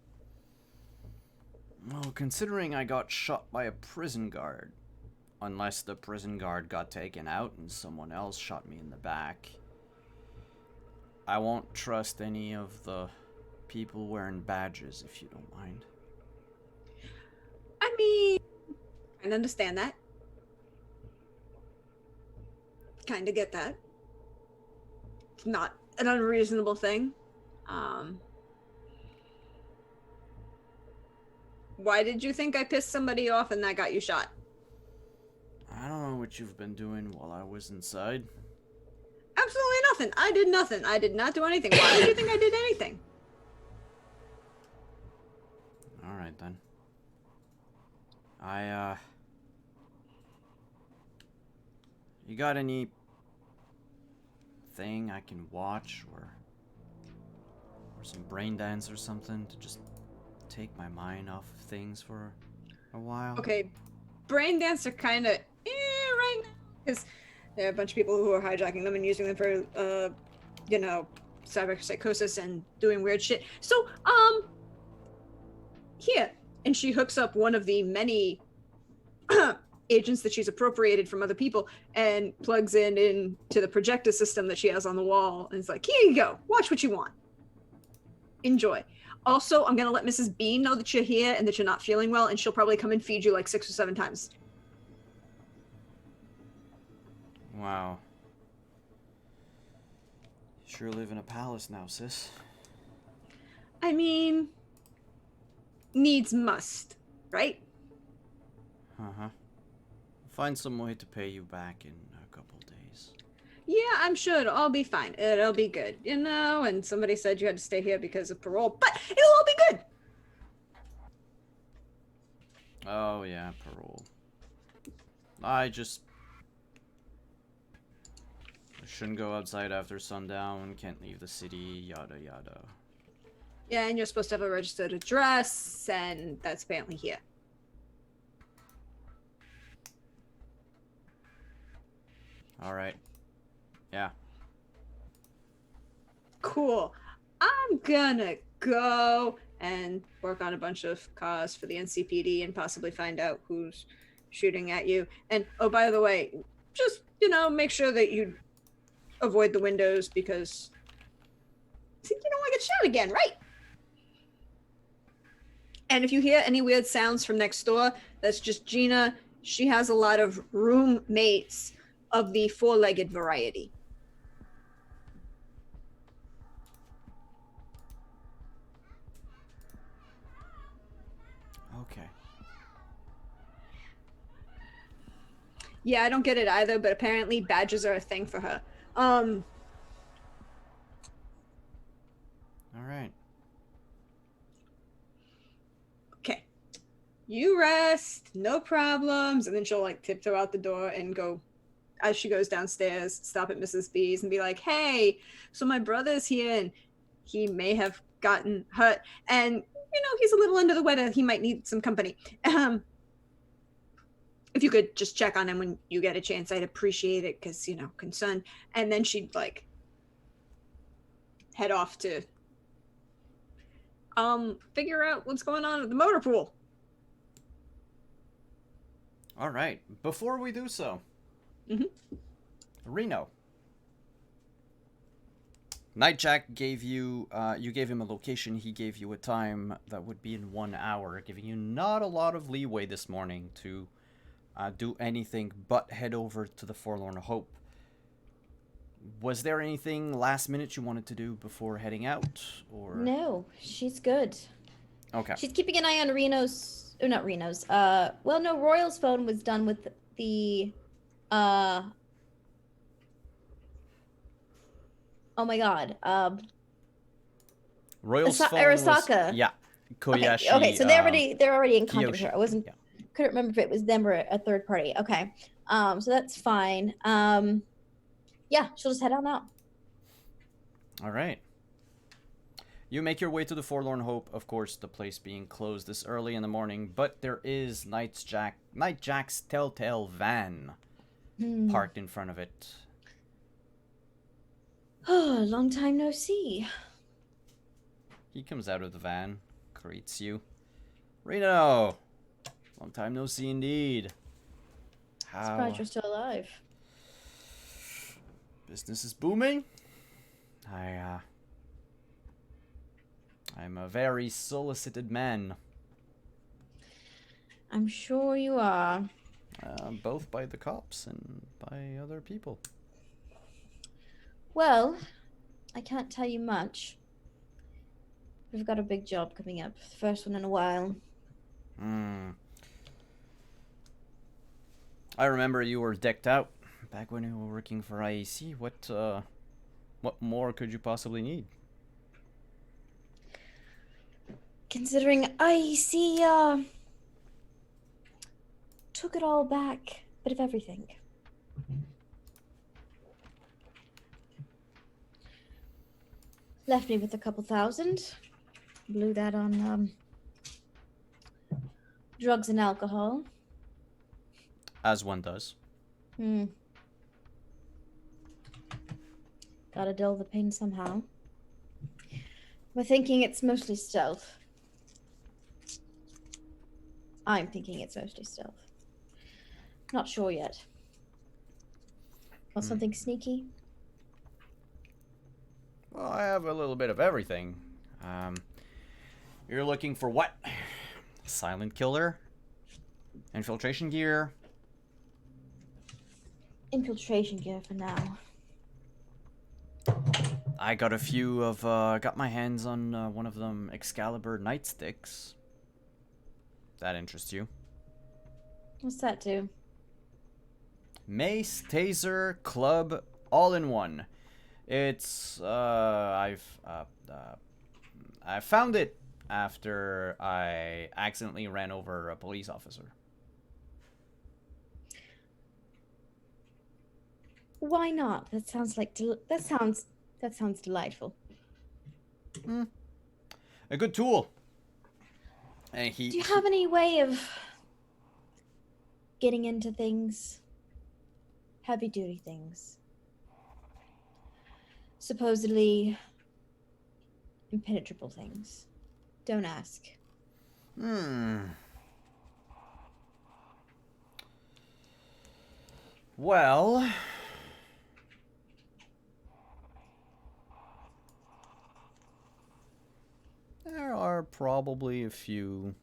Well, considering I got shot by a prison guard, unless the prison guard got taken out and someone else shot me in the back, I won't trust any of the people wearing badges, if you don't mind. I mean, I understand that. Kind of get that. It's not an unreasonable thing. Why did you think I pissed somebody off and that got you shot? I don't know what you've been doing while I was inside. Absolutely nothing. I did nothing. I did not do anything. Why would you think I did anything? Alright then. You got any thing I can watch or some brain dance or something to just take my mind off of things for a while? Okay, brain dance are kind of right now because there are a bunch of people who are hijacking them and using them for, cyber psychosis and doing weird shit. So, here, and she hooks up one of the many agents that she's appropriated from other people and plugs into the projector system that she has on the wall, and it's like, here you go, watch what you want, enjoy. Also, I'm gonna let Mrs. B know that you're here and that you're not feeling well, and she'll probably come and feed you like 6 or 7 times. Wow. You sure live in a palace now, sis. I mean, needs must, right? Uh-huh. Find some way to pay you back in a couple days. Yeah, I'm sure it'll all be fine. It'll be good, and somebody said you had to stay here because of parole, but it'll all be good. Oh yeah, parole. I shouldn't go outside after sundown, can't leave the city, yada yada. Yeah, and you're supposed to have a registered address, and that's apparently here. Alright. Yeah. Cool. I'm gonna go and work on a bunch of cars for the NCPD and possibly find out who's shooting at you. And, oh, by the way, just, make sure that you avoid the windows because you don't want to get shot again, right? And if you hear any weird sounds from next door, that's just Gina. She has a lot of roommates of the 4-legged variety. Okay. Yeah, I don't get it either, but apparently badges are a thing for her. Alright. Okay. You rest, no problems. And then she'll tiptoe out the door and go, as she goes downstairs, stop at Mrs. B's and be like, hey, so my brother's here and he may have gotten hurt. And, he's a little under the weather. He might need some company. If you could just check on him when you get a chance, I'd appreciate it because, concerned. And then she'd head off to figure out what's going on at the motor pool. Alright. Before we do so, Reno. Nightjack gave you, you gave him a location, he gave you a time that would be in 1 hour, giving you not a lot of leeway this morning to do anything but head over to the Forlorn Hope. Was there anything last minute you wanted to do before heading out, or? No, she's good. Okay. She's keeping an eye on Reno's, or not Reno's, Royal's phone was done with the, oh my god, Royal's phone Arasaka. was, yeah, Koyashi. Okay, so they're already in contact with Kiyoshi, her. I wasn't, couldn't remember if it was them or a third party. Okay, so that's fine. Yeah, she'll just head on out. All right. You make your way to the Forlorn Hope, of course, the place being closed this early in the morning, but there is Nightjack's telltale van parked in front of it. Oh, long time no see. He comes out of the van, greets you. Reno! Long time no see indeed. Surprised you're still alive. Business is booming. I'm a very solicited man. I'm sure you are. Both by the cops and by other people. Well, I can't tell you much. We've got a big job coming up. The first one in a while. I remember you were decked out back when you were working for IEC. What more could you possibly need? Considering IEC, took it all back. Bit of everything. Left me with a couple thousand. Blew that on drugs and alcohol. As one does. Gotta dull the pain somehow. We're thinking it's mostly stealth. I'm thinking it's mostly stealth. Not sure yet. Want something sneaky? Well, I have a little bit of everything. You're looking for what? Silent killer? Infiltration gear? Infiltration gear for now. I got a few of, got my hands on one of them Excalibur nightsticks. That interests you? What's that do? Mace, taser, club, all in one. It's, I found it after I accidentally ran over a police officer. Why not? That sounds like that sounds delightful. A good tool. And Do you have any way of getting into things? Heavy duty things. Supposedly impenetrable things. Don't ask. Well, there are probably a few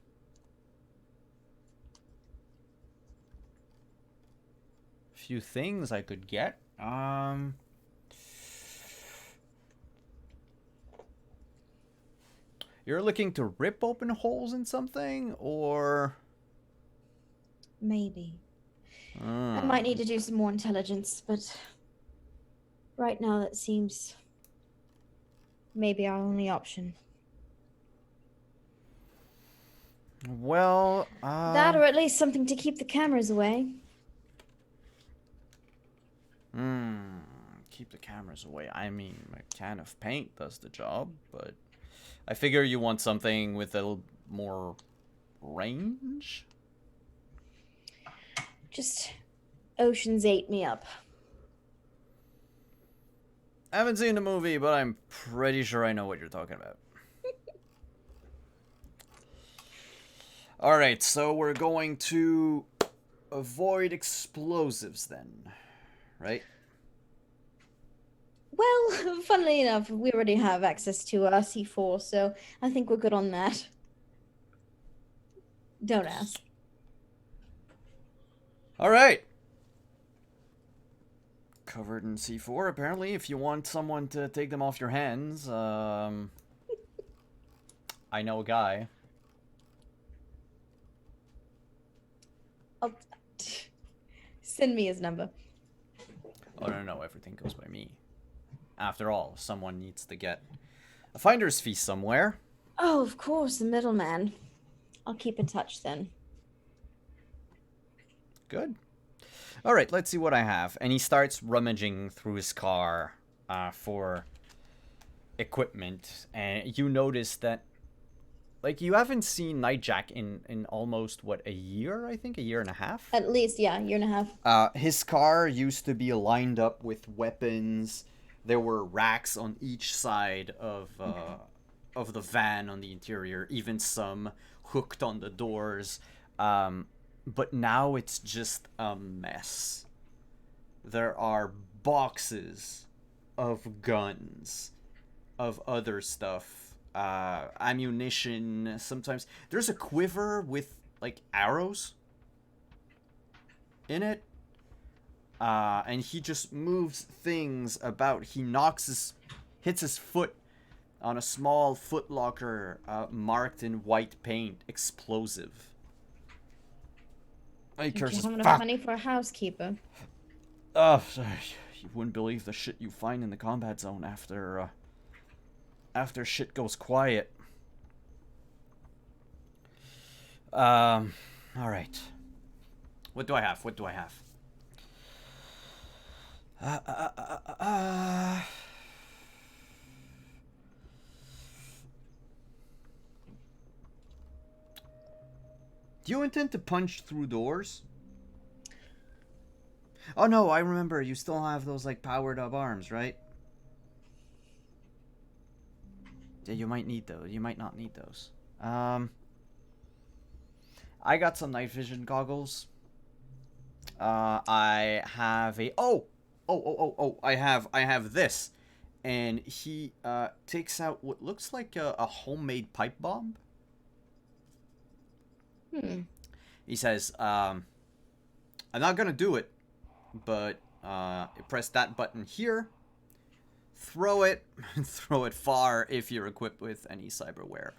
things I could get. You're looking to rip open holes in something, or Maybe. I might need to do some more intelligence, but right now that seems maybe our only option. Well, That, or at least something to keep the cameras away. keep the cameras away. I mean, a can of paint does the job, but I figure you want something with a little more range? Just Ocean's ate me up. I haven't seen the movie, but I'm pretty sure I know what you're talking about. Alright, so we're going to avoid explosives then, right? Well, funnily enough, we already have access to our C4, so I think we're good on that. Don't ask. Alright. Covered in C4, apparently. If you want someone to take them off your hands, I know a guy. I'll send me his number. Oh, no, everything goes by me. After all, someone needs to get a finder's fee somewhere. Oh, of course, the middleman. I'll keep in touch then. Good. Alright, let's see what I have. And he starts rummaging through his car for equipment. And you notice that, like, you haven't seen Nightjack in almost, what, a year, I think? A year and a half? At least, yeah, year and a half. His car used to be lined up with weapons. There were racks on each side of the van on the interior, even some hooked on the doors. But now it's just a mess. There are boxes of guns, of other stuff, ammunition. Sometimes there's a quiver with like arrows in it. And he just moves things about. He hits his foot on a small footlocker marked in white paint, explosive. He Don't you curses, have enough "Fuck!" money for a housekeeper? Sorry. You wouldn't believe the shit you find in the combat zone after shit goes quiet. Alright. What do I have? Do you intend to punch through doors? Oh no, I remember. You still have those like powered up arms, right? Yeah, you might need those. You might not need those. I got some night vision goggles. I have a I have this, and he takes out what looks like a homemade pipe bomb. He says, "I'm not gonna do it, but press that button here. Throw it, throw it far if you're equipped with any cyberware.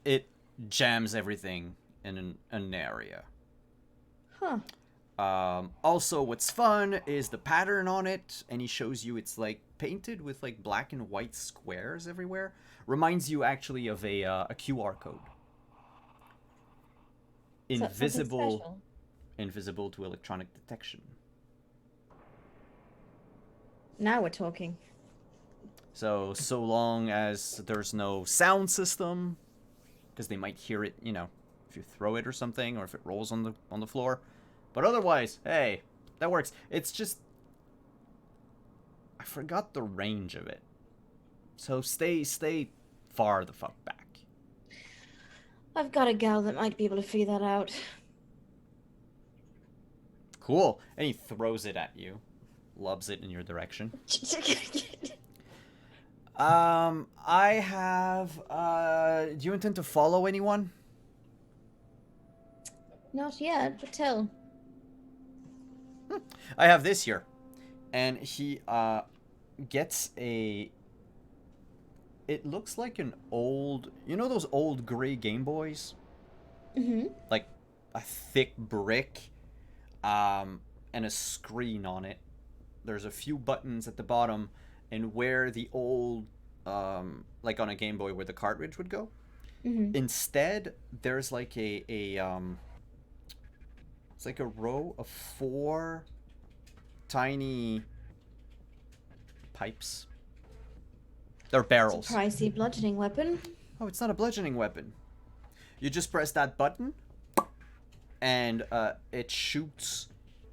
It jams everything in an area." Huh. Also, what's fun is the pattern on it, and he shows you it's like painted with like black and white squares everywhere. Reminds you actually of a QR code. Invisible, invisible to electronic detection. Now we're talking. So long as there's no sound system, because they might hear it, you know, if you throw it or something, or if it rolls on the floor. But otherwise, hey, that works. It's just I forgot the range of it. So stay far the fuck back. I've got a gal that might be able to figure that out. Cool. And he throws it at you. Lobs it in your direction. I have do you intend to follow anyone? Not yet, but tell. I have this here. And he gets a it looks like an old, you know those old gray Game Boys? Mm-hmm. Like a thick brick and a screen on it. There's a few buttons at the bottom, and where the old like on a Game Boy where the cartridge would go, instead there's like a it's like a row of 4 tiny pipes. They're barrels. It's a pricey bludgeoning weapon. Oh, it's not a bludgeoning weapon. You just press that button, and it shoots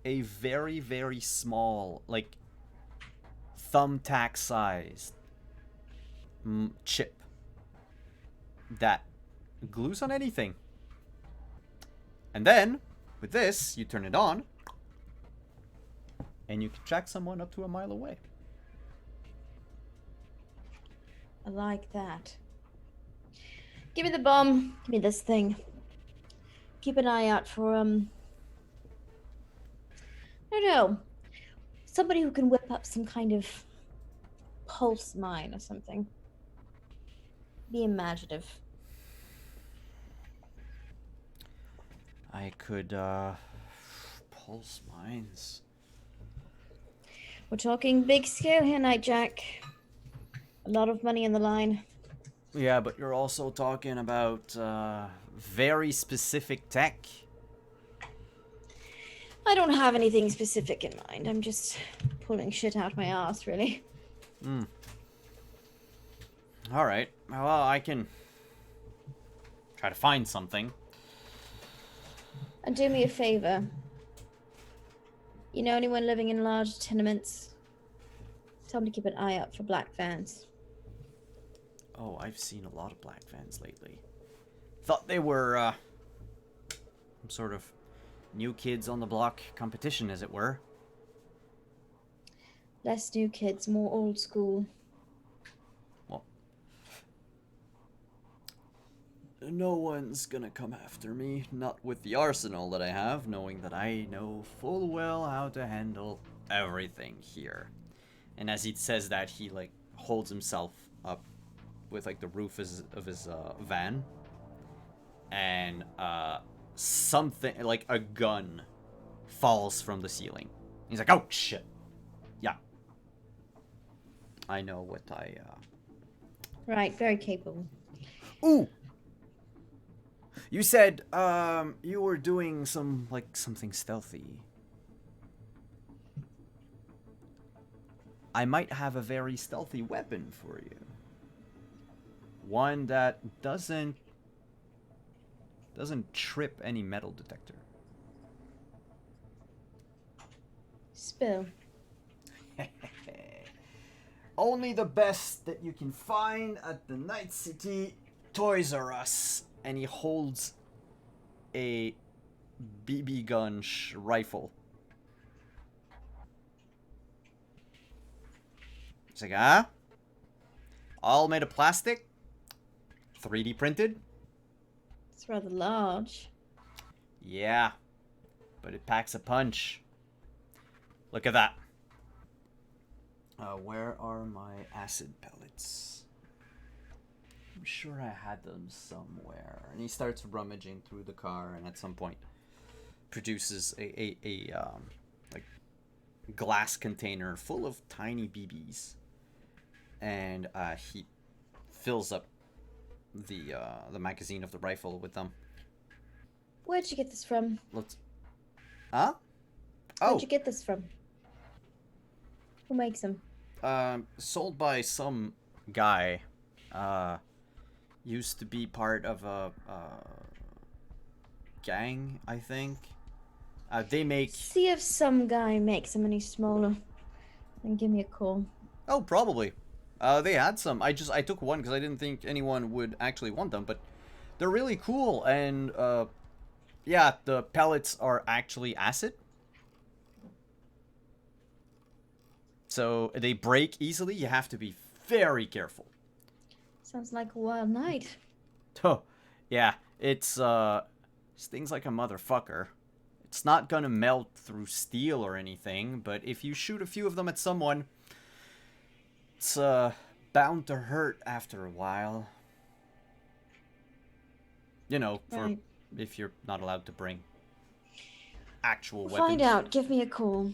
a very, very small, like, thumbtack-sized chip that glues on anything. And then, with this, you turn it on, and you can track someone up to a mile away. I like that. Give me the bomb. Give me this thing. Keep an eye out for, I don't know, somebody who can whip up some kind of pulse mine or something. Be imaginative. I could, pulse mines. We're talking big scale here, Nightjack. A lot of money in the line. Yeah, but you're also talking about, very specific tech. I don't have anything specific in mind. I'm just pulling shit out my ass, really. Alright. Well, I can try to find something. And do me a favor. You know anyone living in large tenements? Tell them to keep an eye out for black vans. Oh, I've seen a lot of black vans lately. Thought they were, some sort of new kids on the block competition, as it were. Less new kids, more old school. Well, no one's gonna come after me, not with the arsenal that I have, knowing that I know full well how to handle everything here. And as he says that, he, like, holds himself up with, like, the roof of his van. And, something, like a gun, falls from the ceiling. He's like, oh, shit. Yeah. I know what I, Right, very capable. Ooh! You said, you were doing something stealthy. I might have a very stealthy weapon for you. One that doesn't Doesn't trip any metal detector. Spill. Only the best that you can find at the Night City Toys R Us. And he holds a BB gun rifle. He's like, ah? All made of plastic? 3D printed? It's rather large. Yeah. But it packs a punch. Look at that. Where are my acid pellets? I'm sure I had them somewhere. And he starts rummaging through the car, and at some point produces a like glass container full of tiny BBs, and he fills up the magazine of the rifle with them. Where'd you get this from? Huh? Where'd you get this from? Who makes them? Sold by some guy. Used to be part of a gang, I think. They make... See if some guy makes them any smaller. Then give me a call. Oh, probably. They had some. I took one because I didn't think anyone would actually want them, but they're really cool, and yeah, the pellets are actually acid. So they break easily. You have to be very careful. Sounds like a wild night. Oh, yeah. It's stings like a motherfucker. It's not gonna melt through steel or anything, but if you shoot a few of them at someone, it's bound to hurt after a while. You know, for Right. if you're not allowed to bring actual We'll weapons. find out. Give me a call.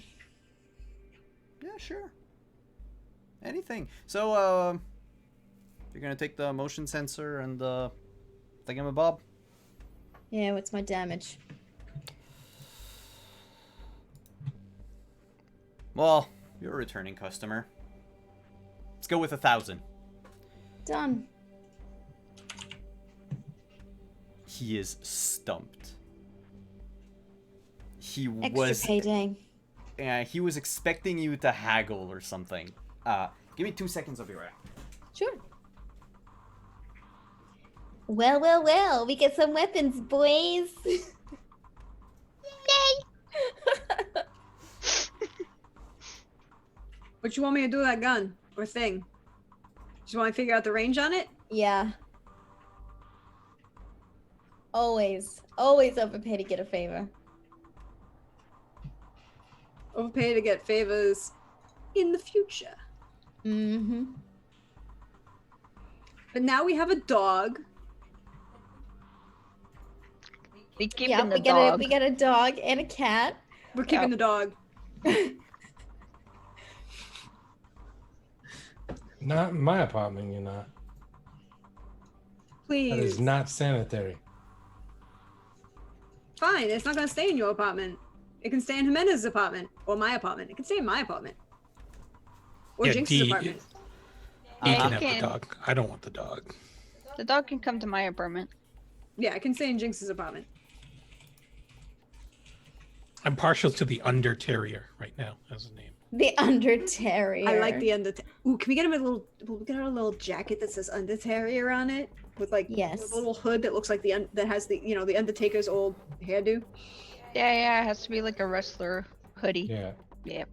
Yeah, sure. Anything. So, you're gonna take the motion sensor and the thingamabob? Yeah, what's my damage? Well, you're a returning customer. Let's go with 1,000. Done. He is stumped. He Extra was... payday. Yeah, he was expecting you to haggle or something. Give me 2 seconds, I'll be right back. Sure. Well, well, well. We get some weapons, boys. What you want me to do with that gun or thing? Just want to figure out the range on it? Yeah. Always. Always overpay to get a favor. Overpay to get favors in the future. Mm-hmm. But now we have a dog. We keeping Yeah, the we dog. got a dog and a cat. We're keeping the dog. Not in my apartment, you're not. Please. That is not sanitary. Fine, it's not gonna stay in your apartment. It can stay in Jimenez's apartment or my apartment. It can stay in my apartment or Yeah, Jinx's D- apartment. You I can have can- the dog. I don't want the dog. The dog can come to my apartment. Yeah, it can stay in Jinx's apartment. I'm partial to the Under Terrier right now as a name. The Undertarier. I like the Ooh, can we get him a little? We'll get her a little jacket that says Undertarier on it with like Yes. a little hood that looks like that has the the Undertaker's old hairdo. Yeah, it has to be like a wrestler hoodie. Yeah. Yep.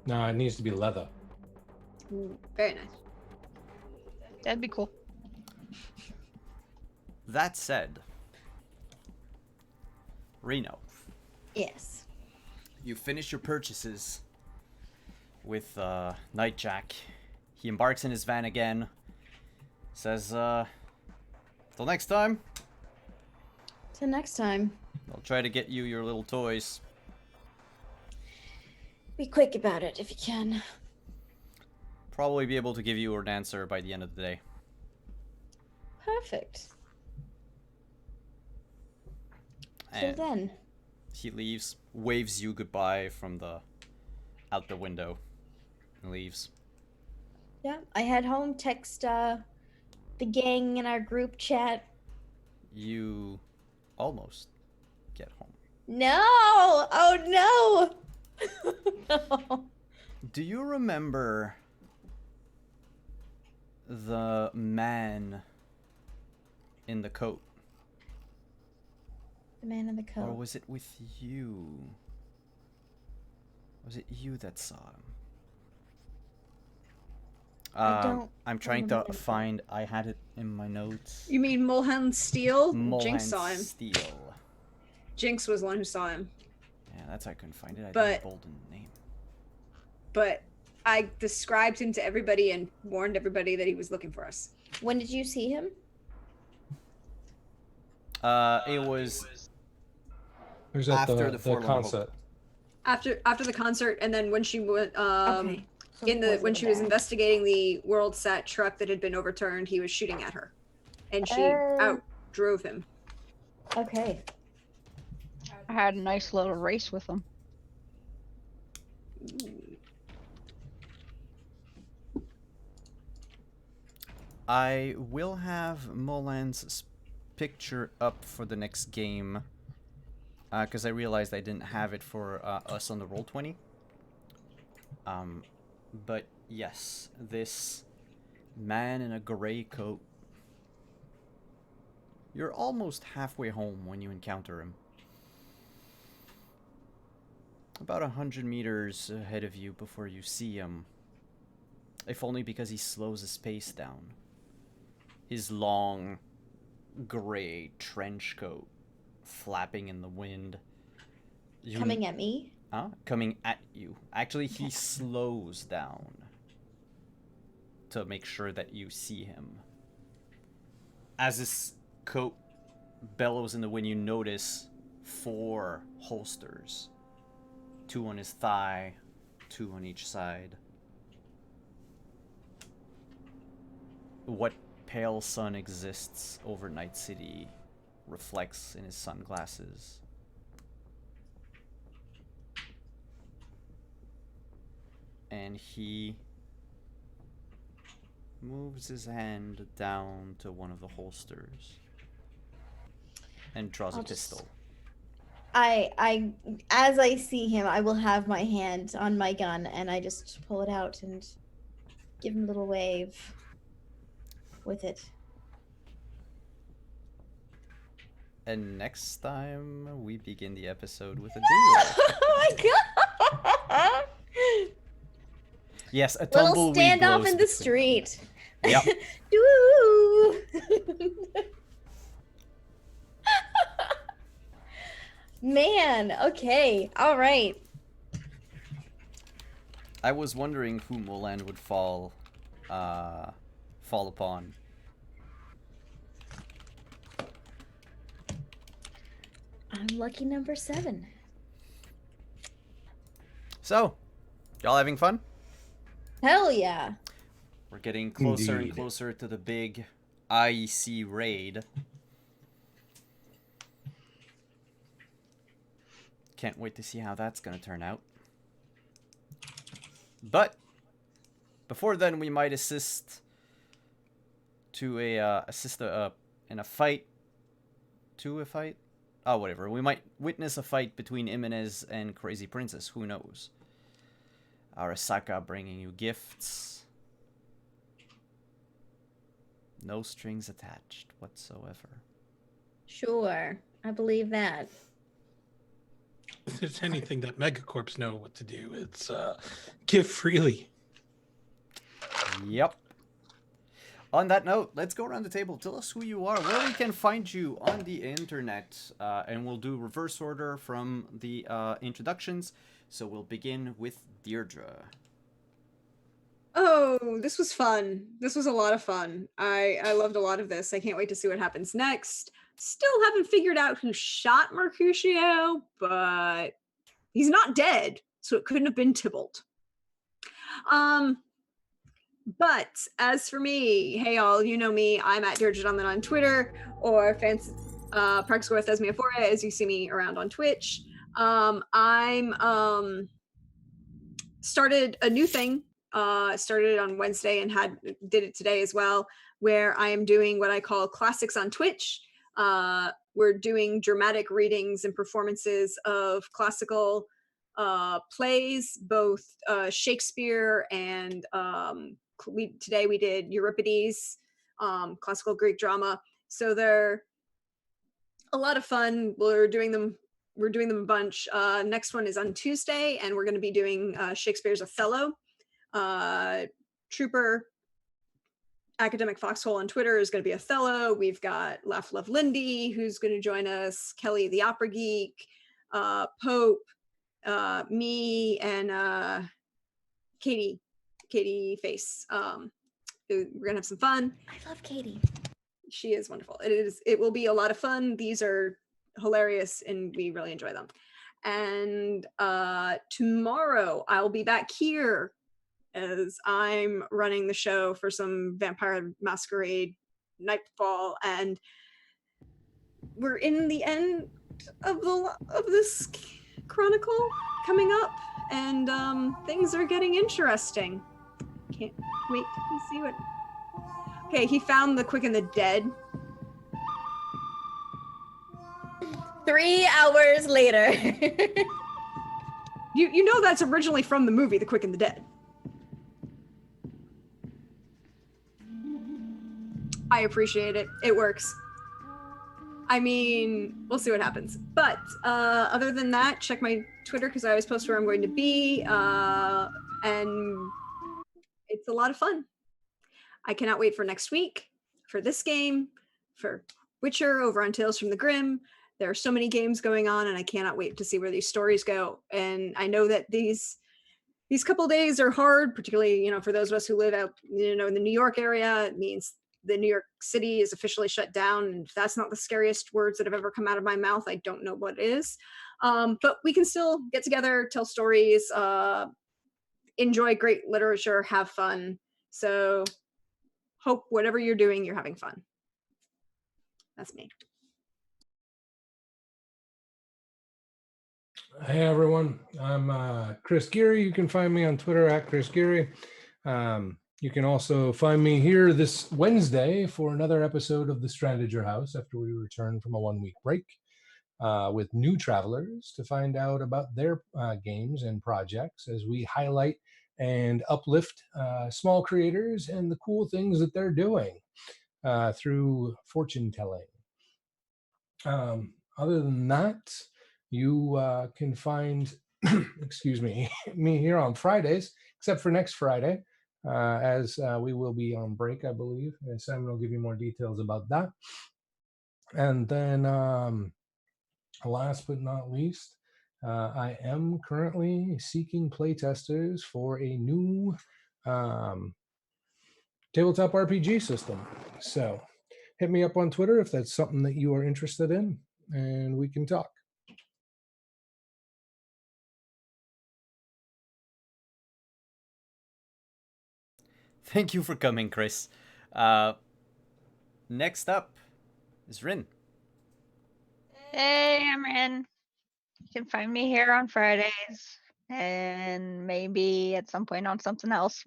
No, it needs to be leather. Ooh, very nice. That'd be cool. That said, Reno, Yes. you finish your purchases with Nightjack. He embarks in his van again. Says, till next time, Till next time. I'll try to get you your little toys. Be quick about it if you can. Probably be able to give you an answer by the end of the day. Perfect. Till And then. he leaves, waves you goodbye from out the window, and leaves. Yeah, I head home, text the gang in our group chat. you almost get home. No! Oh no! No. Do you remember the man in the coat? The man in the coat. Or was it with you? Was it you that saw him? I don't I'm trying to remember. find. I had it in my notes. You mean Mulholland Steel? Mulholland Jinx saw him. Steel. Jinx was the one who saw him. Yeah, that's why I couldn't find it. I But- didn't bold in the name. But I described him to everybody and warned everybody that he was looking for us. When did you see him? It was It was at after the the Forlorn concert. After the concert, and then when she went Okay. So in the towards when she was back. investigating the World Sat truck that had been overturned, he was shooting at her, and she Oh. outdrove him. Okay. I had a nice little race with him. I will have Molan's picture up for the next game, because I realized I didn't have it for us on the Roll20. But yes, this man in a gray coat. You're almost halfway home when you encounter him. About 100 meters ahead of you before you see him. If only because he slows his pace down. His long, gray trench coat flapping in the wind. Coming at me? Coming at you. Actually, he slows down to make sure that you see him. As his coat bellows in the wind, you notice 4 holsters. 2 on his thigh, 2 on each side. What pale sun exists over Night City reflects in his sunglasses. And he moves his hand down to one of the holsters and draws I'll a just- pistol. As I see him, I will have my hand on my gun and I just pull it out and give him a little wave with it. And next time we begin the episode with a duel. Oh my god! Yes, a Little tumbleweed standoff blows in the between- street. Yep. Doo! Man, okay, all right. I was wondering who Moland would fall upon. I'm lucky number 7. So, y'all having fun? Hell yeah. We're getting closer and Indeed. closer to the big IEC raid. Can't wait to see how that's gonna turn out. But before then, we might assist in a fight. To a fight? Oh, whatever. We might witness a fight between Imenez and Crazy Princess. Who knows? Arasaka bringing you gifts. No strings attached whatsoever. Sure, I believe that. If there's anything that megacorps know what to do, it's give freely. Yep. On that note, let's go around the table. Tell us who you are, where we can find you on the internet, and we'll do reverse order from the introductions. So we'll begin with Deirdre. Oh, this was fun. This was a lot of fun. I loved a lot of this. I can't wait to see what happens next. Still haven't figured out who shot Mercutio, but he's not dead, so it couldn't have been Tybalt. But as for me, hey all, you know me. I'm at Deirdre Donlin on Twitter, or Parkscore Thesmiophora, as you see me around on Twitch. I'm started a new thing. Started it on Wednesday and did it today as well, where I am doing what I call classics on Twitch. We're doing dramatic readings and performances of classical plays, both Shakespeare and today we did Euripides, classical Greek drama. So they're a lot of fun. We're doing them a bunch. Next one is on Tuesday, and we're going to be doing Shakespeare's Othello. Trooper Academic Foxhole on Twitter is going to be Othello. We've got Laugh Love Lindy, who's going to join us, Kelly the Opera Geek, Pope, me, and Katie Face. We're going to have some fun. I love Katie. She is wonderful. It will be a lot of fun. These are hilarious and we really enjoy them. And tomorrow I'll be back here as I'm running the show for some Vampire Masquerade Nightfall, and we're in the end of this chronicle coming up, and things are getting interesting. Can't wait to see what. Okay, he found the Quick and the Dead. 3 hours later. You know that's originally from the movie The Quick and the Dead. I appreciate it. It works. I mean, we'll see what happens. But other than that, check my Twitter because I always post where I'm going to be. And it's a lot of fun. I cannot wait for next week, for this game, for Witcher over on Tales from the Grim. There are so many games going on, and I cannot wait to see where these stories go. And I know that these couple days are hard, particularly, for those of us who live out, in the New York area. It means the New York City is officially shut down. And if that's not the scariest words that have ever come out of my mouth, I don't know what is. But we can still get together, tell stories, enjoy great literature, have fun. So hope whatever you're doing, you're having fun. That's me. Hey everyone, I'm Chris Geary. You can find me on Twitter at Chris Geary. You can also find me here this Wednesday for another episode of The Stranded Your House after we return from a 1-week break with new travelers to find out about their games and projects as we highlight and uplift small creators and the cool things that they're doing through fortune telling. Other than that, you can find, excuse me here on Fridays, except for next Friday, as we will be on break, I believe. And Simon will give you more details about that. And then last but not least, I am currently seeking playtesters for a new tabletop RPG system. So hit me up on Twitter if that's something that you are interested in, and we can talk. Thank you for coming, Chris. Next up is Rin. Hey, I'm Rin. You can find me here on Fridays and maybe at some point on something else.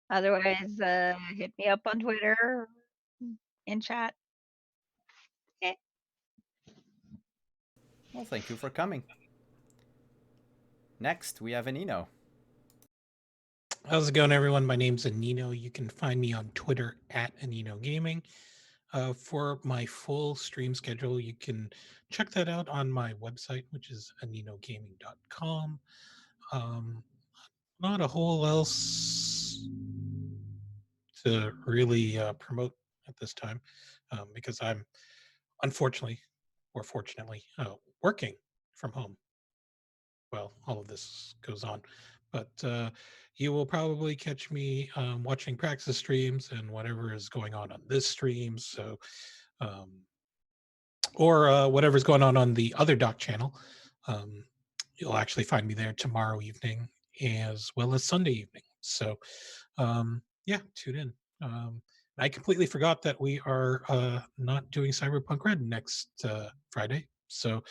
Otherwise, hit me up on Twitter in chat. Okay. Well, thank you for coming. Next, we have Anino. How's it going, everyone? My name's Anino. You can find me on Twitter at Anino Gaming. For my full stream schedule, you can check that out on my website, which is aninogaming.com. Not a whole else to really promote at this time because I'm unfortunately or fortunately working from home. Well, all of this goes on, but you will probably catch me watching Praxis streams and whatever is going on this stream. So, or whatever's going on the other doc channel. You'll actually find me there tomorrow evening as well as Sunday evening. So, yeah, tune in. I completely forgot that we are not doing Cyberpunk RED next Friday. So,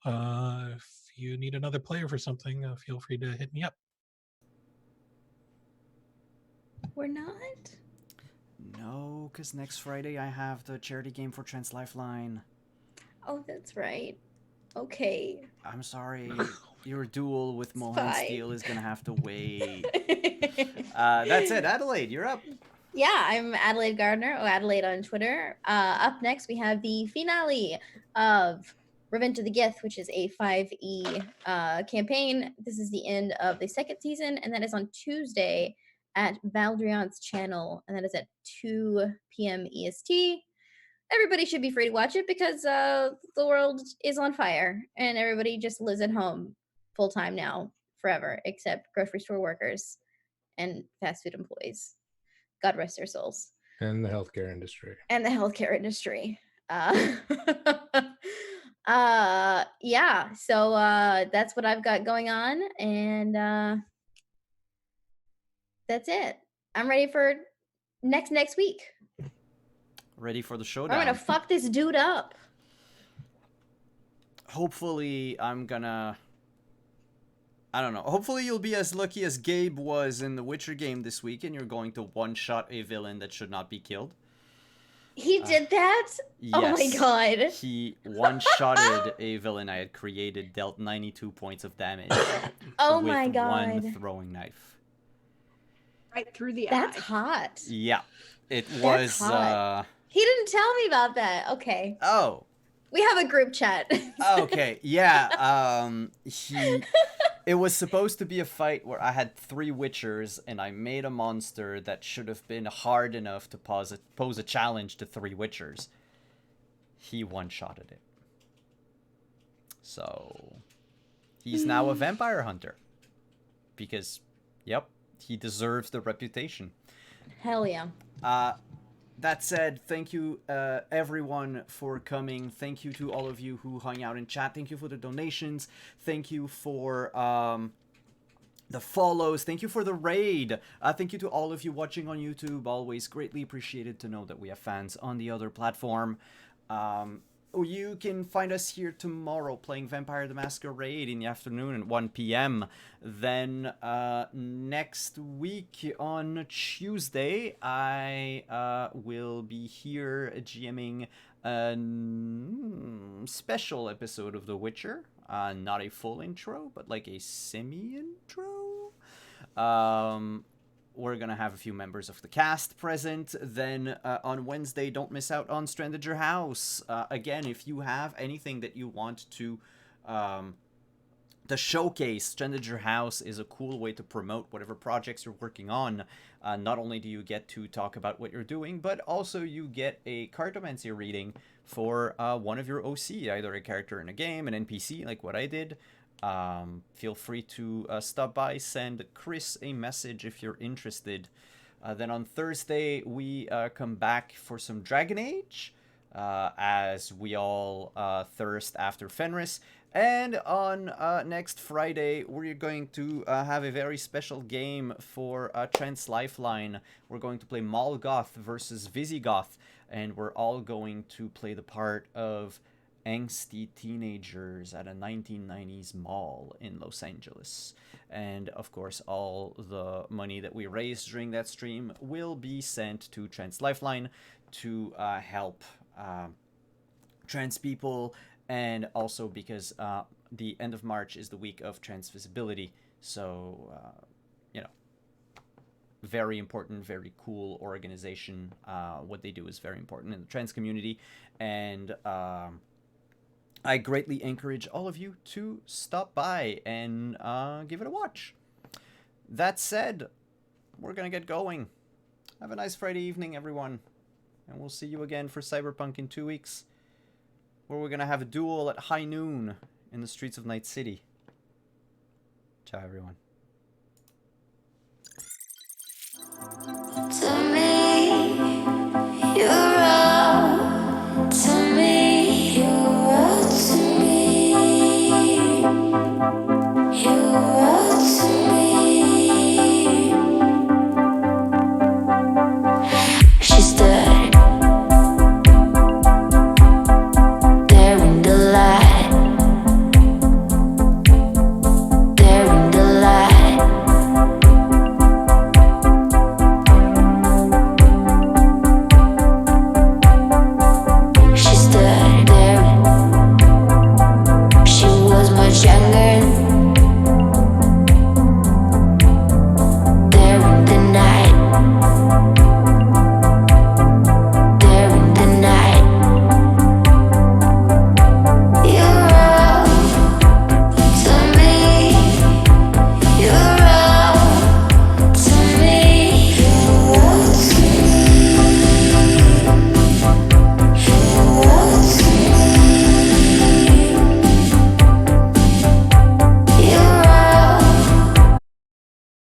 if you need another player for something, feel free to hit me up. We're not? No, because next Friday I have the charity game for Trans Lifeline. Oh, that's right. Okay. I'm sorry. Your duel with It's Mohan fine. Steel is gonna have to wait. That's it. Adelaide, you're up. Yeah, I'm Adelaide Gardner, Adelaide on Twitter. Up next, we have the finale of Revenge of the Gith, which is a 5e campaign. This is the end of the second season, and that is on Tuesday at Valdriant's channel, and that is at 2 p.m. EST. Everybody should be free to watch it because the world is on fire, and everybody just lives at home full time now, forever, except grocery store workers and fast food employees. God rest their souls. And the healthcare industry. And the healthcare industry. Yeah, so that's what I've got going on, and that's it. I'm ready for next week. Ready for the I'm showdown. gonna fuck this dude up. Hopefully, I'm gonna... I don't know. Hopefully you'll be as lucky as Gabe was in the Witcher game this week, and you're going to one-shot a villain that should not be killed. He did that? Yes, oh my god. He one-shotted a villain I had created, dealt 92 points of damage. Oh with my god. one throwing knife. Right through the That's eye. hot. Yeah. It That's was, hot. He didn't tell me about that. Okay. Oh. We have a group chat. Okay, yeah, it was supposed to be a fight where I had 3 Witchers, and I made a monster that should have been hard enough to pose a challenge to 3 Witchers. He one-shotted it. So, he's now a vampire hunter. Because, yep, he deserves the reputation. Hell yeah. That said, thank you, everyone, for coming. Thank you to all of you who hung out in chat. Thank you for the donations. Thank you for the follows. Thank you for the raid. Thank you to all of you watching on YouTube. Always greatly appreciated to know that we have fans on the other platform. You can find us here tomorrow playing Vampire the Masquerade in the afternoon at 1 p.m. Then next week on Tuesday, I will be here GMing a special episode of The Witcher. Not a full intro, but like a semi-intro. We're going to have a few members of the cast present. Then on Wednesday, don't miss out on Stranded Your House. Again, if you have anything that you want to showcase, Stranded Your House is a cool way to promote whatever projects you're working on. Not only do you get to talk about what you're doing, but also you get a cartomancy reading for one of your OC, either a character in a game, an NPC, like what I did. Feel free to stop by, send Chris a message if you're interested. Then on Thursday, we come back for some Dragon Age, as we all thirst after Fenris. And on next Friday, we're going to have a very special game for Trans Lifeline. We're going to play Molgoth versus Visigoth, and we're all going to play the part of angsty teenagers at a 1990s mall in Los Angeles. And of course, all the money that we raise during that stream will be sent to Trans Lifeline to help trans people, and also because the end of March is the week of trans visibility. So, you know, very important, very cool organization. What they do is very important in the trans community, and I greatly encourage all of you to stop by and give it a watch. That said, we're going to get going. Have a nice Friday evening, everyone. And we'll see you again for Cyberpunk in 2 weeks, where we're going to have a duel at high noon in the streets of Night City. Ciao, everyone.